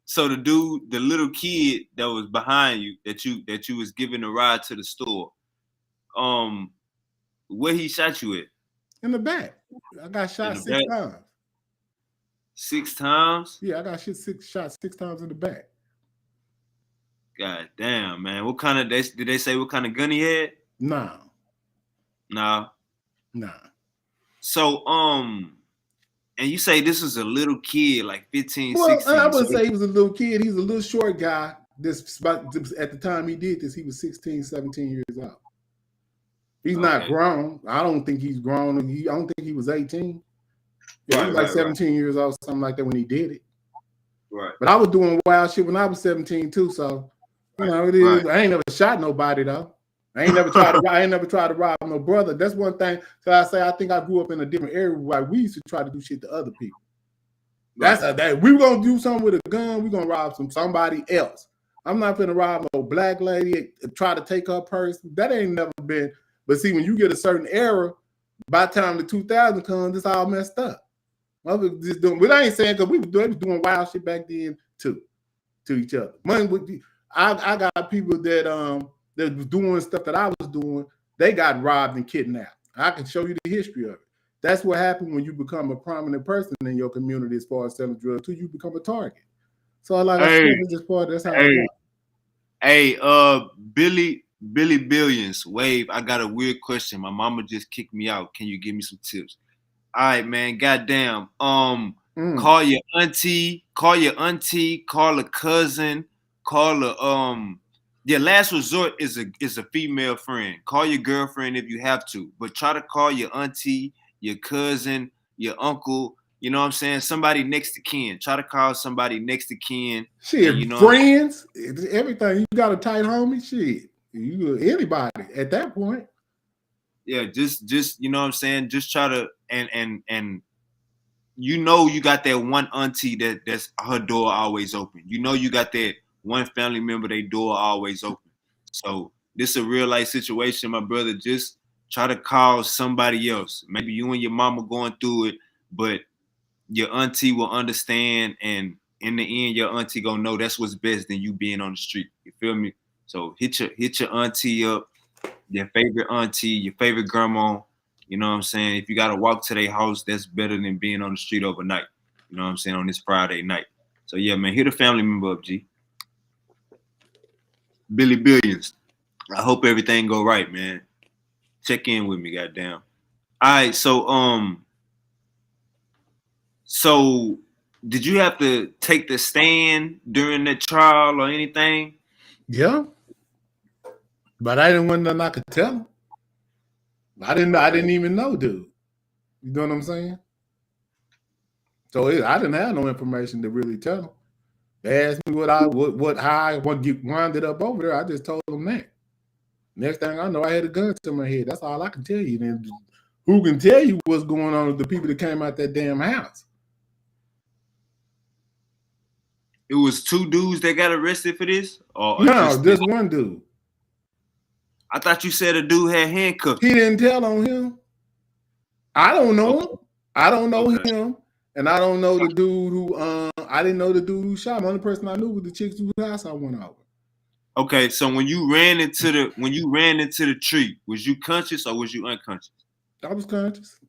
So the dude, the little kid that was behind you, that you was giving a ride to the store, where he shot you at? In the back. I got shot 6 times. 6 times? Yeah, I got shot 6 times in the back. God damn, man. What kind of, did they say what kind of gun he had? Nah. So, and you say this was a little kid, like 15, well, 16. I wouldn't say he was a little kid. He's a little short guy. At the time he did this, he was 16, 17 years old. He's not grown. I don't think he's grown. I don't think he was 18. Yeah, he was like 17 years old, something like that when he did it. Right. But I was doing wild shit when I was 17 too. So, you know, it is. I ain't never shot nobody though. I ain't never tried to rob no brother. That's one thing. So I think I grew up in a different area where we used to try to do shit to other people. That's that we were gonna do something with a gun. We're gonna rob somebody else. I'm not gonna rob no black lady, try to take her purse. That ain't never been. But see, when you get a certain era, by the time the 2000 comes, it's all messed up. I was just doing, but I ain't saying because we was doing wild shit back then too, to each other. I got people that was doing stuff that I was doing. They got robbed and kidnapped. I can show you the history of it. That's what happened when you become a prominent person in your community as far as selling drugs too. You become a target. So like I said, it's just part. That's how. Billy Billions, Wave. I got a weird question. My mama just kicked me out. Can you give me some tips? All right, man. Goddamn. Call your auntie, call a cousin, call your last resort is a female friend. Call your girlfriend if you have to, but try to call your auntie, your cousin, your uncle. You know what I'm saying? Somebody next to kin. Try to call somebody next to kin. Shit, you know, friends, everything. You got a tight homie. Shit, you anybody at that point. Yeah, just you know what I'm saying. Just try to and you know you got that one auntie that's her door always open. You know you got that one family member, their door always open. So this is a real life situation, my brother. Just try to call somebody else. Maybe you and your mama going through it, but your auntie will understand, and in the end, your auntie gonna know that's what's best than you being on the street. You feel me? So hit your auntie up, your favorite auntie, your favorite grandma. You know what I'm saying? If you gotta walk to their house, that's better than being on the street overnight. You know what I'm saying? On this Friday night. So yeah, man, hit a family member up, G. Billy Billions. I hope everything go right, man. Check in with me, goddamn. All right, so did you have to take the stand during the trial or anything? Yeah, but I didn't want nothing I could tell him. I didn't even know, dude. You know what I'm saying? So I didn't have no information to really tell them. They asked me how I wound up over there. I just told them that. Next thing I know, I had a gun to my head. That's all I can tell you. Then who can tell you what's going on with the people that came out that damn house? It was 2 dudes that got arrested for this, or No, just one dude. I thought you said a dude had handcuffed. He didn't tell on him. I don't know him. I don't know him, and I don't know the dude who. I didn't know the dude who shot him. The only person I knew was the chicks whose house I went over. Okay, so when you ran into the tree, was you conscious or was you unconscious? I was conscious.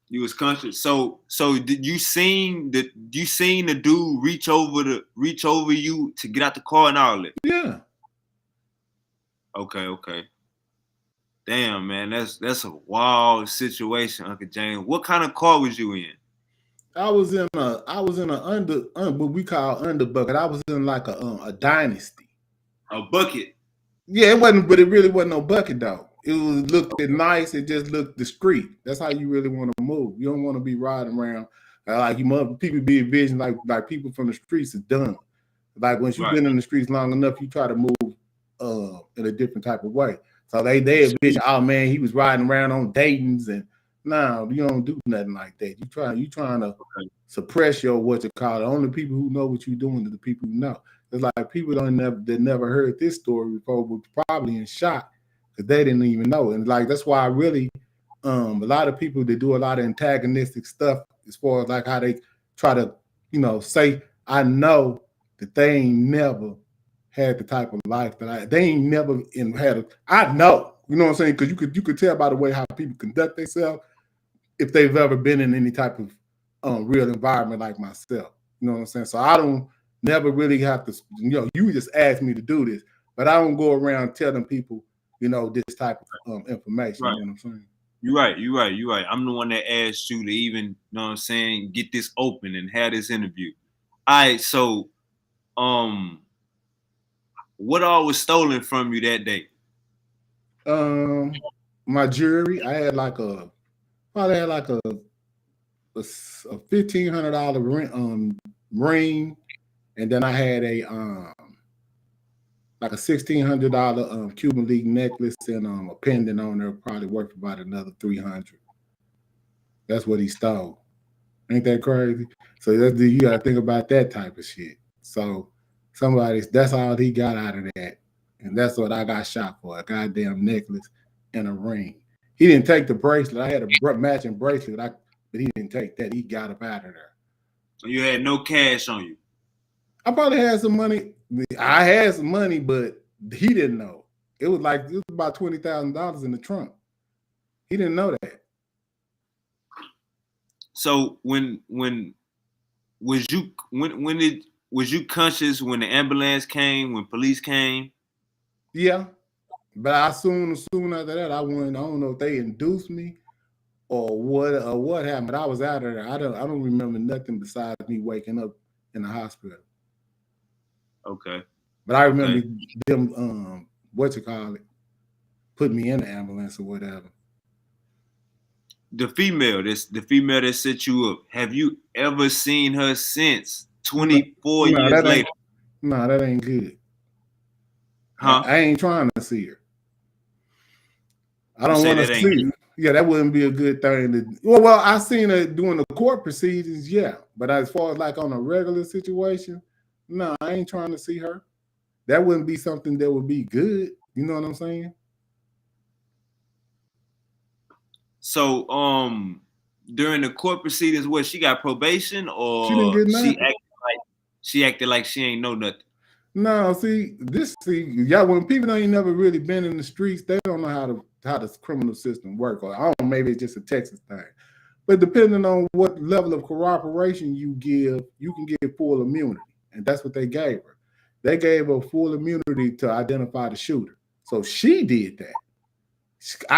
You was conscious. So did you seen the dude reach over you to get out the car and all that? Yeah. Okay. Damn, man, that's a wild situation, Uncle James. What kind of car was you in? I was in a what we call under bucket. I was in like a dynasty. A bucket. Yeah, it wasn't, but it really wasn't no bucket though. It looked nice. It just looked discreet. That's how you really want to move. You don't want to be riding around like people be envisioned like people from the streets is done. Like once you've been in the streets long enough, you try to move in a different type of way. So they envision, oh man, he was riding around on Dayton's, and no, you don't do nothing like that. You trying to suppress your what you call it. Only people who know what you're doing are the people who know. It's like people that never heard this story before were probably in shock because they didn't even know. And like that's why I really a lot of people that do a lot of antagonistic stuff as far as like how they try to, say I know that they ain't never had the type of life that they ain't never had. I know, you know what I'm saying? Because you could tell by the way how people conduct themselves if they've ever been in any type of real environment like myself. You know what I'm saying? So I don't never really have to, you just asked me to do this, but I don't go around telling people, this type of information. Right. You know what I'm saying? You're right. I'm the one that asked you to even, you know what I'm saying, get this open and have this interview. All right, so what all was stolen from you that day? My jewelry. I had like a $1,500 ring, and then I had a like a $1,600 Cuban League necklace and a pendant on there, probably worth about another $300. That's what he stole. Ain't that crazy? So you got to think about that type of shit. So that's all he got out of that, and that's what I got shot for: a goddamn necklace and a ring. He didn't take the bracelet. I had a matching bracelet, but he didn't take that. He got up out of there. So you had no cash on you? I probably had some money. I had some money, but he didn't know. It was about $20,000 in the trunk. He didn't know that. So when was you conscious when the ambulance came, when police came? Yeah, but soon after that, I don't know if they induced me or what happened. But I was out of there. I don't remember nothing besides me waking up in the hospital. Okay. But I remember them put me in the ambulance or whatever. The female that set you up, have you ever seen her since 24 years later? No, that ain't good. Huh? I ain't trying to see her. I don't want to see her. Yeah, that wouldn't be a good thing. Well, I seen her doing the court proceedings, yeah. But as far as like on a regular situation, no, I ain't trying to see her. That wouldn't be something that would be good. You know what I'm saying? So, during the court proceedings, what, she got probation, or she didn't get nothing? She acted like she ain't know nothing? No, yeah, when people ain't never really been in the streets, they don't know how the criminal system works. Or I don't know, maybe it's just a Texas thing. But depending on what level of cooperation you give, you can get full immunity. And that's what they gave her. They gave her full immunity to identify the shooter. So she did that.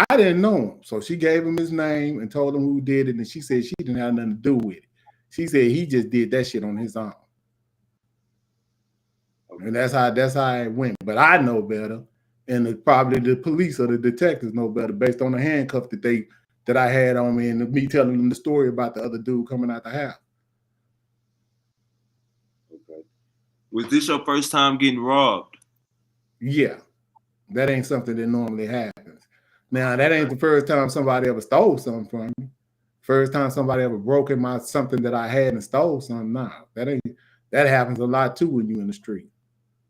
I didn't know him. So she gave him his name and told him who did it. And she said she didn't have nothing to do with it. She said he just did that shit on his own. And that's how it went. But I know better. And probably the police or the detectives know better based on the handcuff that I had on me and me telling them the story about the other dude coming out the house. Okay. Was this your first time getting robbed? Yeah. That ain't something that normally happens. Now, that ain't the first time somebody ever stole something from me. First time somebody ever broke in my something that I had and stole something. Nah, that happens a lot too when you in the street.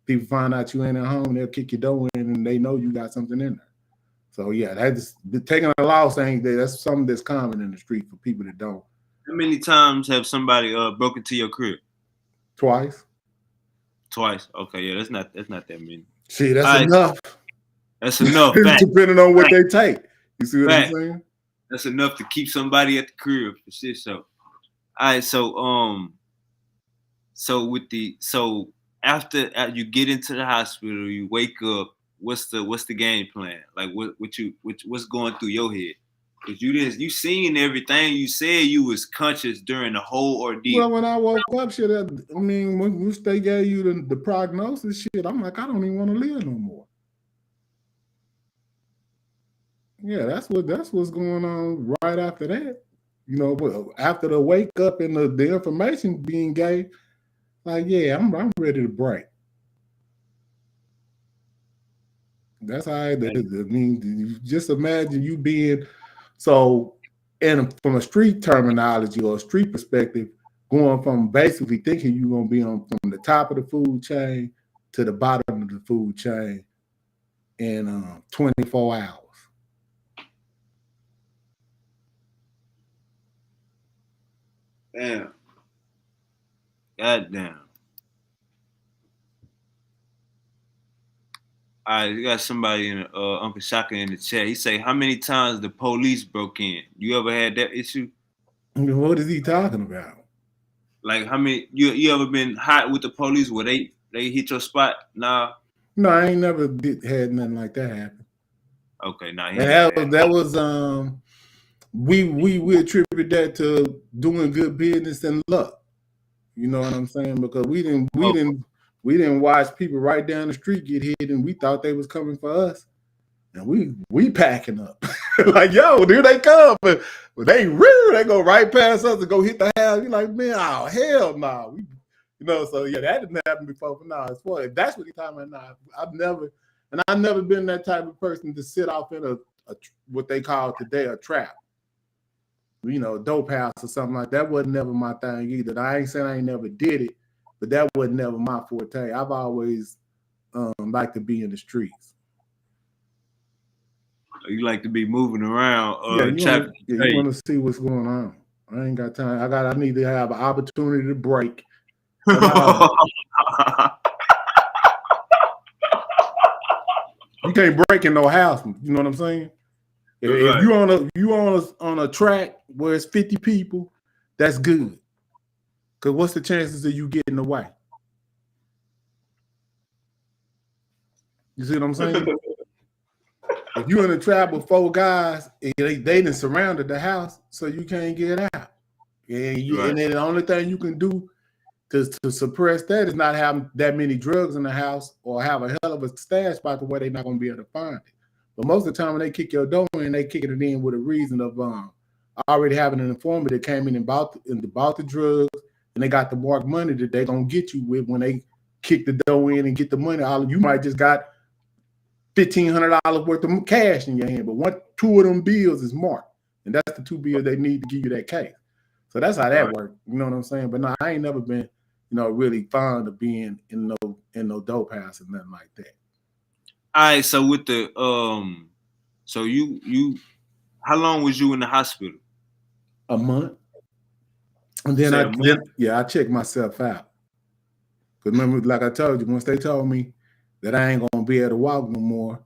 People find out you ain't at home, they'll kick your door in and they know you got something in there. So yeah, that's taking a loss ain't there. That's something that's common in the street for people that don't. How many times have somebody broke into your crib? Twice. Okay, yeah, that's not that many. See, that's enough. That's enough. Depending on what they take. You see what I'm saying? That's enough to keep somebody at the crib for shit. So, all right. So after you get into the hospital, you wake up. What's the game plan? Like what's going through your head? Because you seen everything. You said you was conscious during the whole ordeal. Well, when I woke up, shit, I mean, when they gave you the prognosis, shit, I'm like, I don't even want to live no more. Yeah, that's what's going on right after that. You know, after the wake up and the information being gave, like, yeah, I'm ready to break. That's how it is. I mean, just imagine you being so, and from a street terminology or a street perspective, going from basically thinking you're gonna be from the top of the food chain to the bottom of the food chain in 24 hours. Damn. Goddamn. All right, you got somebody in Uncle Shaka in the chat. He say, how many times the police broke in? You ever had that issue? What is he talking about? Like how many? You ever been hot with the police where they hit your spot? Nah. No, I ain't never had nothing like that happen. Okay, nah. That was we attribute that to doing good business and luck. You know what I'm saying? Because we didn't watch people right down the street get hit, and we thought they was coming for us, and we packing up like, yo, here they come, but they go right past us and go hit the house. You're like, man, oh hell no, you know. So yeah, that didn't happen before. But no, it's funny. If that's what you're talking about. Nah, I've never been that type of person to sit off in a what they call today a trap. You know, dope house or something like that wasn't never my thing either. I ain't saying I ain't never did it, but that wasn't never my forte. I've always liked to be in the streets. You like to be moving around. You want to see what's going on. I ain't got time. I need to have an opportunity to break. You can't break in no house. You know what I'm saying? If you on a track where it's 50 people, that's good. Cause what's the chances of you getting away? You see what I'm saying? If you're in a trap with 4 guys, they done surrounded the house, so you can't get out. And then the only thing you can do to suppress that is not have that many drugs in the house or have a hell of a stash spot to where they're not gonna be able to find it. But most of the time when they kick your door in, they kick it in with a reason of already having an informant that came in and bought the drugs, and they got the marked money that they're gonna get you with when they kick the door in and get the money. You might just got $1,500 worth of cash in your hand, but 2 of them bills is marked, and that's the 2 bills they need to give you that case. So that's how that works. You know what I'm saying? But no, I ain't never been, really fond of being in no dope house or nothing like that. All right, so with the so you how long was you in the hospital? A month. And then I checked myself out. Because remember, like I told you, once they told me that I ain't gonna be able to walk no more,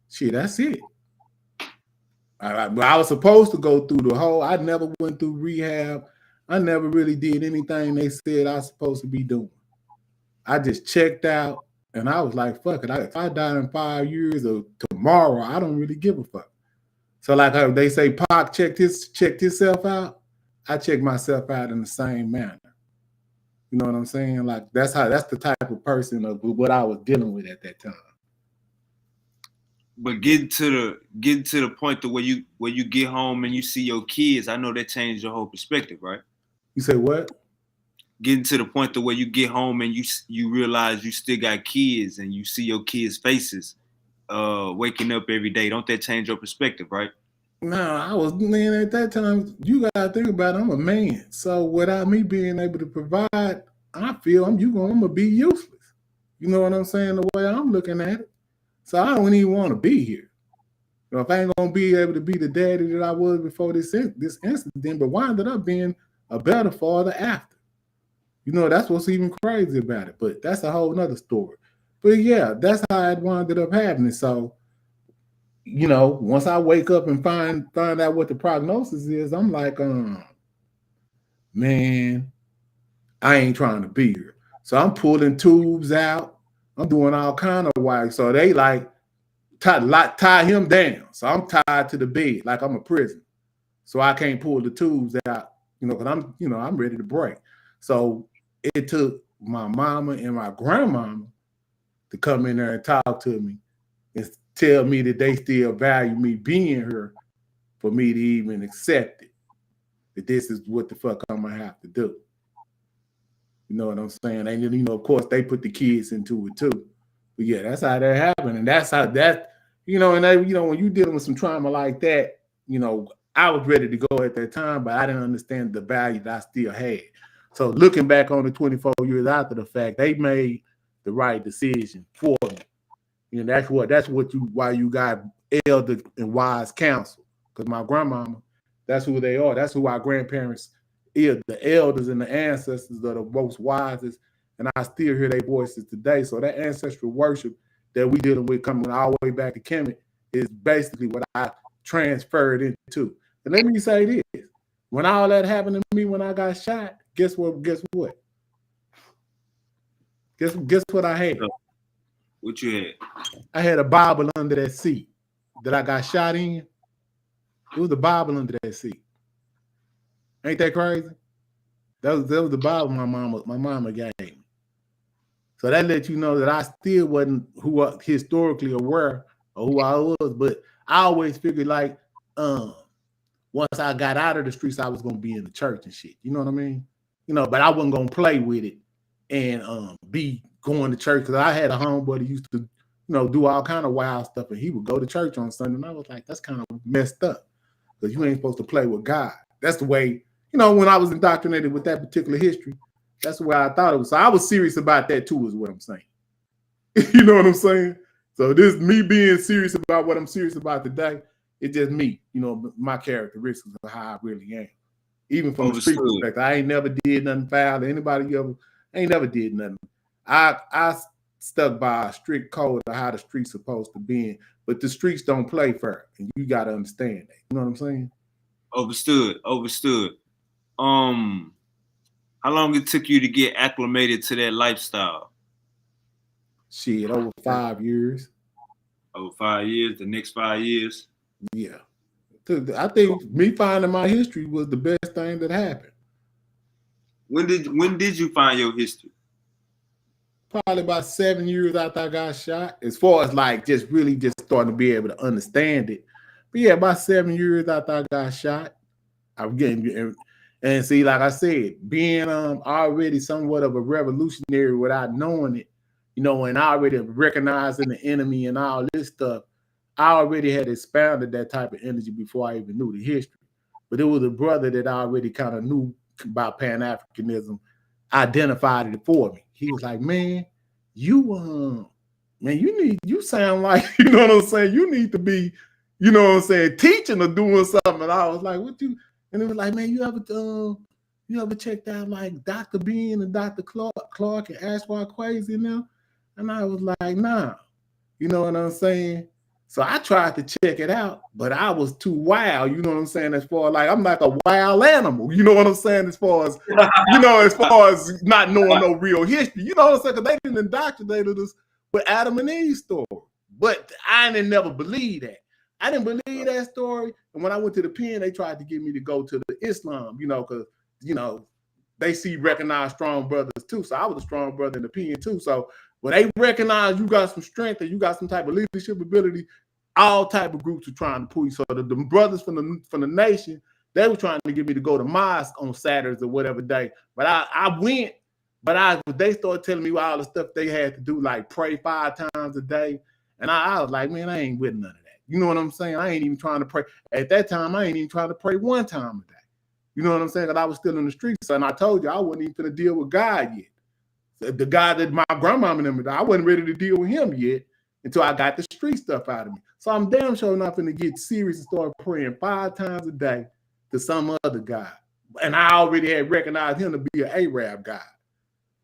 shit, that's it. I was supposed to go through the whole, I never went through rehab. I never really did anything they said I was supposed to be doing. I just checked out. And I was like, fuck it. If I die in 5 years or tomorrow, I don't really give a fuck. So like they say Pac checked himself out. I check myself out in the same manner. You know what I'm saying? Like that's the type of person of what I was dealing with at that time. But getting to the point to where you get home and you see your kids, I know that changed your whole perspective, right? You say what? Getting to the point to where you get home and you realize you still got kids and you see your kids' faces waking up every day. Don't that change your perspective, right? No, I was, man, at that time, you gotta think about it, I'm a man. So without me being able to provide, I feel I'm gonna be useless. You know what I'm saying? The way I'm looking at it. So I don't even want to be here. You know, if I ain't gonna be able to be the daddy that I was before this incident, but winded up being a better father after. You know, that's what's even crazy about it. But that's a whole nother story. But yeah, that's how it winded up happening. So, you know, once I wake up and find out what the prognosis is, I'm like, man, I ain't trying to be here. So I'm pulling tubes out. I'm doing all kind of wire. So they like tie him down. So I'm tied to the bed like I'm a prison. So I can't pull the tubes out, you know, because I'm ready to break. So it took my mama and my grandmama to come in there and talk to me and tell me that they still value me being here for me to even accept it. That this is what the fuck I'm gonna have to do. You know what I'm saying? And you know, of course, they put the kids into it too. But yeah, that's how that happened, and that's how that, you know, and when you're dealing with some trauma like that, you know, I was ready to go at that time, but I didn't understand the value that I still had. So looking back on the 24 years after the fact, they made the right decision for me. You know, that's why you got elder and wise counsel. Because my grandmama, that's who they are. That's who our grandparents is. The elders and the ancestors are the most wisest, and I still hear their voices today. So that ancestral worship that we dealing with coming all the way back to Kemet is basically what I transferred into. And let me say this: when all that happened to me when I got shot, guess what? Guess what I had? What you had? I had a Bible under that seat that I got shot in. It was the Bible under that seat. Ain't that crazy? That was the Bible my mama gave me. So that lets you know that I still wasn't historically aware of who I was, but I always figured like once I got out of the streets, I was gonna be in the church and shit. You know what I mean? You know, but I wasn't gonna play with it and be going to church, because I had a homeboy that used to, you know, do all kind of wild stuff, and he would go to church on Sunday, and I was like, that's kind of messed up, because you ain't supposed to play with God. That's the way, you know, when I was indoctrinated with that particular history, that's the way I thought it was. So I was serious about that too, is what I'm saying. You know what I'm saying? So this me being serious about what I'm serious about today, it's just me, you know, my characteristics of how I really am. Even from the street perspective, I ain't never did nothing foul to anybody ever. I ain't never did nothing. I stuck by a strict code of how the street's supposed to be, but the streets don't play fair, and you got to understand that. You know what I'm saying? Overstood. How long it took you to get acclimated to that lifestyle? Shit, over 5 years. Over 5 years. The next 5 years. Yeah, I think me finding my history was the best thing that happened. When did you find your history? Probably about 7 years after I got shot. As far as like just really just starting to be able to understand it. But yeah, about 7 years after I got shot, I was getting, and see, like I said, being already somewhat of a revolutionary without knowing it, you know, and already recognizing the enemy and all this stuff, I already had expounded that type of energy before I even knew the history. But it was a brother that I already kind of knew about Pan-Africanism, identified it for me. He was like, man, you sound like, you know what I'm saying? You need to be, you know what I'm saying, teaching or doing something. And I was like, what you? And it was like, man, you ever checked out like Dr. Bean and Dr. Clark and Ashwa Kwesi now? And I was like, nah. You know what I'm saying? So I tried to check it out, but I was too wild, you know what I'm saying? As far as like, I'm like a wild animal, you know what I'm saying? As far as, you know, as far as not knowing no real history, you know what I'm saying? Because they didn't indoctrinate us with Adam and Eve's story. But I didn't never believe that. I didn't believe that story. And when I went to the pen, they tried to get me to go to the Islam, because, they see recognized strong brothers too. So I was a strong brother in the pen too. So when they recognize you got some strength and you got some type of leadership ability, all type of groups are trying to pull you. So the brothers from the nation, they were trying to get me to go to mosque on Saturdays or whatever day. But I went, but they started telling me all the stuff they had to do, like pray 5 times a day. And I was like, man, I ain't with none of that. You know what I'm saying? I ain't even trying to pray. At that time, I ain't even trying to pray 1 time a day. You know what I'm saying? Because I was still in the streets. And I told you, I wasn't even going to deal with God yet. So the guy that my grandmama and them, I wasn't ready to deal with him yet until I got the street stuff out of me. So I'm damn sure not going to get serious and start praying 5 times a day to some other guy. And I already had recognized him to be an Arab guy.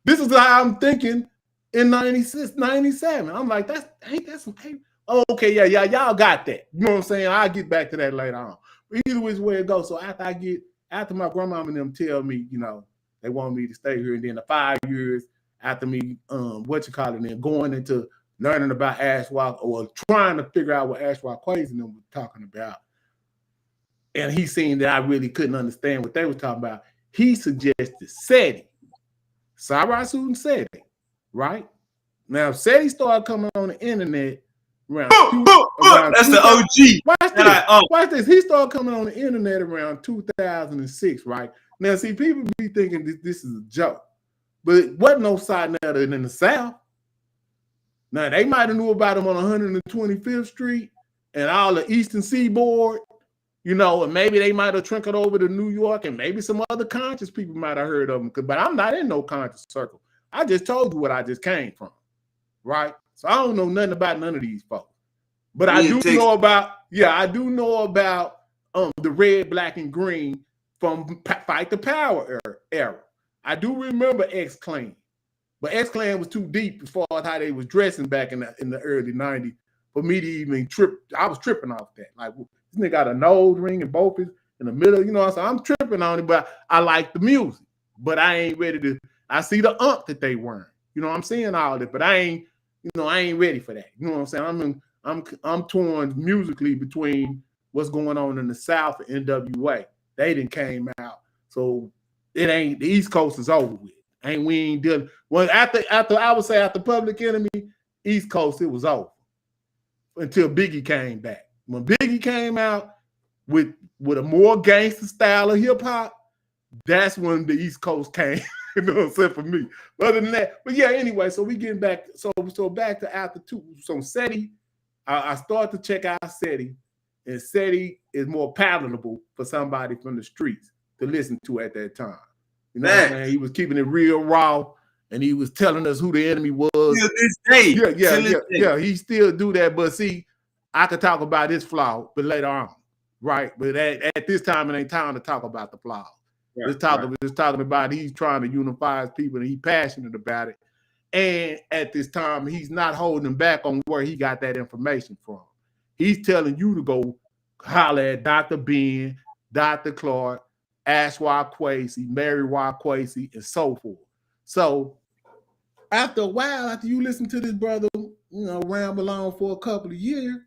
This is how I'm thinking in 96, 97. I'm like, ain't that some Arab? Oh, okay, yeah, y'all got that. You know what I'm saying? I'll get back to that later on. But either which way it goes. So after my grandmama and them tell me, they want me to stay here, and then the 5 years after me, then going into learning about Ashwa, or trying to figure out what Ashwa Quays and them were talking about. And he seen that I really couldn't understand what they were talking about. He suggested SETI. Sarah Susan SETI, right? Now, SETI started coming on the internet around that's the OG. Watch this. He started coming on the internet around 2006, right? Now, see, people be thinking this is a joke, but it wasn't no side netter in the South. Now, they might have knew about him on 125th Street and all the Eastern Seaboard, and maybe they might have trickled over to New York, and maybe some other conscious people might have heard of him. But I'm not in no conscious circle. I just told you what I just came from, right? So I don't know nothing about none of these folks. But I do know about the red, black, and green from Fight the Power era. I do remember X-Clan. But X-Clan was too deep as far as how they was dressing back in the early 90s for me to even trip. I was tripping off that. Like, this nigga got a nose ring and both in the middle, so I'm tripping on it, but I like the music. But I ain't ready to, I see the that they weren't. I'm seeing all that, but I ain't ready for that. You know what I'm saying? I'm torn musically between what's going on in the South and NWA. They didn't came out. So it ain't, the East Coast is over with. We ain't dealing. Well, after I would say after Public Enemy, East Coast, it was over. Until Biggie came back. When Biggie came out with a more gangster style of hip hop, that's when the East Coast came. You know what I'm saying, for me. But other than that, but yeah, anyway, so we getting back. So back to after 2. So SETI, I started to check out SETI, and SETI is more palatable for somebody from the streets to listen to at that time. You know what I'm saying? He was keeping it real raw, and he was telling us who the enemy was. Till this day. Yeah. He still do that, but see, I could talk about his flaw, but later on, right? But at this time, it ain't time to talk about the flaws. Right, It's talking about he's trying to unify his people, and he's passionate about it. And at this time, he's not holding back on where he got that information from. He's telling you to go holler at Dr. Ben, Dr. Clark, Ashwa Quasi, Mary Y. Quasi, and so forth. So after a while, after you listen to this brother, ramble on for a couple of years,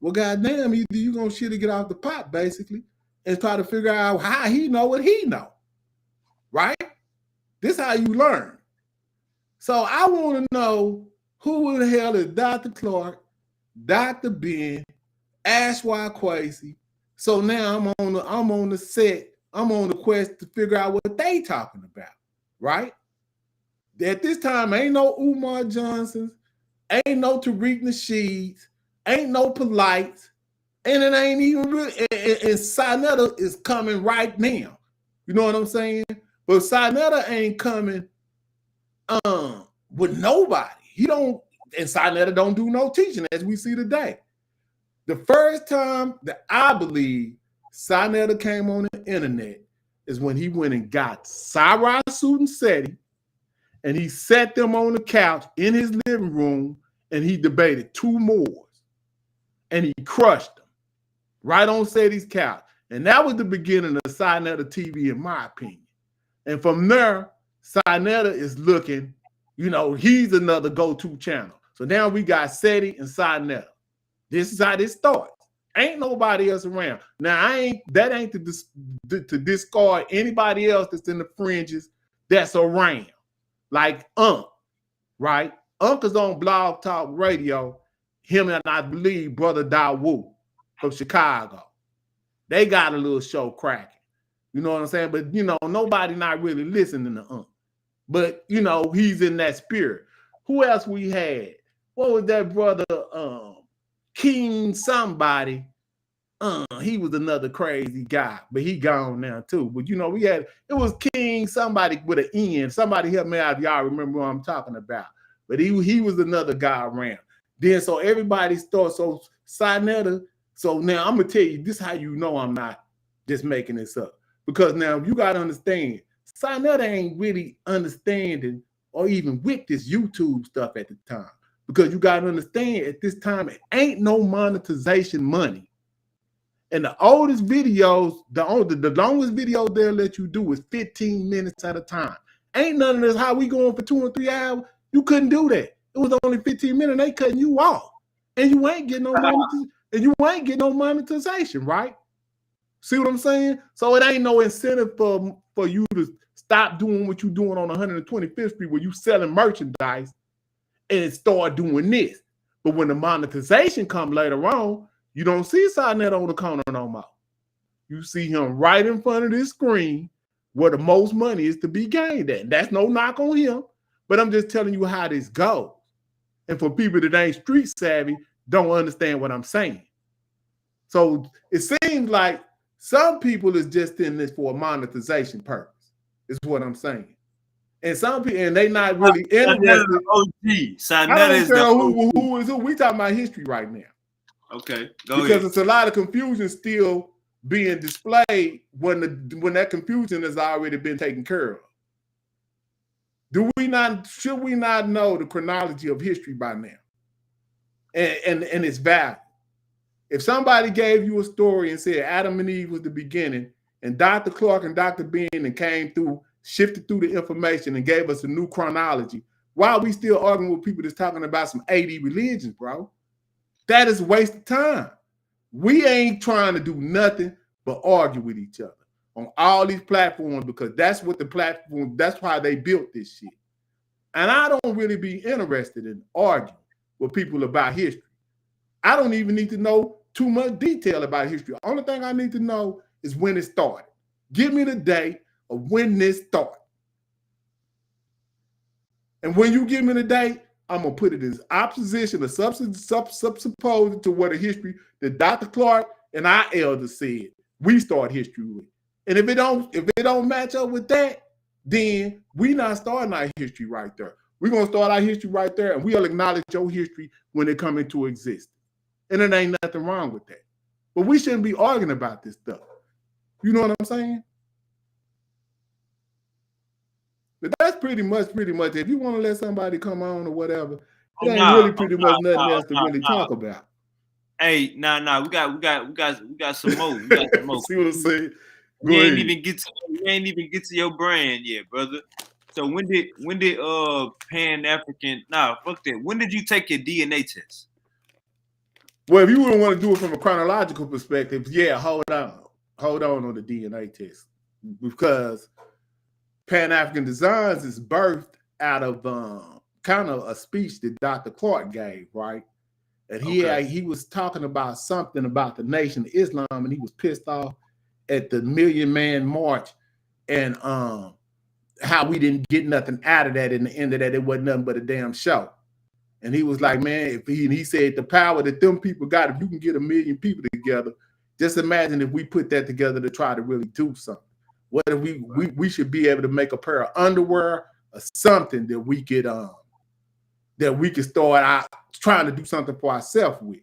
well, goddamn, either you gonna shit or get off the pot, basically, and try to figure out how he know what he know. Right? This is how you learn. So I want to know who the hell is Dr. Clark, Dr. Ben, Ashwa Quasi. So now I'm on the set. I'm on the quest to figure out what they talking about, right? At this time, ain't no Umar Johnsons, ain't no Tariq Nasheeds, ain't no Polites, and it ain't even really, and Sinetta is coming right now. You know what I'm saying? But Sinetta ain't coming with nobody. And Sinetta don't do no teaching, as we see today. The first time that I believe Sinetta came on the internet is when he went and got Sarah Sudan Seti, and he sat them on the couch in his living room, and he debated 2 Moors, and he crushed them right on Seti's couch. And that was the beginning of Sinetta TV, in my opinion. And from there, Sinetta is looking, he's another go-to channel. So now we got Seti and Sinetta. This is how this starts. Ain't nobody else around. Now, that ain't to discard anybody else that's in the fringes that's around. Like right? Is on Blog Talk Radio. Him and I believe Brother Dawu from Chicago. They got a little show cracking. You know what I'm saying? But, nobody not really listening to But, he's in that spirit. Who else we had? What was that brother? King somebody. He was another crazy guy, but he gone now too. But, it was King somebody with an N. Somebody help me out if y'all remember what I'm talking about. But he was another guy around. Then so everybody starts, so Sinetta. So now I'm going to tell you, this is how you know I'm not just making this up. Because now you got to understand, Sinetta ain't really understanding or even with this YouTube stuff at the time. Because you got to understand, at this time, it ain't no monetization money. And the oldest videos, the longest video they'll let you do is 15 minutes at a time. Ain't none of this how we going for 2 and 3 hours. You couldn't do that. It was only 15 minutes. They cutting you off. And you ain't getting no monetization, right? See what I'm saying? So it ain't no incentive for you to stop doing what you're doing on 125th Street where you selling merchandise and start doing this. But when the monetization come later on, you don't see Sinetta on the corner no more. You see him right in front of this screen where the most money is to be gained at. That's no knock on him, but I'm just telling you how this goes. And for people that ain't street savvy, don't understand what I'm saying. So it seems like some people is just in this for a monetization purpose, is what I'm saying. And some people, and they not really interested. Sinetta is the OG. Who is who. We talking about history right now. Okay, because it's a lot of confusion still being displayed when that confusion has already been taken care of. Should we not know the chronology of history by now? And its value. If somebody gave you a story and said Adam and Eve was the beginning, and Dr. Clark and Dr. Bean and came through, shifted through the information and gave us a new chronology, why are we still arguing with people that's talking about some AD religions, bro? That is a waste of time. We ain't trying to do nothing but argue with each other on all these platforms because that's why they built this shit. And I don't really be interested in arguing with people about history. I don't even need to know too much detail about history. The only thing I need to know is when it started. Give me the date of when this started. And when you give me the date, I'm going to put it as opposition or subsupposed to what a history that Dr. Clark and our elders said we start history with. And if it don't match up with that, then we not starting our history right there. We're going to start our history right there, and we'll acknowledge your history when it come into existence. And it ain't nothing wrong with that. But we shouldn't be arguing about this stuff. You know what I'm saying? But that's pretty much. If you want to let somebody come on or whatever, it ain't really pretty much nothing else to really talk about. Hey, we got some more. We got some more. See what I'm saying? We ain't even get to your brand yet, brother. So when did Pan-African? Nah, fuck that. When did you take your DNA test? Well, if you wouldn't want to do it from a chronological perspective, yeah, hold on the DNA test because Pan-African Designs is birthed out of kind of a speech that Dr. Clark gave, right? And he was talking about something about the Nation of Islam, and he was pissed off at the Million Man March and how we didn't get nothing out of that. In the end of that, it wasn't nothing but a damn show. And he was like, man, he said the power that them people got, if you can get 1 million people together, just imagine if we put that together to try to really do something. What if we should be able to make a pair of underwear or something that we could start out trying to do something for ourselves with.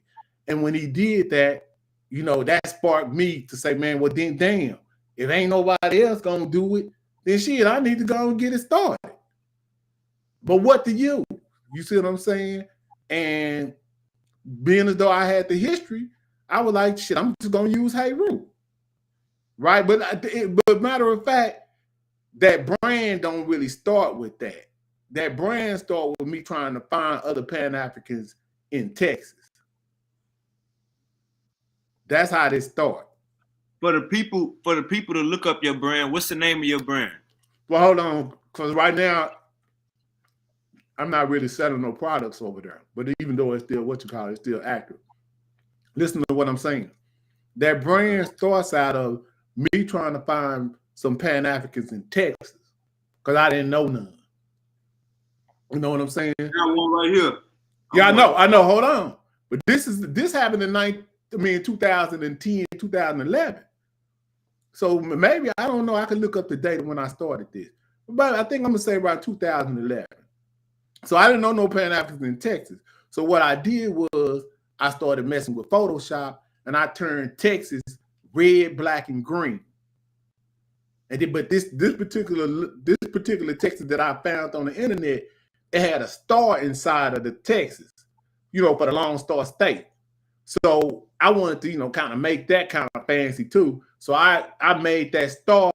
And when he did that, that sparked me to say, man, well then damn, if ain't nobody else gonna do it, then shit, I need to go and get it started. But what do you? You see what I'm saying? And being as though I had the history, I was like, shit, I'm just gonna use Heru. Right? But matter of fact, that brand don't really start with that. That brand started with me trying to find other Pan-Africans in Texas. That's how they start. For the people to look up your brand, what's the name of your brand? Well, hold on, because right now I'm not really selling no products over there. But even though it's still it's still active. Listen to what I'm saying. That brand starts out of me trying to find some Pan-Africans in Texas because I didn't know none. You know what I'm saying? I got one right here. Yeah, I know. Hold on. But this happened in 2010, 2011. So maybe, I don't know, I could look up the date when I started this. But I think I'm going to say around 2011. So I didn't know no Pan-Africans in Texas. So what I did was I started messing with Photoshop and I turned Texas red, black, and green. And then, but this particular Texas that I found on the internet, it had a star inside of the Texas, for the Lone Star State. So I wanted to, kind of make that kind of fancy too. So I made that star.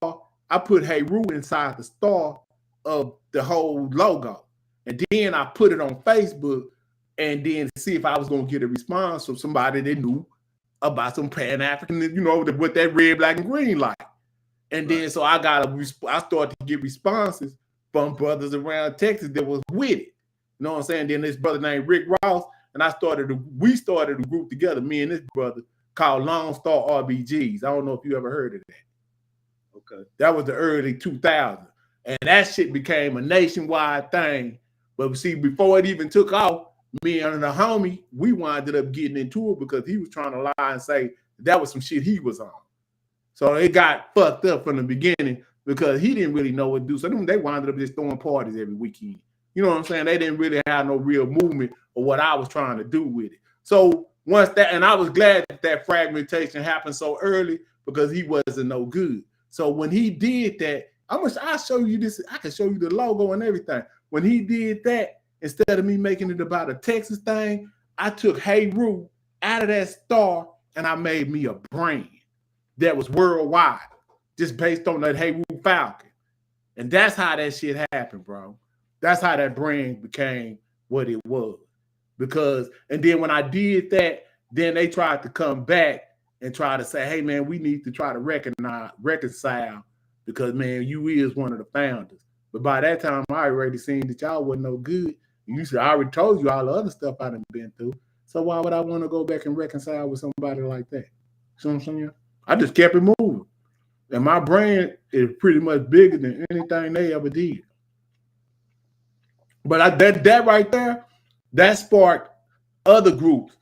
I put Hey Roo inside the star of the whole logo. And then I put it on Facebook and then see if I was going to get a response from somebody that knew about some Pan-African, with that red, black, and green light. And then so I started to get responses from brothers around Texas that was with it. You know what I'm saying? Then this brother named Rick Ross, and we started a group together, me and this brother, called Lone Star RBGs. I don't know if you ever heard of that. Okay. That was the early 2000s. And that shit became a nationwide thing. But see, before it even took off, me and the homie, we winded up getting into it because he was trying to lie and say that was some shit he was on. So it got fucked up from the beginning because he didn't really know what to do. So they winded up just throwing parties every weekend. You know what I'm saying? They didn't really have no real movement of what I was trying to do with it. So once that, and I was glad that fragmentation happened so early because he wasn't no good. So when he did that, I'll show you this. I can show you the logo and everything. When he did that, instead of me making it about a Texas thing, I took Hey Roo out of that star and I made me a brand that was worldwide, just based on that Hey Roo Falcon. And that's how that shit happened, bro. That's how that brand became what it was. And then when I did that, then they tried to come back and try to say, hey, man, we need to try to reconcile because, man, you is one of the founders. But by that time, I already seen that y'all wasn't no good. I already told you all the other stuff I done been through. So why would I want to go back and reconcile with somebody like that? You know what I'm saying? I just kept it moving. And my brand is pretty much bigger than anything they ever did. But that right there, that sparked other groups.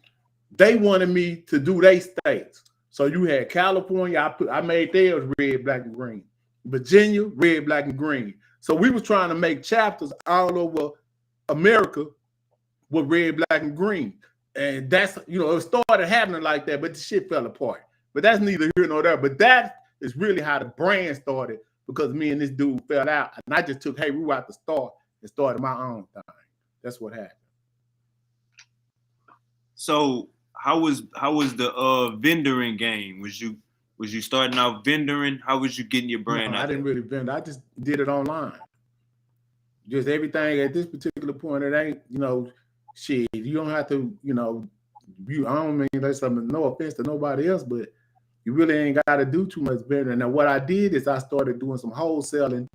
They wanted me to do their states. So you had California, I made theirs red, black, and green. Virginia, red, black, and green. So we was trying to make chapters all over America with red, black, and green. And that's, it started happening like that, but the shit fell apart. But that's neither here nor there. But that is really how the brand started because me and this dude fell out. And I just took Hey Roo out the start and started my own thing. That's what happened. So how was the vendoring game? Was you starting out vendoring? How was you getting your brand out? I didn't really vendor. I just did it online. Just everything at this particular point, it ain't, shit. You don't have to, I don't mean that's something, no offense to nobody else, but you really ain't got to do too much vending. Now, what I did is I started doing some wholesaling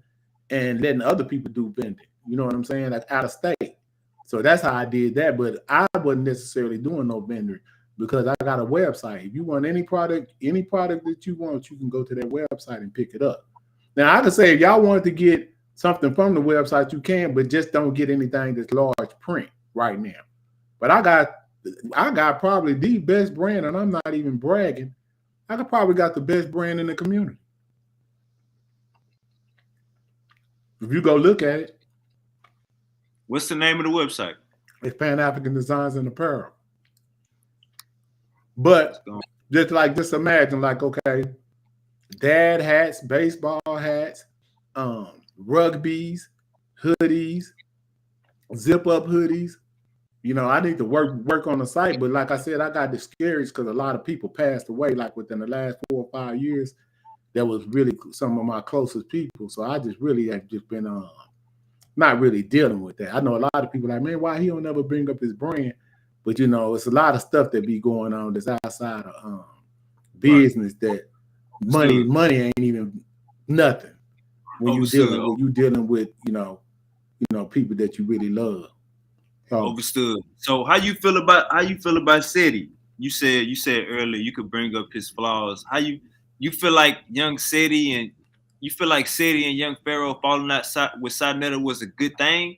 and letting other people do vending. You know what I'm saying? Like out of state. So that's how I did that. But I wasn't necessarily doing no vending because I got a website. If you want any product that you want, you can go to that website and pick it up. Now, I could say if y'all wanted to get something from the website, you can, but just don't get anything that's large print right now. But I got probably the best brand, and I'm not even bragging. I could probably got the best brand in the community. If you go look at it. What's the name of the website? It's Pan-African Designs and Apparel. But just imagine, like, okay, dad hats, baseball hats, rugbies, hoodies, zip-up hoodies. I need to work on the site, but like I said, I got discouraged because a lot of people passed away, like within the last 4 or 5 years. That was really some of my closest people. So I just really have just been not really dealing with that. I know a lot of people like, man, why he don't ever bring up his brand? But it's a lot of stuff that be going on that's outside of business that money ain't even nothing when you dealing with people that you really love. Overstood. So how you feel about City? You said earlier you could bring up his flaws. How you feel like young City and young Pharaoh falling out with Sarnetta was a good thing?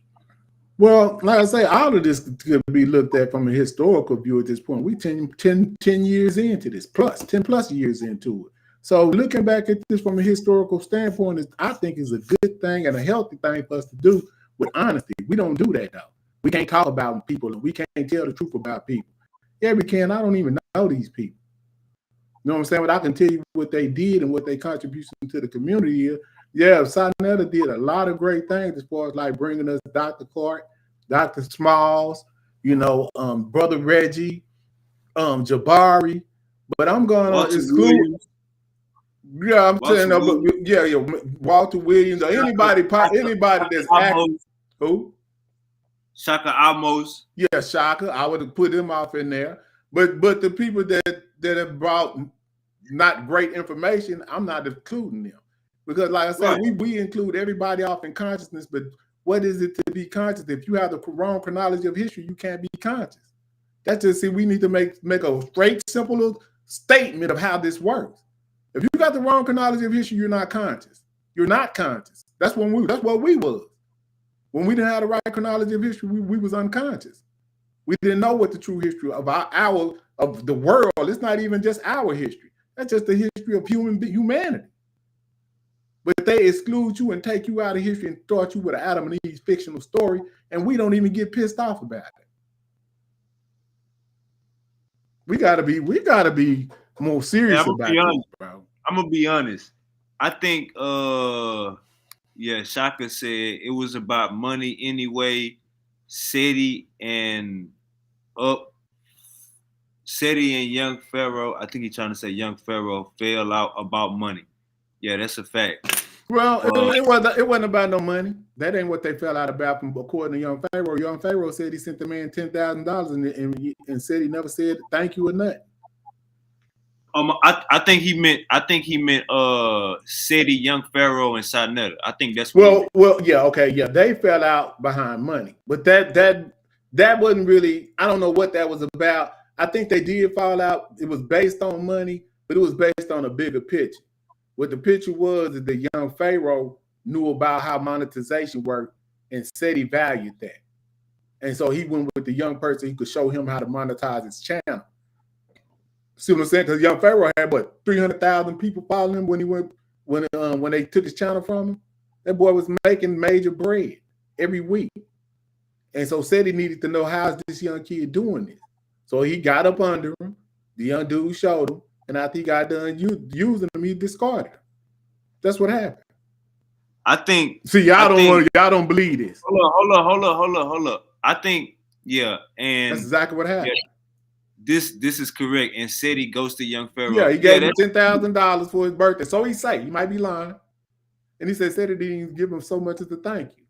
Well, like I say, all of this could be looked at from a historical view at this point. We 10 years into this, 10 plus years into it. So looking back at this from a historical standpoint, I think is a good thing and a healthy thing for us to do with honesty. We don't do that, though. We can't talk about people and we can't tell the truth about people. Yeah, we can. I don't even know these people. You know what I'm saying? But I can tell you what they did and what they contribution to the community is. Yeah, Sarnetta did a lot of great things as far as like bringing us Dr. Clark, Dr. Smalls, Brother Reggie, Jabari. But I'm going to exclude. Yeah, I'm saying Walter Williams or anybody that's active. Who? Shaka Amos. Yeah, Shaka. I would have put him off in there. But the people that have brought not great information, I'm not including them. Because like I said, we include everybody off in consciousness, but what is it to be conscious? If you have the wrong chronology of history, you can't be conscious. That's just we need to make a straight, simple statement of how this works. If you got the wrong chronology of history, you're not conscious. You're not conscious. That's what we was. When we didn't have the right chronology of history, we was unconscious. We didn't know what the true history of of the world. It's not even just our history. That's just the history of humanity. But they exclude you and take you out of history and start you with an Adam and Eve fictional story, and we don't even get pissed off about it. We gotta be more serious about this, bro. I'm gonna be honest. I think Shaka said it was about money anyway. Seti and young Pharaoh, I think he's trying to say young Pharaoh fell out about money. Yeah, that's a fact. Well, it wasn't about no money. That ain't what they fell out about. From according to young Pharaoh. Young Pharaoh said he sent the man $10,000 and said he never said thank you or nothing. I think he meant Seti, young Pharaoh, and Sarnetta. I think that's what they fell out behind money. But that wasn't really, I don't know what that was about. I think they did fall out. It was based on money, but it was based on a bigger picture. What the picture was is the young Pharaoh knew about how monetization worked and said he valued that. And so he went with the young person who could show him how to monetize his channel. See what I'm saying? Because young Pharaoh had 300,000 people following him when they took his channel from him. That boy was making major bread every week. And so said he needed to know how's this young kid doing this. So he got up under him. The young dude showed him. And after he got done using them, he discarded them. That's what happened. I think. See, y'all don't believe this. Hold up. I think, and that's exactly what happened. Yeah, this is correct. And said he ghosted young Pharaoh. Yeah, he gave him $10,000 for his birthday. So he say he might be lying. And he said he didn't even give him so much as a thank you.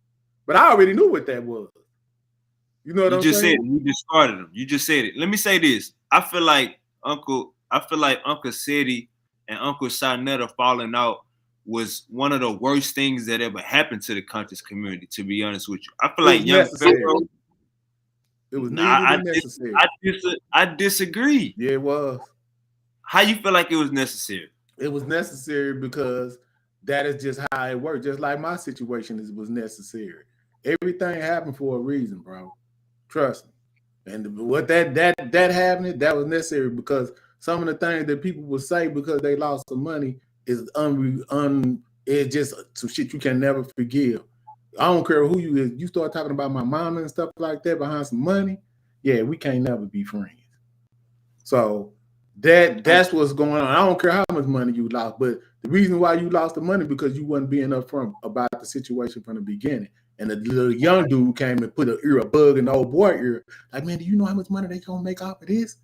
But I already knew what that was. You know what I'm saying? Said it. You discarded him. You just said it. Let me say this. I feel like Uncle Seti and Uncle Sarnetta falling out was one of the worst things that ever happened to the conscious community, to be honest with you. I feel like young Pharaoh. It was necessary. I disagree. Yeah, it was. How you feel like it was necessary? It was necessary because that is just how it worked. Just like my situation was necessary. Everything happened for a reason, bro. Trust me. And what that happened, that was necessary because some of the things that people will say because they lost some money is it's just some shit you can never forgive. I don't care who you is. You start talking about my mama and stuff like that behind some money, yeah, we can't never be friends. So that's what's going on. I don't care how much money you lost, but the reason why you lost the money because you wasn't being upfront about the situation from the beginning. And the little young dude came and put a bug in the old boy ear. Like, man, do you know how much money they gonna make off of this?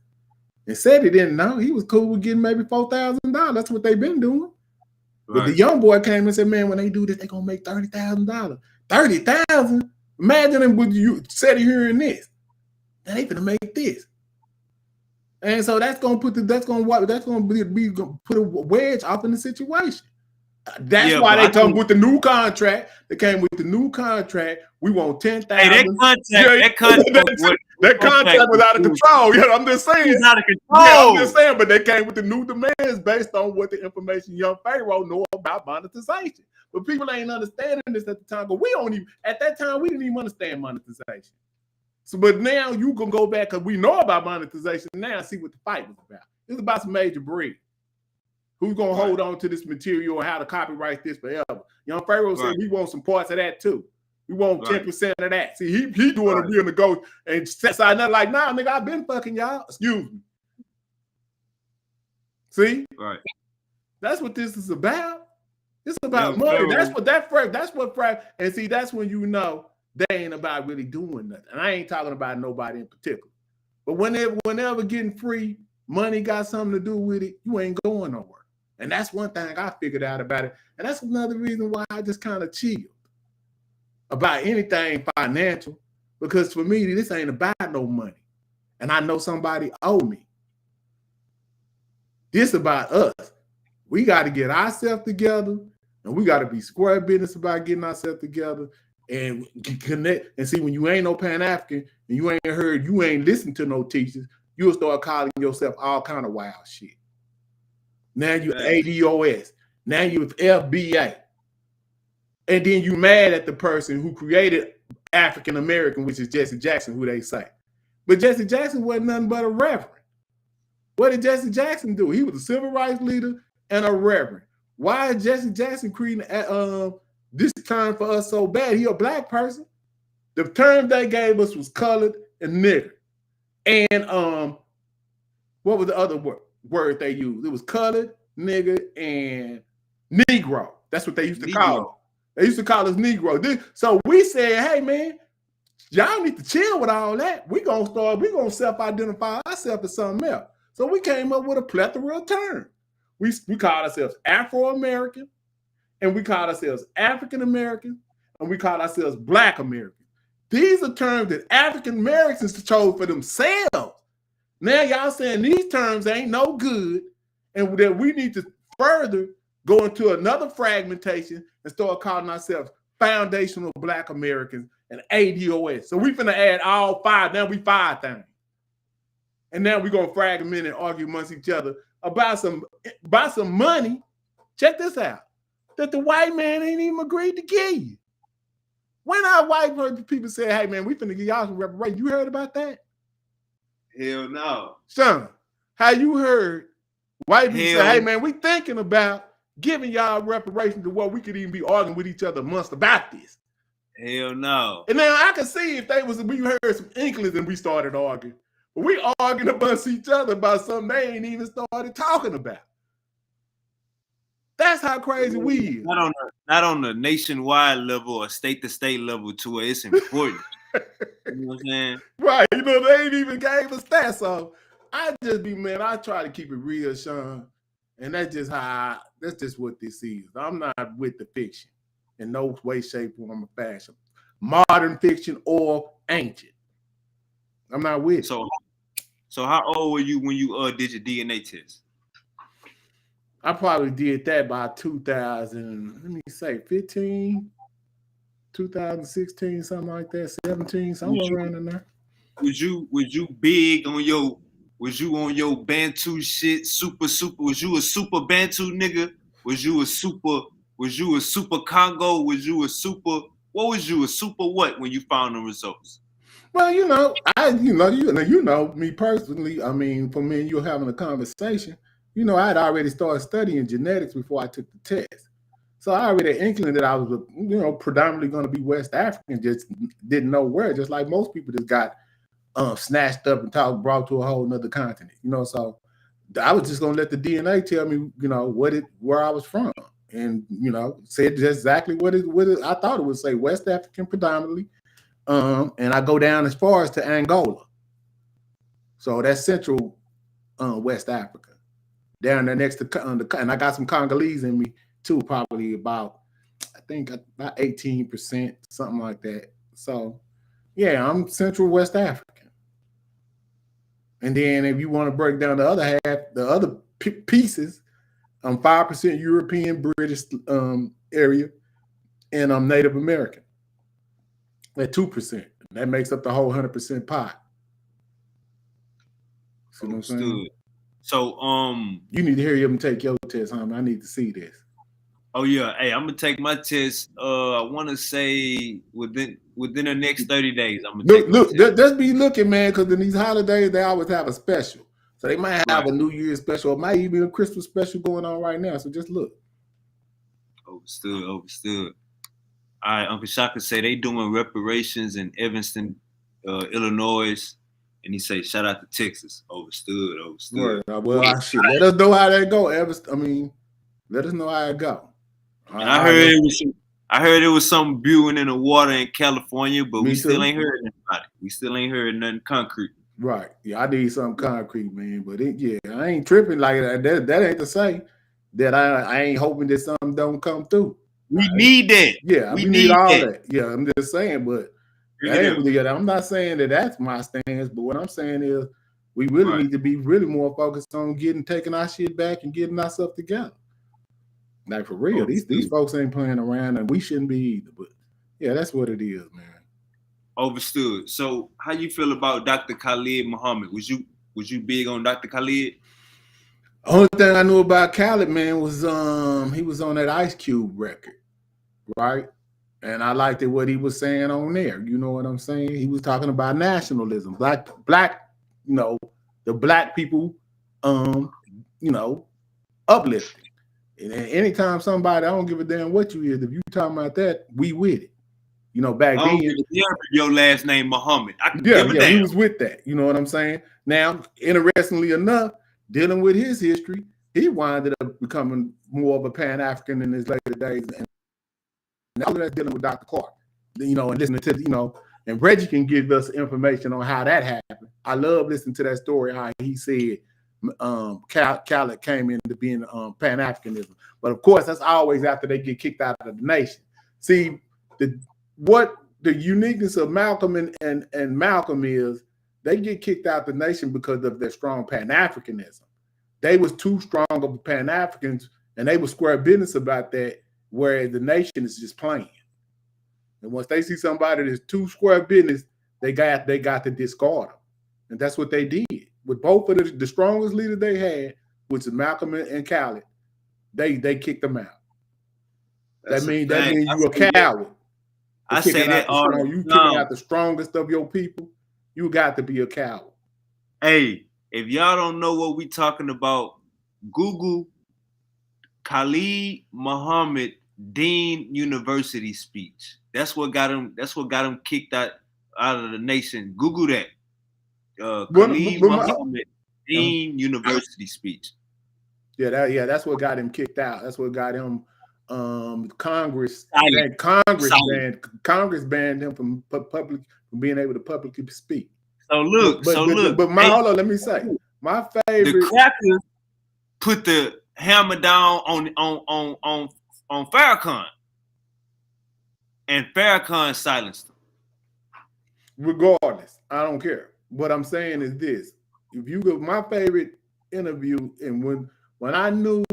And said he didn't know. He was cool with getting maybe $4,000. That's what they've been doing. Right. But the young boy came and said, man, when they do this, they gonna make $30,000. 30,000? Imagine him with you said hearing this. Now they gonna make this. And so that's gonna put put a wedge off in the situation. That's why they talking with the new contract. They came with the new contract. We want 10,000. Hey, that contract was out of control. Yeah, I'm just saying. It's out of control. Yeah, I'm just saying. But they came with the new demands based on what the information young Pharaoh know about monetization. But people ain't understanding this at the time. But we don't even at that time we didn't even understand monetization. So, but now you can go back because we know about monetization now and see what the fight was about. It's about some major breed. Who's gonna hold on to this material and how to copyright this forever? Young Pharaoh said we want some parts of that too. We want 10% of that. See, he doing a real nego and side nothing like, nah, nigga, I've been fucking y'all. Excuse me. See? Right. That's what this is about. It's about money. That's what and see, that's when you know they ain't about really doing nothing. And I ain't talking about nobody in particular. But whenever getting free, money got something to do with it, you ain't going nowhere. And that's one thing I figured out about it. And that's another reason why I just kind of chilled about anything financial. Because for me, this ain't about no money. And I know somebody owe me. This about us. We got to get ourselves together. And we got to be square business about getting ourselves together and connect. And see, when you ain't no Pan-African and you ain't listened to no teachers, you'll start calling yourself all kind of wild shit. Now you ADOS. Now you FBA. And then you mad at the person who created African American, which is Jesse Jackson, who they say. But Jesse Jackson wasn't nothing but a reverend. What did Jesse Jackson do? He was a civil rights leader and a reverend. Why is Jesse Jackson creating this term for us so bad? He a black person. The term they gave us was colored and nigger. And what was the other word they used? It was colored, nigger, and Negro. That's what they used to call it. They used to call us Negro. So we said, hey, man, y'all need to chill with all that. We're going to self-identify ourselves as something else. So we came up with a plethora of terms. We called ourselves Afro-American, and we called ourselves African-American, and we called ourselves Black American. These are terms that African Americans chose for themselves. Now y'all saying these terms ain't no good, and that we need to further go into another fragmentation and start calling ourselves Foundational Black Americans and ADOS. So we finna add all five. Now we 5 things. And now we're gonna fragment and argue amongst each other about some money. Check this out. That the white man ain't even agreed to give you. When our white people say, hey man, we finna give y'all some reparations. You heard about that? Hell no. Son, how you heard white people say, hey man, we thinking about giving y'all reparations to what we could even be arguing with each other amongst about this. Hell no. And now I can see if we heard some inklings and we started arguing. But we arguing amongst each other about something they ain't even started talking about. That's how crazy we is. Not on the nationwide level or state-to-state level to where it's important. You know what I'm saying? Right. You know, they ain't even gave us that. So I try to keep it real, Sean. And that's just what this is. I'm not with the fiction in no way, shape, form, or fashion. Modern fiction or ancient. I'm not with it. So how old were you when you did your DNA test? I probably did that by 2015, 2016, something like that, 17, somewhere around in there. Was you big on your Bantu shit, super? Was you a super Bantu nigga? Was you a super Congo? What was you a super what when you found the results? Well, you know me personally. I mean, for me and you having a conversation, you know, I had already started studying genetics before I took the test. So I already had inkling that I was, predominantly going to be West African, just didn't know where, just like most people just got snatched up and brought to a whole nother continent, so I was just going to let the DNA tell me, where I was from. And, said just exactly what I thought it would say, West African predominantly. And I go down as far as to Angola. So that's central West Africa. Down there next to, and I got some Congolese in me too, probably about 18%, something like that. So, yeah, I'm Central West African. And then if you want to break down the other half, the other pieces, 5% European, British area, and Native American at 2%. That makes up the whole 100% pot. See what I'm saying? So you need to hurry up and take your test, homie. I need to see this. Oh yeah, hey, I'm gonna take my test. I want to say within the next 30 days. I'm gonna take my test. Just be looking, man, because in these holidays they always have a special. So they might have a New Year's special, it might even be a Christmas special going on right now. So just look. Overstood. All right, Uncle Shaka say they doing reparations in Evanston, Illinois, and he say shout out to Texas. Overstood. Right. Well, shit, let us know how that go, Evanston. I mean, let us know how it go. And I heard it was some brewing in the water in California, but we still ain't heard anybody. We still ain't heard nothing concrete. Right. Yeah, I need something concrete, man. But I ain't tripping like that. That ain't to say that I ain't hoping that something don't come through. We need that. Yeah, we need all that. Yeah, I'm just saying, but I'm not saying that that's my stance, but what I'm saying is we really need to be really more focused on taking our shit back and getting ourselves together. Like for real, these folks ain't playing around, and we shouldn't be either. But yeah, that's what it is, man. Overstood. So, how you feel about Dr. Khalid Muhammad? Was you big on Dr. Khalid? Only thing I knew about Khalid, man, was he was on that Ice Cube record, right? And I liked what he was saying on there. You know what I'm saying? He was talking about nationalism, black, the black people, uplifting. And anytime somebody, I don't give a damn what you is, if you talking about that, we with it. Back then. Your last name Muhammad. He was with that. You know what I'm saying? Now, interestingly enough, dealing with his history, he winded up becoming more of a Pan-African in his later days. And now that's dealing with Dr. Clark, and listening to, and Reggie can give us information on how that happened. I love listening to that story, how he said Khaled came into being Pan-Africanism. But of course, that's always after they get kicked out of the nation. See, what the uniqueness of Malcolm and Malcolm is, they get kicked out the nation because of their strong Pan-Africanism. They was too strong of Pan-Africans, and they were square business about that, whereas the nation is just playing. And once they see somebody that's too square business, they got to discard them. And that's what they did. With both of the strongest leaders they had, which is Malcolm and Khaled, they kicked them out. That means you a coward. I say that all you kicking out the strongest of your people, you got to be a coward. Hey, if y'all don't know what we talking about, Google Khalid Muhammad Dean University speech. That's what got him kicked out of the nation. Google that. Khalid Muhammad Dean University speech. That's what got him kicked out. That's what got him Congress banned him from being able to publicly speak. So look, hold on, let me say, my favorite. The crackers put the hammer down on Farrakhan, and Farrakhan silenced him. Regardless, I don't care. What I'm saying is this: if you go, my favorite interview, and when I knew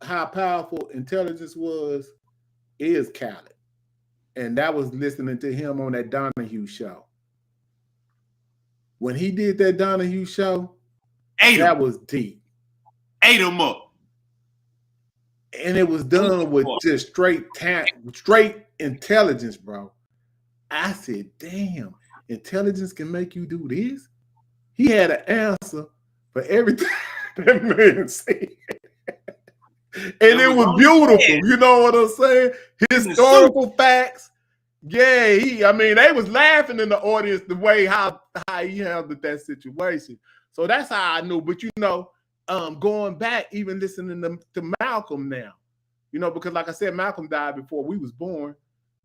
how powerful intelligence is Khaled, and that was listening to him on that Donahue show. When he did that Donahue show, that was deep. Ate him up. And it was done with just straight intelligence, bro. I said, damn, intelligence can make you do this? He had an answer for everything that man said. And it was beautiful. You know what I'm saying? Historical facts. Yeah, they was laughing in the audience the way how he handled that situation. So that's how I knew. But going back, even listening to Malcolm now, because like I said, Malcolm died before we was born.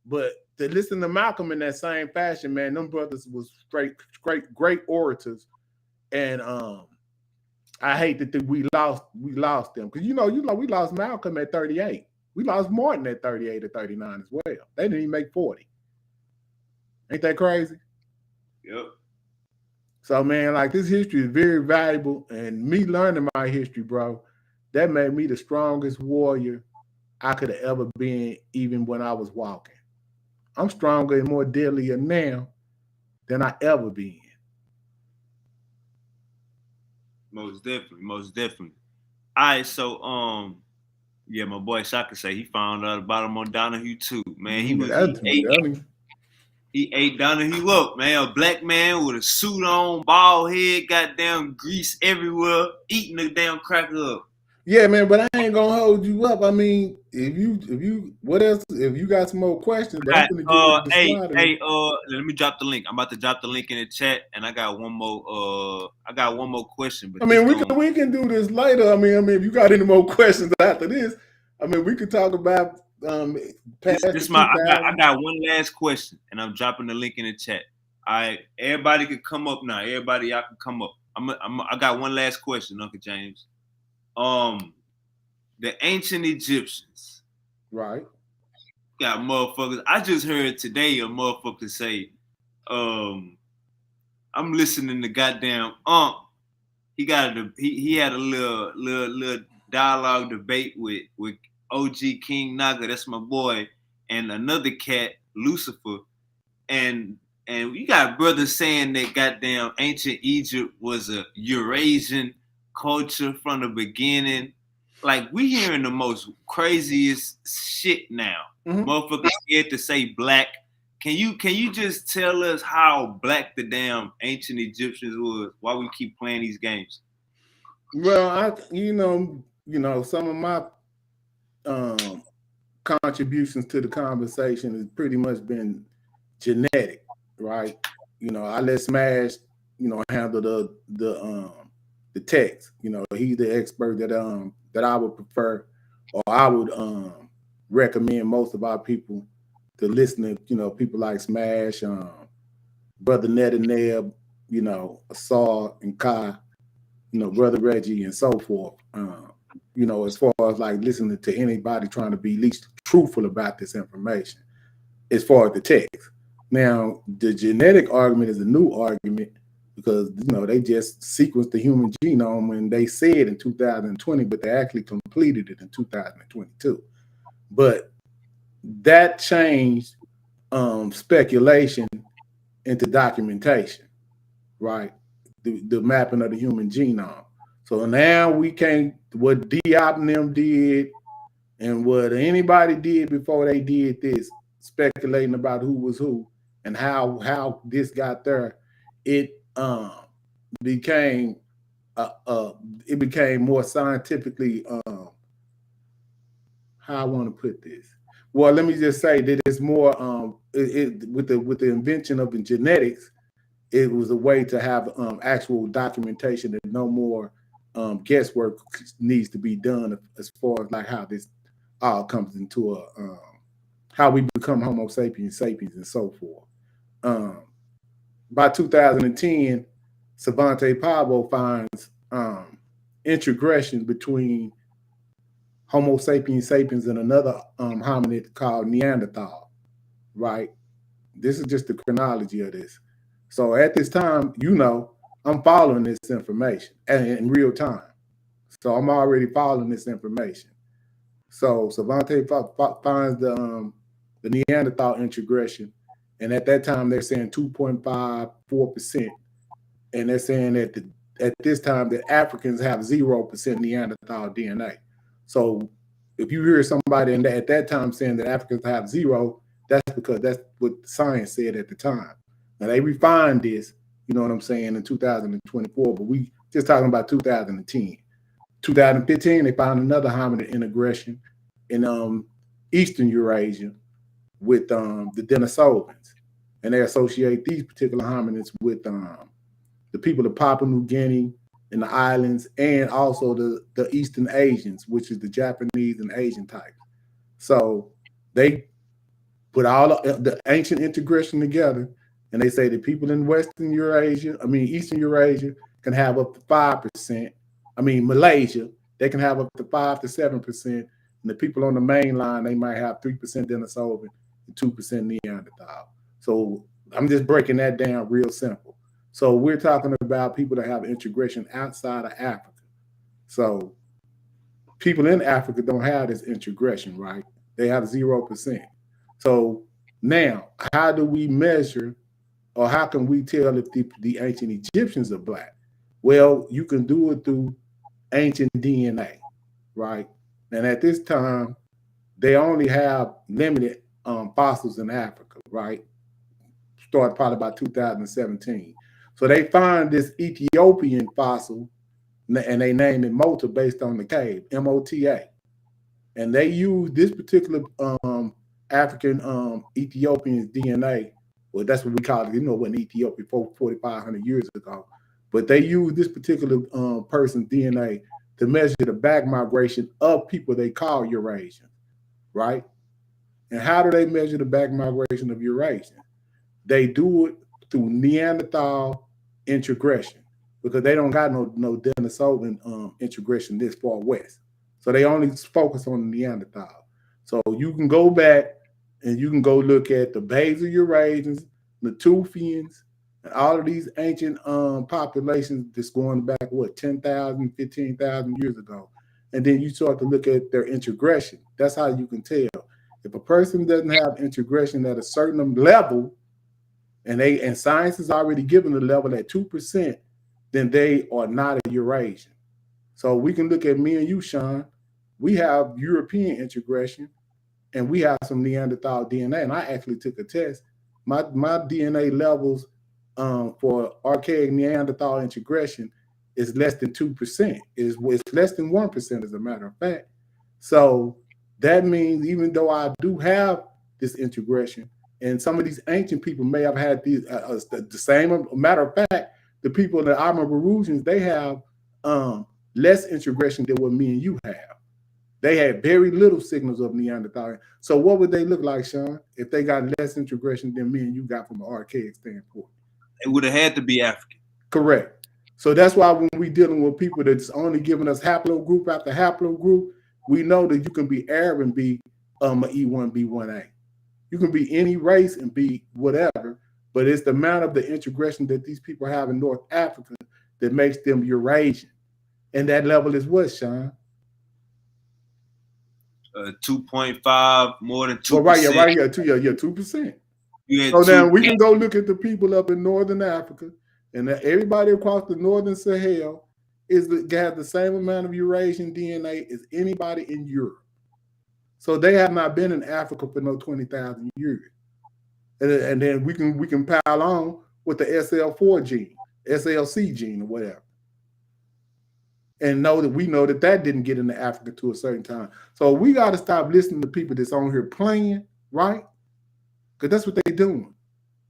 But to listen to Malcolm in that same fashion, man, them brothers was great orators. And I hate that we lost them. Because we lost Malcolm at 38. We lost Martin at 38 or 39 as well. They didn't even make 40. Ain't that crazy? Yep. So, man, like this history is very valuable. And me learning my history, bro, that made me the strongest warrior I could have ever been, even when I was walking. I'm stronger and more deadlier now than I ever been. Most definitely, most definitely. All right, so yeah, my boy Shaka say he found out about him on Donahue too. Man, he ate Donahue up, man. A black man with a suit on, bald head, goddamn grease everywhere, eating the damn cracker up. Yeah, man, but I ain't gonna hold you up. I mean, what else? If you got some more questions, but I'm gonna get ready to slide in. Let me drop the link. I'm about to drop the link in the chat, and I got one more question. But I mean, we can do this later. I mean, if you got any more questions after this, I mean, we could talk about past I got one last question, and I'm dropping the link in the chat. All right, everybody can come up now. Everybody, y'all can come up. I got one last question, Uncle James. The ancient Egyptians, right? Got motherfuckers. I just heard today a motherfucker say, I'm listening to goddamn He had a little dialogue debate with OG King Naga, that's my boy, and another cat, Lucifer, and you got brothers saying that goddamn ancient Egypt was a Eurasian culture from the beginning. Like, we hearing the most craziest shit now. Motherfuckers scared to say black. Can you just tell us how black the damn ancient Egyptians was? Why we keep playing these games? Well, you know, some of my contributions to the conversation has pretty much been genetic, right? You know, I let Smash, handle the text. You know, he's the expert that I would prefer, or I would recommend most of our people to listen to, people like Smash, Brother Ned and Neb, Asar and Kai, Brother Reggie and so forth. As far as like listening to anybody trying to be least truthful about this information, as far as the text. Now, the genetic argument is a new argument because, they just sequenced the human genome when they said in 2020, but they actually completed it in 2022. But that changed speculation into documentation, right? The mapping of the human genome. So now we can't, what Diop and them did and what anybody did before they did this, speculating about who was who and how this got there, it became more scientifically how I want to put this. Well, let me just say that it's more with the invention of the genetics, it was a way to have actual documentation and no more guesswork needs to be done as far as like how this all comes into how we become Homo sapiens and so forth. By 2010, Savante Pablo finds introgression between Homo sapiens and another hominid called Neanderthal, right? This is just the chronology of this. So at this time, I'm following this information in real time. So I'm already following this information. So Savante finds the Neanderthal introgression, and at that time they're saying 2.54%, and they're saying that at this time the Africans have 0% Neanderthal DNA. So if you hear somebody at that time saying that Africans have 0, that's because that's what science said at the time. Now they refined this, you know what I'm saying, in 2024, but we just talking about 2010. 2015, they found another hominid integration in Eastern Eurasia with the Denisovans, and they associate these particular hominids with the people of Papua New Guinea and the islands, and also the Eastern Asians, which is the Japanese and Asian types. So they put all the ancient integration together, and they say that people in Eastern Eurasia can have up to 5%. Malaysia, they can have up to 5 to 7%. And the people on the main line, they might have 3% Denisovan and 2% Neanderthal. So I'm just breaking that down real simple. So we're talking about people that have integration outside of Africa. So people in Africa don't have this integration, right? They have 0%. So now, how do we measure, or how can we tell if the ancient Egyptians are black? Well, you can do it through ancient DNA, right? And at this time, they only have limited fossils in Africa, right? Started probably about 2017. So they find this Ethiopian fossil, and they name it Mota based on the cave, Mota. And they use this particular African Ethiopian DNA. Well, that's what we call it. You know, when Ethiopia 4,500 years ago, but they use this particular person's DNA to measure the back migration of people they call Eurasians, right? And how do they measure the back migration of Eurasians? They do it through Neanderthal integration, because they don't got no Denisovan integration this far west. So they only focus on the Neanderthal. So you can go back and you can go look at the Basal Eurasians, Natufians, and all of these ancient populations that's going back, what, 10,000, 15,000 years ago. And then you start to look at their integration. That's how you can tell. If a person doesn't have integration at a certain level, and science has already given the level at 2%, then they are not a Eurasian. So we can look at me and you, Sean. We have European integration, and we have some Neanderthal DNA. And I actually took a test. My DNA levels for archaic Neanderthal integration is less than 2%. It's less than 1%, as a matter of fact. So that means even though I do have this integration, and some of these ancient people may have had these the same. Matter of fact, the people that I'm Aborigines, they have less integration than what me and you have. They had very little signals of Neanderthal. So what would they look like, Sean, if they got less integration than me and you got from an archaic standpoint? It would have had to be African. Correct. So that's why when we dealing with people that's only giving us haplogroup after haplogroup, we know that you can be Arab and be an E1, B1A. You can be any race and be whatever, but it's the amount of the integration that these people have in North Africa that makes them Eurasian. And that level is what, Sean? 2.5, more than 2%. Well, right here, 2%. So now we can go look at the people up in Northern Africa, and everybody across the Northern Sahel has the same amount of Eurasian DNA as anybody in Europe. So they have not been in Africa for no 20,000 years. And then we can pile on with the SL4 gene, SLC gene, or whatever. And we know that didn't get into Africa to a certain time. So we got to stop listening to people that's on here playing, right? Because that's what they're doing.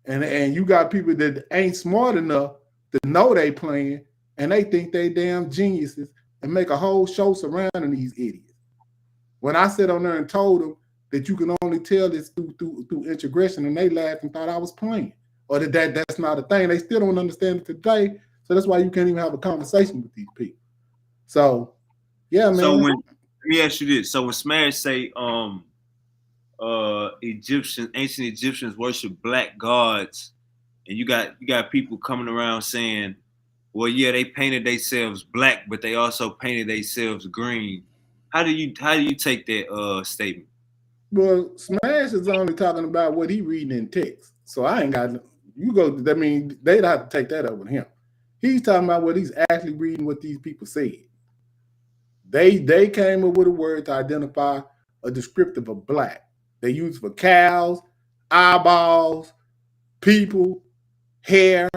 And you got people that ain't smart enough to know they playing, and they think they damn geniuses and make a whole show surrounding these idiots. When I sat on there and told them that you can only tell this through integration, and they laughed and thought I was playing, or that's not a thing. They still don't understand it today. So that's why you can't even have a conversation with these people. So, yeah, man. So let me ask you this. So when Smash say ancient Egyptians worship black gods, and you got people coming around saying, well, yeah, they painted themselves black, but they also painted themselves green. How do you take that statement? Well, Smash is only talking about what he reading in text. So I ain't got you go. I mean, they'd have to take that up with him. He's talking about what he's actually reading, what these people said. They came up with a word to identify a descriptive of black. They use it for cows, eyeballs, people, hair,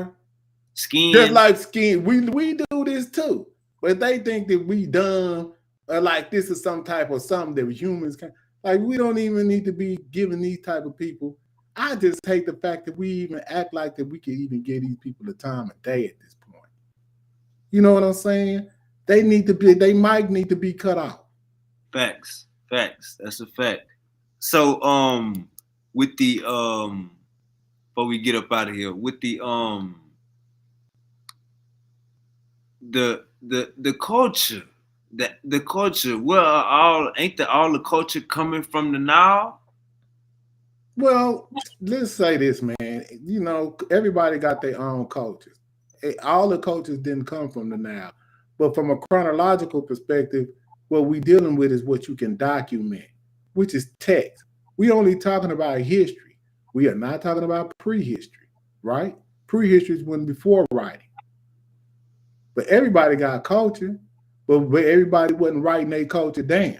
skin. Just like skin. We do this too. But they think that we dumb, or like this is some type of something that humans can. Like, we don't even need to be giving these type of people. I just hate the fact that we even act like that we can even give these people the time of day at this point. You know what I'm saying? They might need to be cut off. Facts. That's a fact. So with the before we get up out of here, with the culture, the culture, well, ain't all the culture coming from the Nile? Well, let's say this, man. You know, everybody got their own cultures. all the cultures didn't come from the Nile. But from a chronological perspective, what we're dealing with is what you can document, which is text. We only talking about history. We are not talking about prehistory, right? Prehistory is when before writing. But everybody got culture, but everybody wasn't writing their culture down.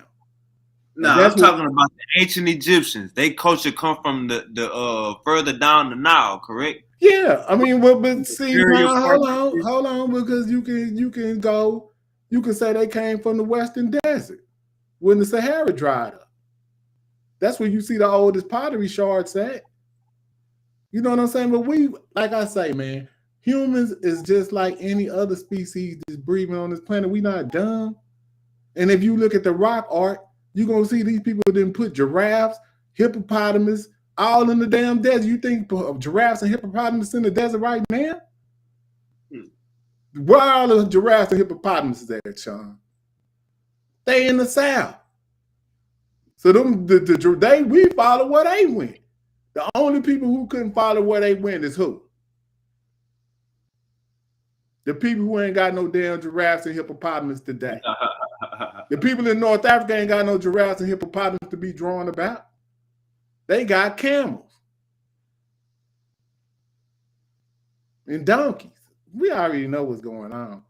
No, I'm talking about the ancient Egyptians. They culture come from the further down the Nile, correct? Yeah, I mean, but see, now hold on, because you can go, you can say they came from the Western Desert when the Sahara dried up. That's where you see the oldest pottery shards at. You know what I'm saying? But we, like I say, man, humans is just like any other species that's breathing on this planet. We not dumb. And if you look at the rock art, you're gonna see these people didn't put giraffes, hippopotamus, all in the damn desert. You think of giraffes and hippopotamus in the desert right now? Where are all the giraffes and hippopotamuses at, Sean? They in the South. So we follow where they went. The only people who couldn't follow where they went is who? The people who ain't got no damn giraffes and hippopotamus today. The people in North Africa ain't got no giraffes and hippopotamus to be drawn about. They got camels and donkeys. We already know what's going on.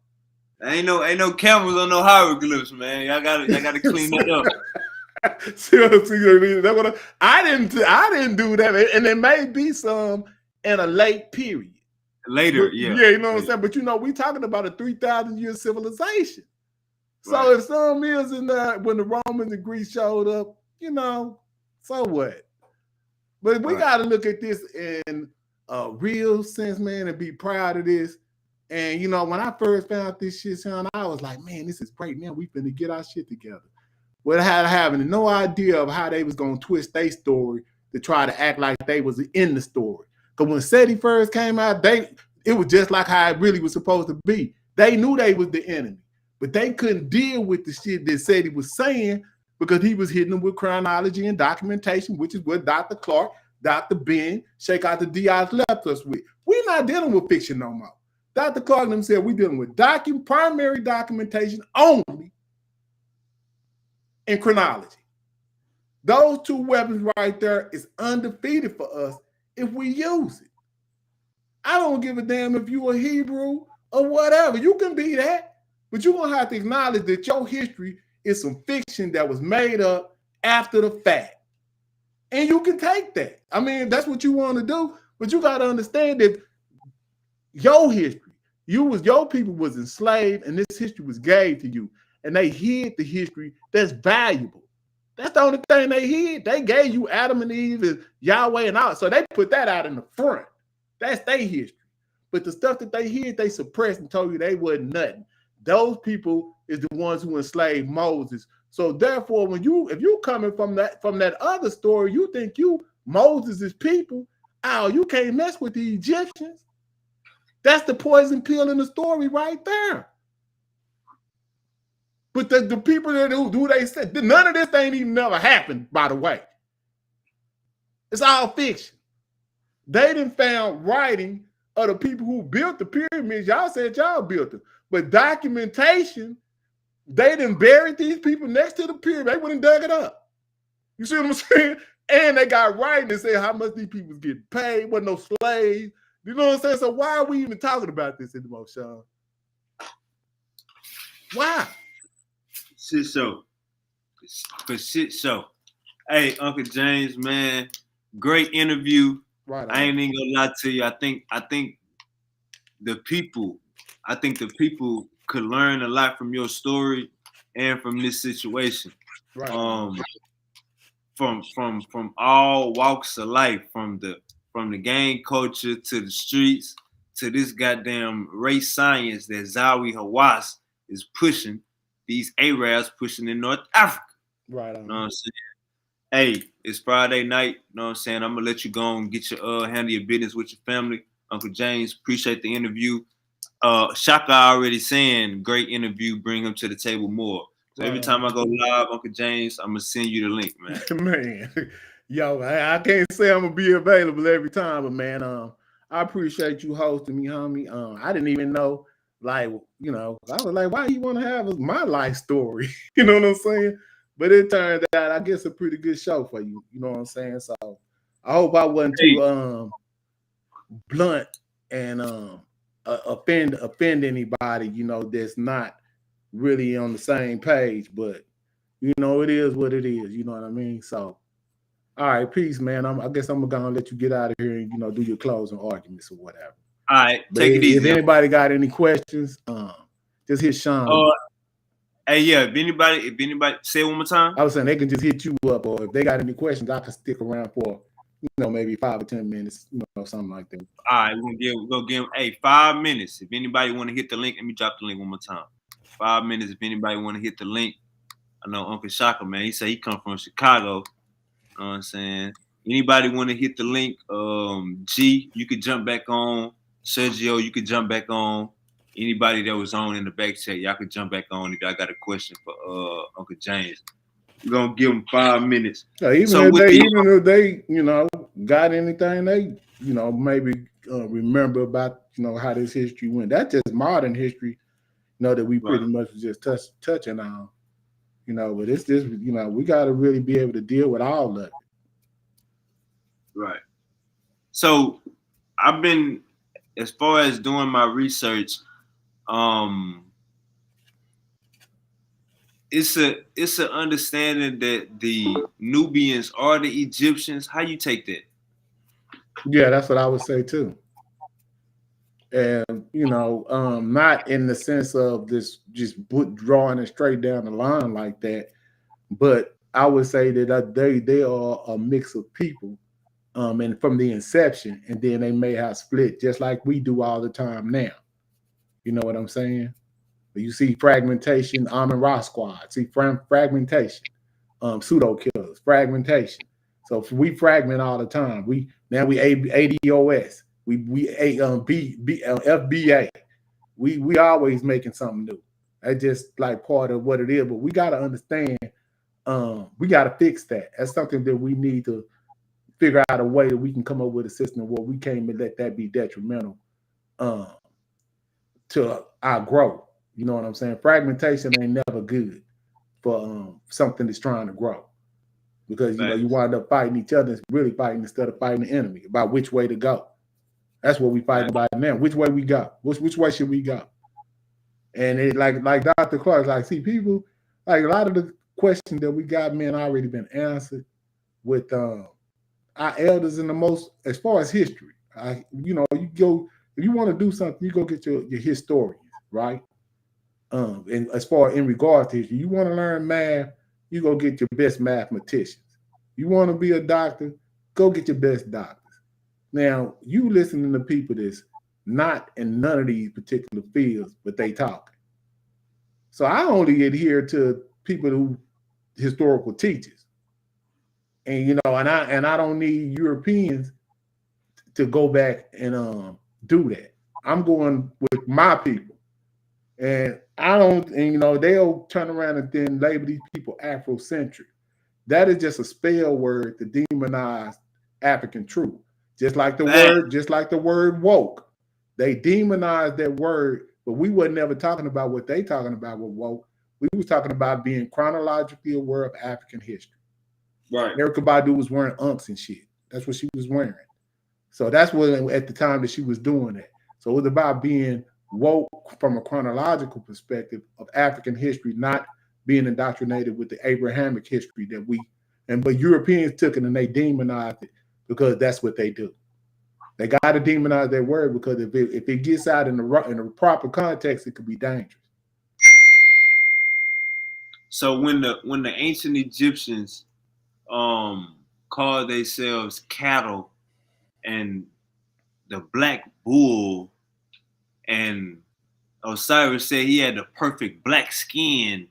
Ain't no camels on no hieroglyphs, man. Y'all gotta clean that up. I didn't do that, and there may be some in a late period. Later, but, yeah. Yeah, you know what I'm saying? But we talking about a 3,000-year civilization. So right. If some is in that when the Romans and Greece showed up, so what? But we got to look at this in a real sense, man, and be proud of this. And, when I first found this shit, son, I was like, man, this is great. Man, we finna get our shit together. Without having no idea of how they was going to twist their story to try to act like they was in the story. Because when SETI first came out, it was just like how it really was supposed to be. They knew they was the enemy, but they couldn't deal with the shit that SETI was saying because he was hitting them with chronology and documentation, which is what Dr. Clark, Dr. Ben, Sheikh Ata Diaz left us with. We're not dealing with fiction no more. Dr. Clark and them said we're dealing with primary documentation only and chronology. Those two weapons right there is undefeated for us if we use it. I don't give a damn if you a Hebrew or whatever. You can be that, but you're going to have to acknowledge that your history is some fiction that was made up after the fact. And you can take that. I mean, that's what you want to do, but you got to understand that your history, your people was enslaved and this history was gave to you. And they hid the history that's valuable. That's the only thing they hid. They gave you Adam and Eve and Yahweh and all. So they put that out in the front. That's their history. But the stuff that they hid, they suppressed and told you they wasn't nothing. Those people is the ones who enslaved Moses. So therefore, if you coming from that other story, you think Moses' people, you can't mess with the Egyptians. That's the poison pill in the story right there. But the people that do they said, none of this ain't even never happened, by the way. It's all fiction. They done found writing of the people who built the pyramids. Y'all said y'all built them. But documentation, they done buried these people next to the pyramid. They wouldn't dug it up. You see what I'm saying? And they got writing that said how much these people was getting paid, wasn't no slaves. You know what I'm saying? So why are we even talking about this anymore, Sean? Why? Shit show. For shit show. Hey, Uncle James, man, great interview. Right. I ain't even gonna lie to you. I think the people could learn a lot from your story and from this situation. Right. From all walks of life, from the gang culture to the streets to this goddamn race science that Zawi Hawass is pushing, these Arabs pushing in North Africa. Right. You know what I'm saying? Hey, it's Friday night. You know what I'm saying? I'm gonna let you go and get your handle your business with your family. Uncle James, appreciate the interview. Shaka already saying great interview, bring him to the table more. So every time I go live, Uncle James, I'm gonna send you the link, man. Man, yo, I can't say I'm gonna be available every time, but man, I appreciate you hosting me, homie. I didn't even know, like, I was like, why you want to have my life story? You know what I'm saying? But it turned out, I guess, a pretty good show for you. You know what I'm saying? So I hope I wasn't Hey, too blunt and offend anybody, that's not really on the same page. But it is what it is. You know what I mean? So, all right, peace, man. I guess I'm gonna let you get out of here and do your closing arguments or whatever. all right, But take it if easy. anybody got any questions, just hit Sean. Hey, yeah. If anybody, say it one more time. I was saying they can just hit you up, or if they got any questions, I can stick around for maybe 5 or 10 minutes, something like that. All right, we're gonna give them 5 minutes. If anybody want to hit the link, let me drop the link one more time. 5 minutes. If anybody want to hit the link, I know Uncle Shaka, man. He said he come from Chicago. You know what I'm saying? Anybody want to hit the link? G, you could jump back on. Sergio, you could jump back on. Anybody that was on in the back chat, y'all could jump back on if y'all got a question for Uncle James. We're gonna give them 5 minutes. Yeah, even if they got anything they maybe remember about how this history went. That's just modern history, that we pretty much just touching on. But it's just we got to really be able to deal with all of it. Right. So I've been, as far as doing my research, it's an understanding that the Nubians are the Egyptians. How you take that? Yeah, that's what I would say too. And not in the sense of this just drawing it straight down the line like that, but I would say that they are a mix of people, and from the inception, and then they may have split just like we do all the time now. You know what I'm saying? But you see fragmentation, Amun Ra squad. See fragmentation, pseudo killers, fragmentation. So if we fragment all the time. We ADOS. We FBA. We always making something new. That's just like part of what it is. But we got to understand. We got to fix that. That's something that we need to figure out a way that we can come up with a system where we can't let that be detrimental to our growth. You know what I'm saying? Fragmentation ain't never good for something that's trying to grow, because you wind up fighting each other, really fighting instead of fighting the enemy about which way to go. That's what we fighting about now. Which way we go? Which way should we go? And it like Dr. Clark, like, see, people, like a lot of the questions that we got, man, already been answered with our elders in the most, as far as history. You go, if you want to do something, you go get your historians, right? And as far in regards to history, you want to learn math, you go get your best mathematicians. You want to be a doctor, go get your best doctors. Now, you listening to people that's not in none of these particular fields, but they talk. So I only adhere to people who historical teachers. And and I don't need Europeans to go back and do that. I'm going with my people. And I don't, and they'll turn around and then label these people Afrocentric. That is just a spell word to demonize African truth. Just like the word woke. They demonized that word, but we were never talking about what they talking about with woke. We was talking about being chronologically aware of African history. Right. Erykah Badu was wearing unks and shit. That's what she was wearing. So that's what at the time that she was doing that. So it was about being woke from a chronological perspective of African history, not being indoctrinated with the Abrahamic history but Europeans took it and they demonized it because that's what they do. They got to demonize that word because if it gets out in the proper context, it could be dangerous. So when the ancient Egyptians called themselves cattle and the black bull, and Osiris said he had the perfect black skin,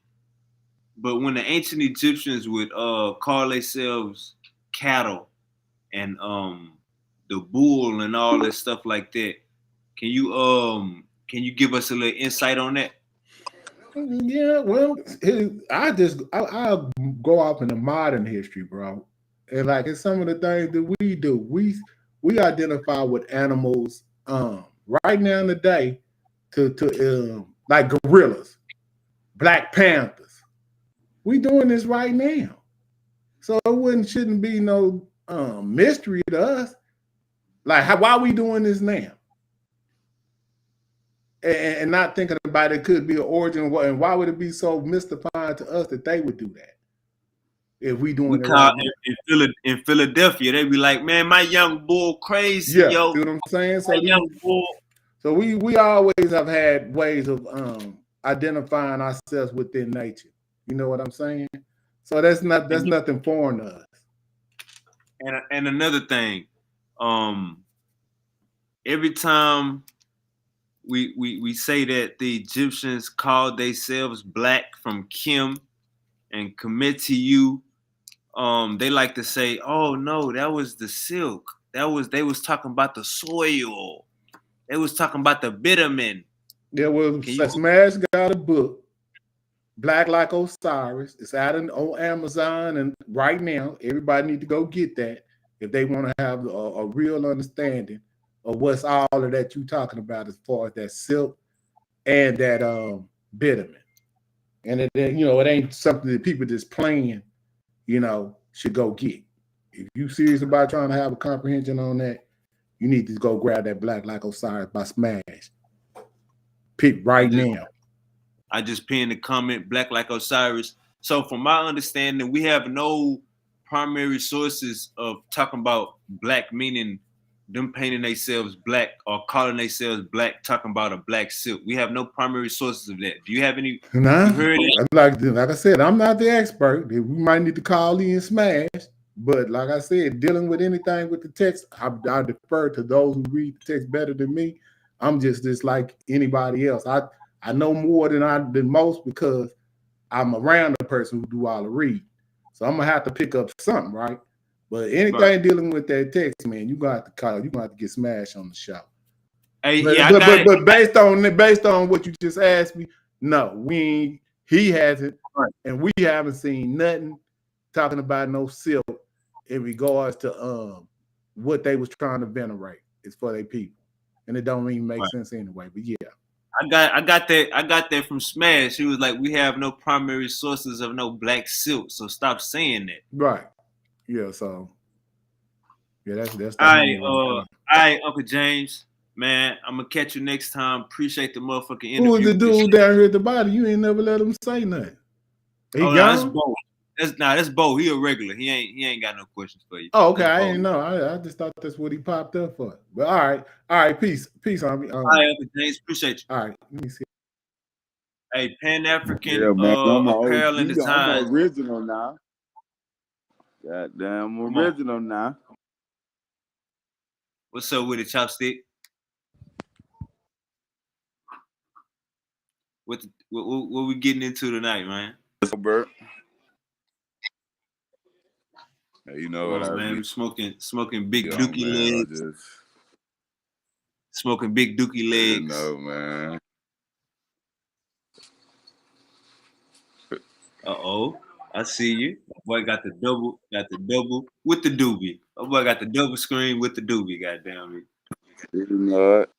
but when the ancient Egyptians would call themselves cattle and the bull and all that stuff like that, can you give us a little insight on that? Yeah, well, I'll go off into modern history, bro. And like it's some of the things that we do. we identify with animals right now in the day to like gorillas, Black Panthers. We doing this right now. So it shouldn't be no mystery to us. Like, why are we doing this now? And not thinking about it could be an origin, and why would it be so mystifying to us that they would do that if we doing it right now? In Philadelphia, they be like, man, my young bull crazy, Yeah, yo. see what I'm saying? My young bull. So we always have had ways of identifying ourselves within nature. You know what I'm saying? So that's nothing foreign to us. And another thing, every time we say that the Egyptians called themselves black from Kim and commit to you, they like to say, oh no, that was the silk. They was talking about the soil. They was talking about the bitumen. There was Smash got a book, Black Like Osiris. It's out on Amazon, and right now everybody need to go get that if they want to have a real understanding of what's all of that you talking about as far as that silk and that bitumen. And it ain't something that people just playing, should go get. If you serious about trying to have a comprehension on that, you need to go grab that Black Like Osiris by Smash. Pick right now. I just pinned the comment, Black Like Osiris. So from my understanding, we have no primary sources of talking about black, meaning them painting themselves black or calling themselves black, talking about a black silk. We have no primary sources of that. Do you have any? Nah, you heard it? Like I said, I'm not the expert. We might need to call in Smash. But like I said, dealing with anything with the text, I defer to those who read the text better than me. I'm just like anybody else. I know more than most because I'm around the person who do all the read. So I'm gonna have to pick up something, right? But anything dealing with that text, man, you got to call. You got to get Smash on the show. Hey, but based on what you just asked me, no, he hasn't, and we haven't seen nothing talking about no silk in regards to what they was trying to venerate. It's for their people, and it don't even make sense anyway. But yeah. I got that from Smash. He was like, we have no primary sources of no black silk, so stop saying that. Right. Yeah, so yeah, that's all right, Uncle James. Man, I'm gonna catch you next time. Appreciate the motherfucking interview. Who was the dude down here at the bottom? You ain't never let him say nothing. He gone? That's Bo. That's Bo. He a regular. He ain't got no questions for you. Oh, okay. I didn't know. I just thought that's what he popped up for. But all right. Peace on me. All right, Uncle James. Appreciate you. All right. Let me see. Hey, Pan-African apparel and design. I'm original now. Goddamn, I'm original now. What's up with the chopstick? What we getting into tonight, man? Bert. Hey, you know what man? We're smoking big dookie legs. Smoking big dookie legs. You know, man. I see you. Boy got the double with the doobie. Oh boy got the double screen with the doobie, goddamn me. You know it.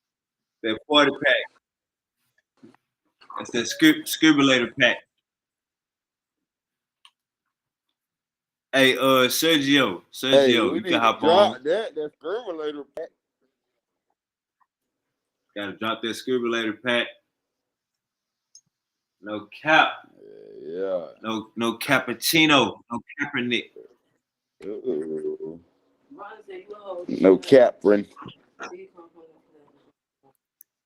That 40 pack. That's that scribbulator pack. Hey, Sergio, you can hop on. That scribbulator pack. Gotta drop that scribbulator pack. No cap. Yeah. No cappuccino. No Kaepernick. No Caprin.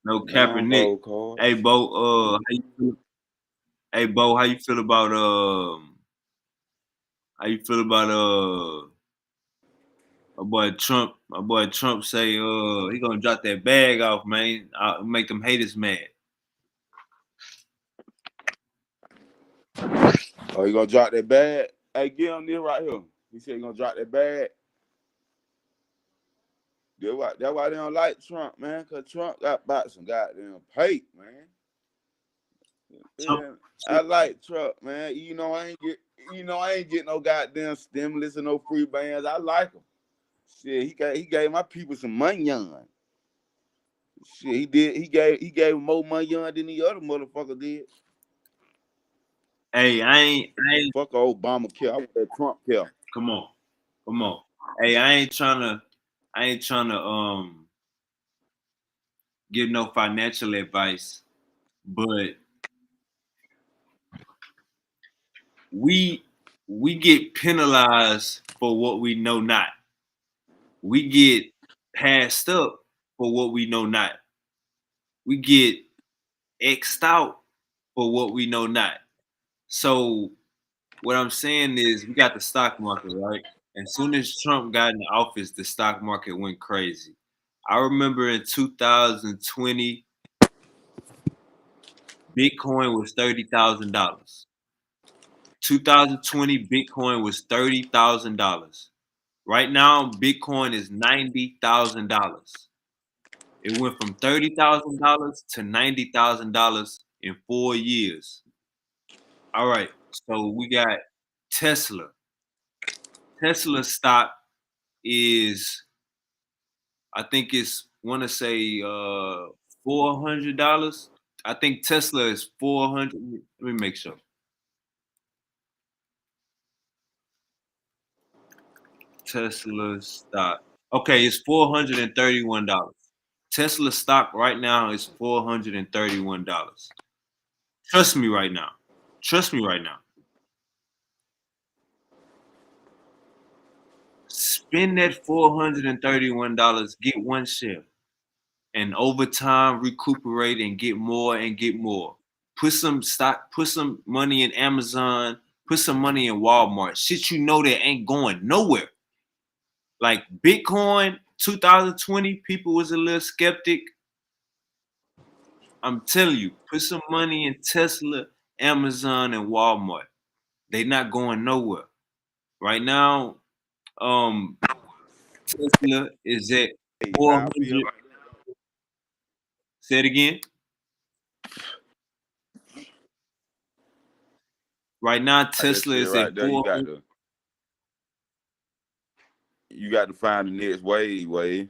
No Kaepernick. Hey Bo, how you feel about my boy Trump? My boy Trump say he gonna drop that bag off, man. Make them haters mad. Oh, he gonna drop that bag? Hey, get on this right here. He said he gonna drop that bag. That's why they don't like Trump, man. Cause Trump got about some goddamn paper, man. Yeah, I like Trump, man. I ain't get no goddamn stimulus and no free bands. I like him. Shit, he gave my people some money on. Shit, he did. He gave more money on than the other motherfucker did. Hey, I ain't. Fuck Obamacare. I want that Trump care. Come on. Hey, I ain't trying to give no financial advice, but we get penalized for what we know not. We get passed up for what we know not. We get X'd out for what we know not. So what I'm saying is we got the stock market, right? As soon as Trump got in office, the stock market went crazy. I remember in 2020, Bitcoin was $30,000. 2020, Bitcoin was $30,000. Right now, Bitcoin is $90,000. It went from $30,000 to $90,000 in 4 years. All right, so we got Tesla. Tesla stock is, I think it's, want to say $400. I think Tesla is 400. Let me make sure. Tesla stock. Okay, it's $431. Tesla stock right now is $431. Trust me right now. Trust me right now. Spend that $431, get one share, and over time recuperate and get more and get more. Put some stock, put some money in Amazon, put some money in Walmart. Shit you know that ain't going nowhere. Like Bitcoin 2020, people was a little skeptic. I'm telling you, put some money in Tesla, Amazon, and Walmart. They not going nowhere. Right now, Tesla is at Hey, how I 400. feel. Say it again. Right now, Like that Tesla shit is at right there. 400. You got to find the next wave, Wade.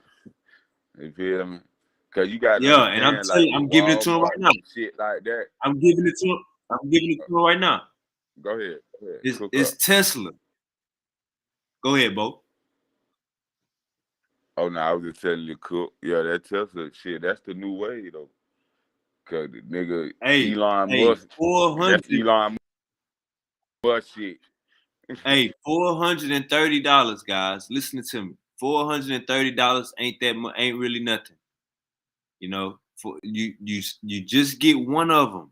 You feel me? Cause you got to Yeah, and I'm understand, like telling you, with I'm giving it to him right Walmart now. and shit like that. I'm giving it to him. I'm giving it to him right now. Go ahead. Cook It's up. Tesla. Go ahead, Bo. Oh no, I was just telling you, cook. Yeah, that Tesla shit. That's the new way though. Cause the nigga Hey, Elon hey, Musk. 400. That's Elon Musk shit. Hey, $430, guys. Listen to me. $430 ain't that much. Ain't really nothing. You know, for you just get one of them,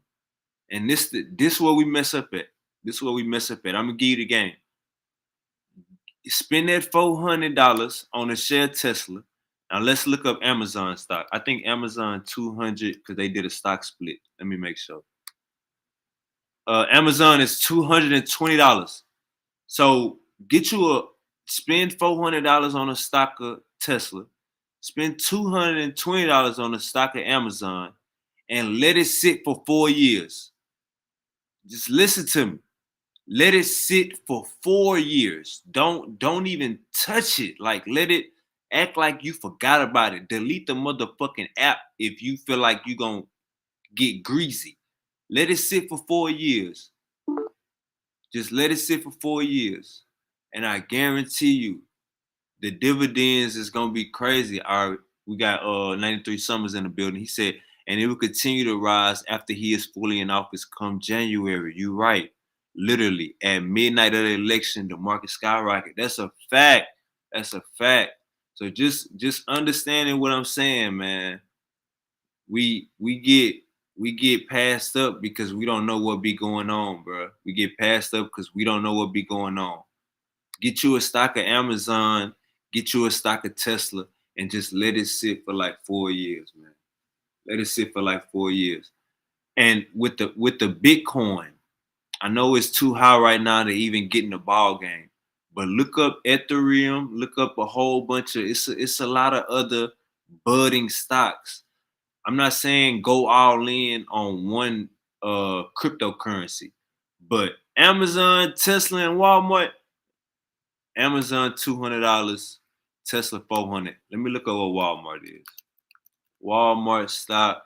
and this where we mess up at. This is where we mess up at. I'm gonna give you the game. Spend that $400 on a share Tesla. Now let's look up Amazon stock. I think Amazon 200 because they did a stock split. Let me make sure. Amazon is $220. So get you spend $400 on a stock of Tesla, spend $220 on a stock of Amazon, and let it sit for 4 years. Just listen to me. Let it sit for 4 years. Don't even touch it. Like let it act like you forgot about it. Delete the motherfucking app if you feel like you gonna get greasy. Let it sit for 4 years. Just let it sit for 4 years. And I guarantee you, the dividends is gonna be crazy. All right, we got 93 Summers in the building. He said, and it will continue to rise after he is fully in office come January. You right. Literally at midnight of the election, the market skyrocket. That's a fact. That's a fact. So just understanding what I'm saying, man. We get passed up because we don't know what be going on, bro. We get passed up because we don't know what be going on. Get you a stock of Amazon, get you a stock of Tesla, and just let it sit for like 4 years, man. Let it sit for like 4 years. And with the Bitcoin, I know it's too high right now to even get in the ball game. But look up Ethereum, look up a whole bunch of it's a lot of other budding stocks. I'm not saying go all in on one cryptocurrency, but Amazon, Tesla, and Walmart. Amazon $200, Tesla 400. Let me look at what Walmart is. Walmart stock.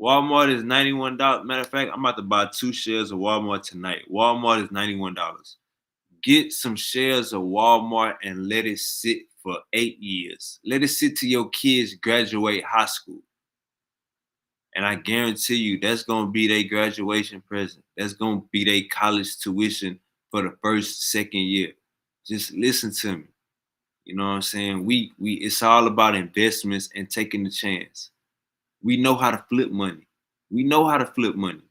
Walmart is $91. Matter of fact, I'm about to buy 2 shares of Walmart tonight. Walmart is $91. Get some shares of Walmart and let it sit for 8 years. Let it sit till your kids graduate high school. And I guarantee you that's gonna be their graduation present. That's gonna be their college tuition for the first, second year. Just listen to me. You know what I'm saying? We it's all about investments and taking the chance. We know how to flip money. We know how to flip money.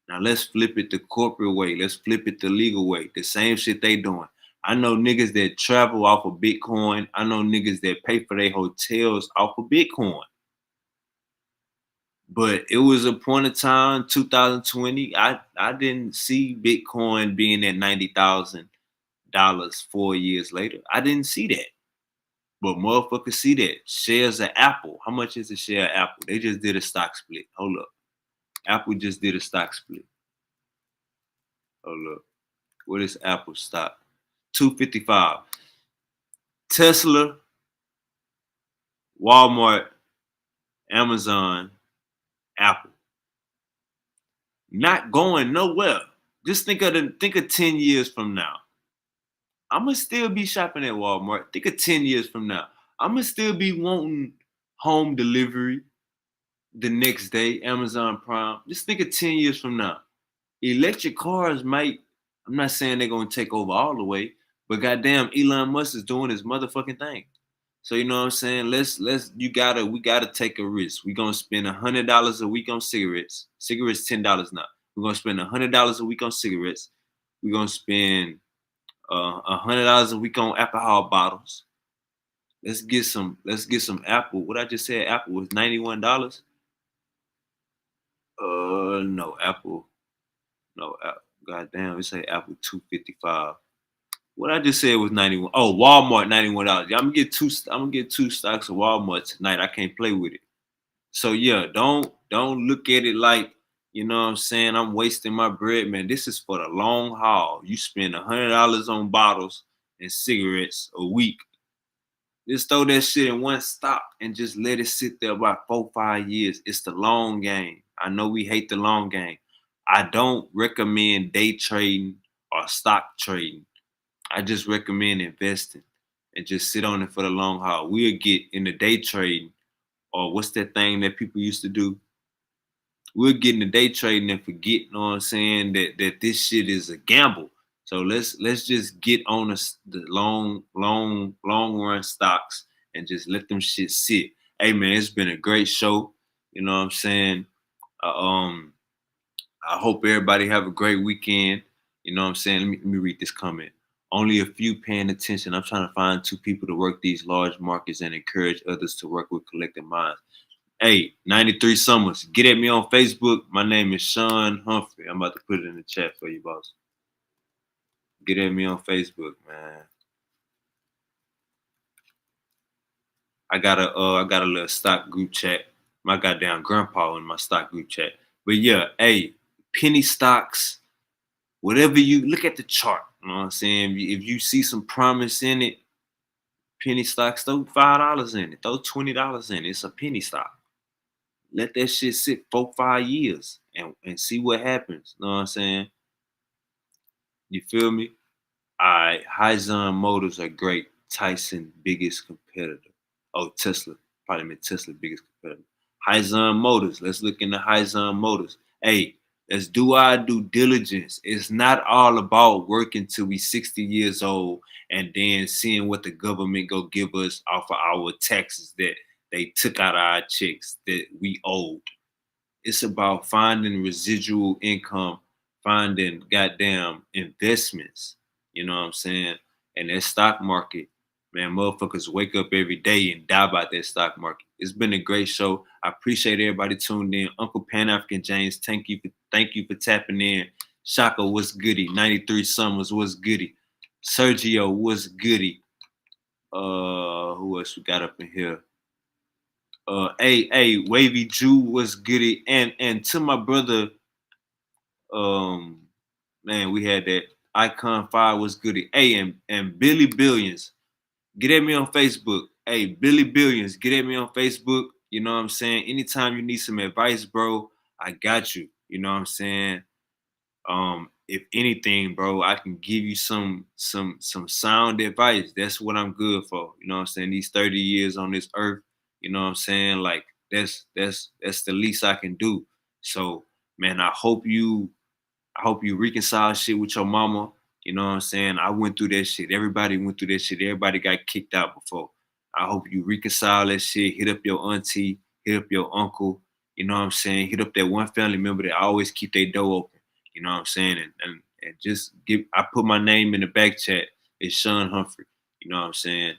Now let's flip it the corporate way. Let's flip it the legal way. The same shit they doing. I know niggas that travel off of Bitcoin. I know niggas that pay for their hotels off of Bitcoin. But it was a point of time, 2020. I didn't see Bitcoin being at $90,000 4 years later. I didn't see that. But motherfuckers see that. Shares of Apple. How much is a share of Apple? They just did a stock split. Hold up. Apple just did a stock split. Hold up. What is Apple stock? 255. Tesla, Walmart, Amazon, Apple. Not going nowhere. Just think of 10 years from now. I'ma still be shopping at Walmart. Think of 10 years from now. I'ma still be wanting home delivery the next day, Amazon Prime. Just think of 10 years from now. Electric cars might, I'm not saying they're gonna take over all the way, but goddamn, Elon Musk is doing his motherfucking thing. So you know what I'm saying? We gotta take a risk. We're gonna spend $100 a week on cigarettes. Cigarettes $10 now. We're gonna spend $100 a week on cigarettes. We're gonna spend $100 a week on alcohol bottles. Let's get some Apple. What I just said, Apple was $91. No, Apple. No, goddamn, it say Apple 255. What I just said was 91. Oh, Walmart $91. Yeah, I'm gonna get two stocks of Walmart tonight. I can't play with it. So yeah, don't look at it like, you know what I'm saying, I'm wasting my bread, man. This is for the long haul. You spend $100 on bottles and cigarettes a week. Just throw that shit in one stock and just let it sit there about 4-5 years. It's the long game. I know we hate the long game. I don't recommend day trading or stock trading. I just recommend investing and just sit on it for the long haul. We'll get in the day trading, or what's that thing that people used to do? We'll get in the day trading and forget, you know what I'm saying, that this shit is a gamble. So let's just get on the long run stocks and just let them shit sit. Hey man, it's been a great show. You know what I'm saying? I hope everybody have a great weekend. You know what I'm saying? Let me read this comment. Only a few paying attention. I'm trying to find 2 people to work these large markets and encourage others to work with collective minds. Hey, 93 Summers, get at me on Facebook. My name is Sean Humphrey. I'm about to put it in the chat for you, boss. Get at me on Facebook, man. I got a little stock group chat. My goddamn grandpa in my stock group chat. But yeah, hey, penny stocks, whatever you look at the chart, you know what I'm saying? If you see some promise in it, penny stocks, throw $5 in it, throw $20 in it. It's a penny stock. Let that shit sit 4-5 years and see what happens. You know what I'm saying? You feel me? All right, Hyzon Motors are great. Tyson, biggest competitor. Oh, Tesla. Probably meant Tesla, biggest competitor. Hyzon Motors. Let's look into Hyzon Motors. Hey, let's do our due diligence. It's not all about working till we 60 years old and then seeing what the government go give us off of our taxes that they took out of our checks that we owed. It's about finding residual income, finding goddamn investments. You know what I'm saying? And that stock market, man, motherfuckers wake up every day and die about that stock market. It's been a great show. I appreciate everybody tuned in. Uncle Pan African James, thank you for tapping in. Shaka, what's goody? 93 Summers, what's goody? Sergio, what's goody? Who else we got up in here? Hey, Wavy Jew was goody, and to my brother, man, we had that Icon 5 was goody. Hey, and Billy Billions, get at me on Facebook. Hey, Billy Billions, get at me on Facebook. You know what I'm saying? Anytime you need some advice, bro, I got you. You know what I'm saying? If anything, bro, I can give you some sound advice. That's what I'm good for. You know what I'm saying? These 30 years on this earth, you know what I'm saying? Like that's the least I can do. So, man, I hope you reconcile shit with your mama. You know what I'm saying? I went through that shit. Everybody went through that shit. Everybody got kicked out before. I hope you reconcile that shit. Hit up your auntie, hit up your uncle. You know what I'm saying? Hit up that one family member that always keep their door open. You know what I'm saying? And just I put my name in the back chat. It's Sean Humphrey. You know what I'm saying?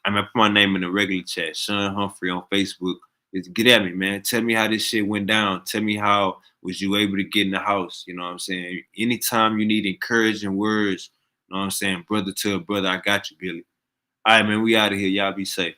I put my name in the regular chat. Sean Humphrey on Facebook. Just get at me, man. Tell me how this shit went down. Tell me how was you able to get in the house? You know what I'm saying? Anytime you need encouraging words, you know what I'm saying? Brother to a brother, I got you, Billy. All right, man, we out of here. Y'all be safe.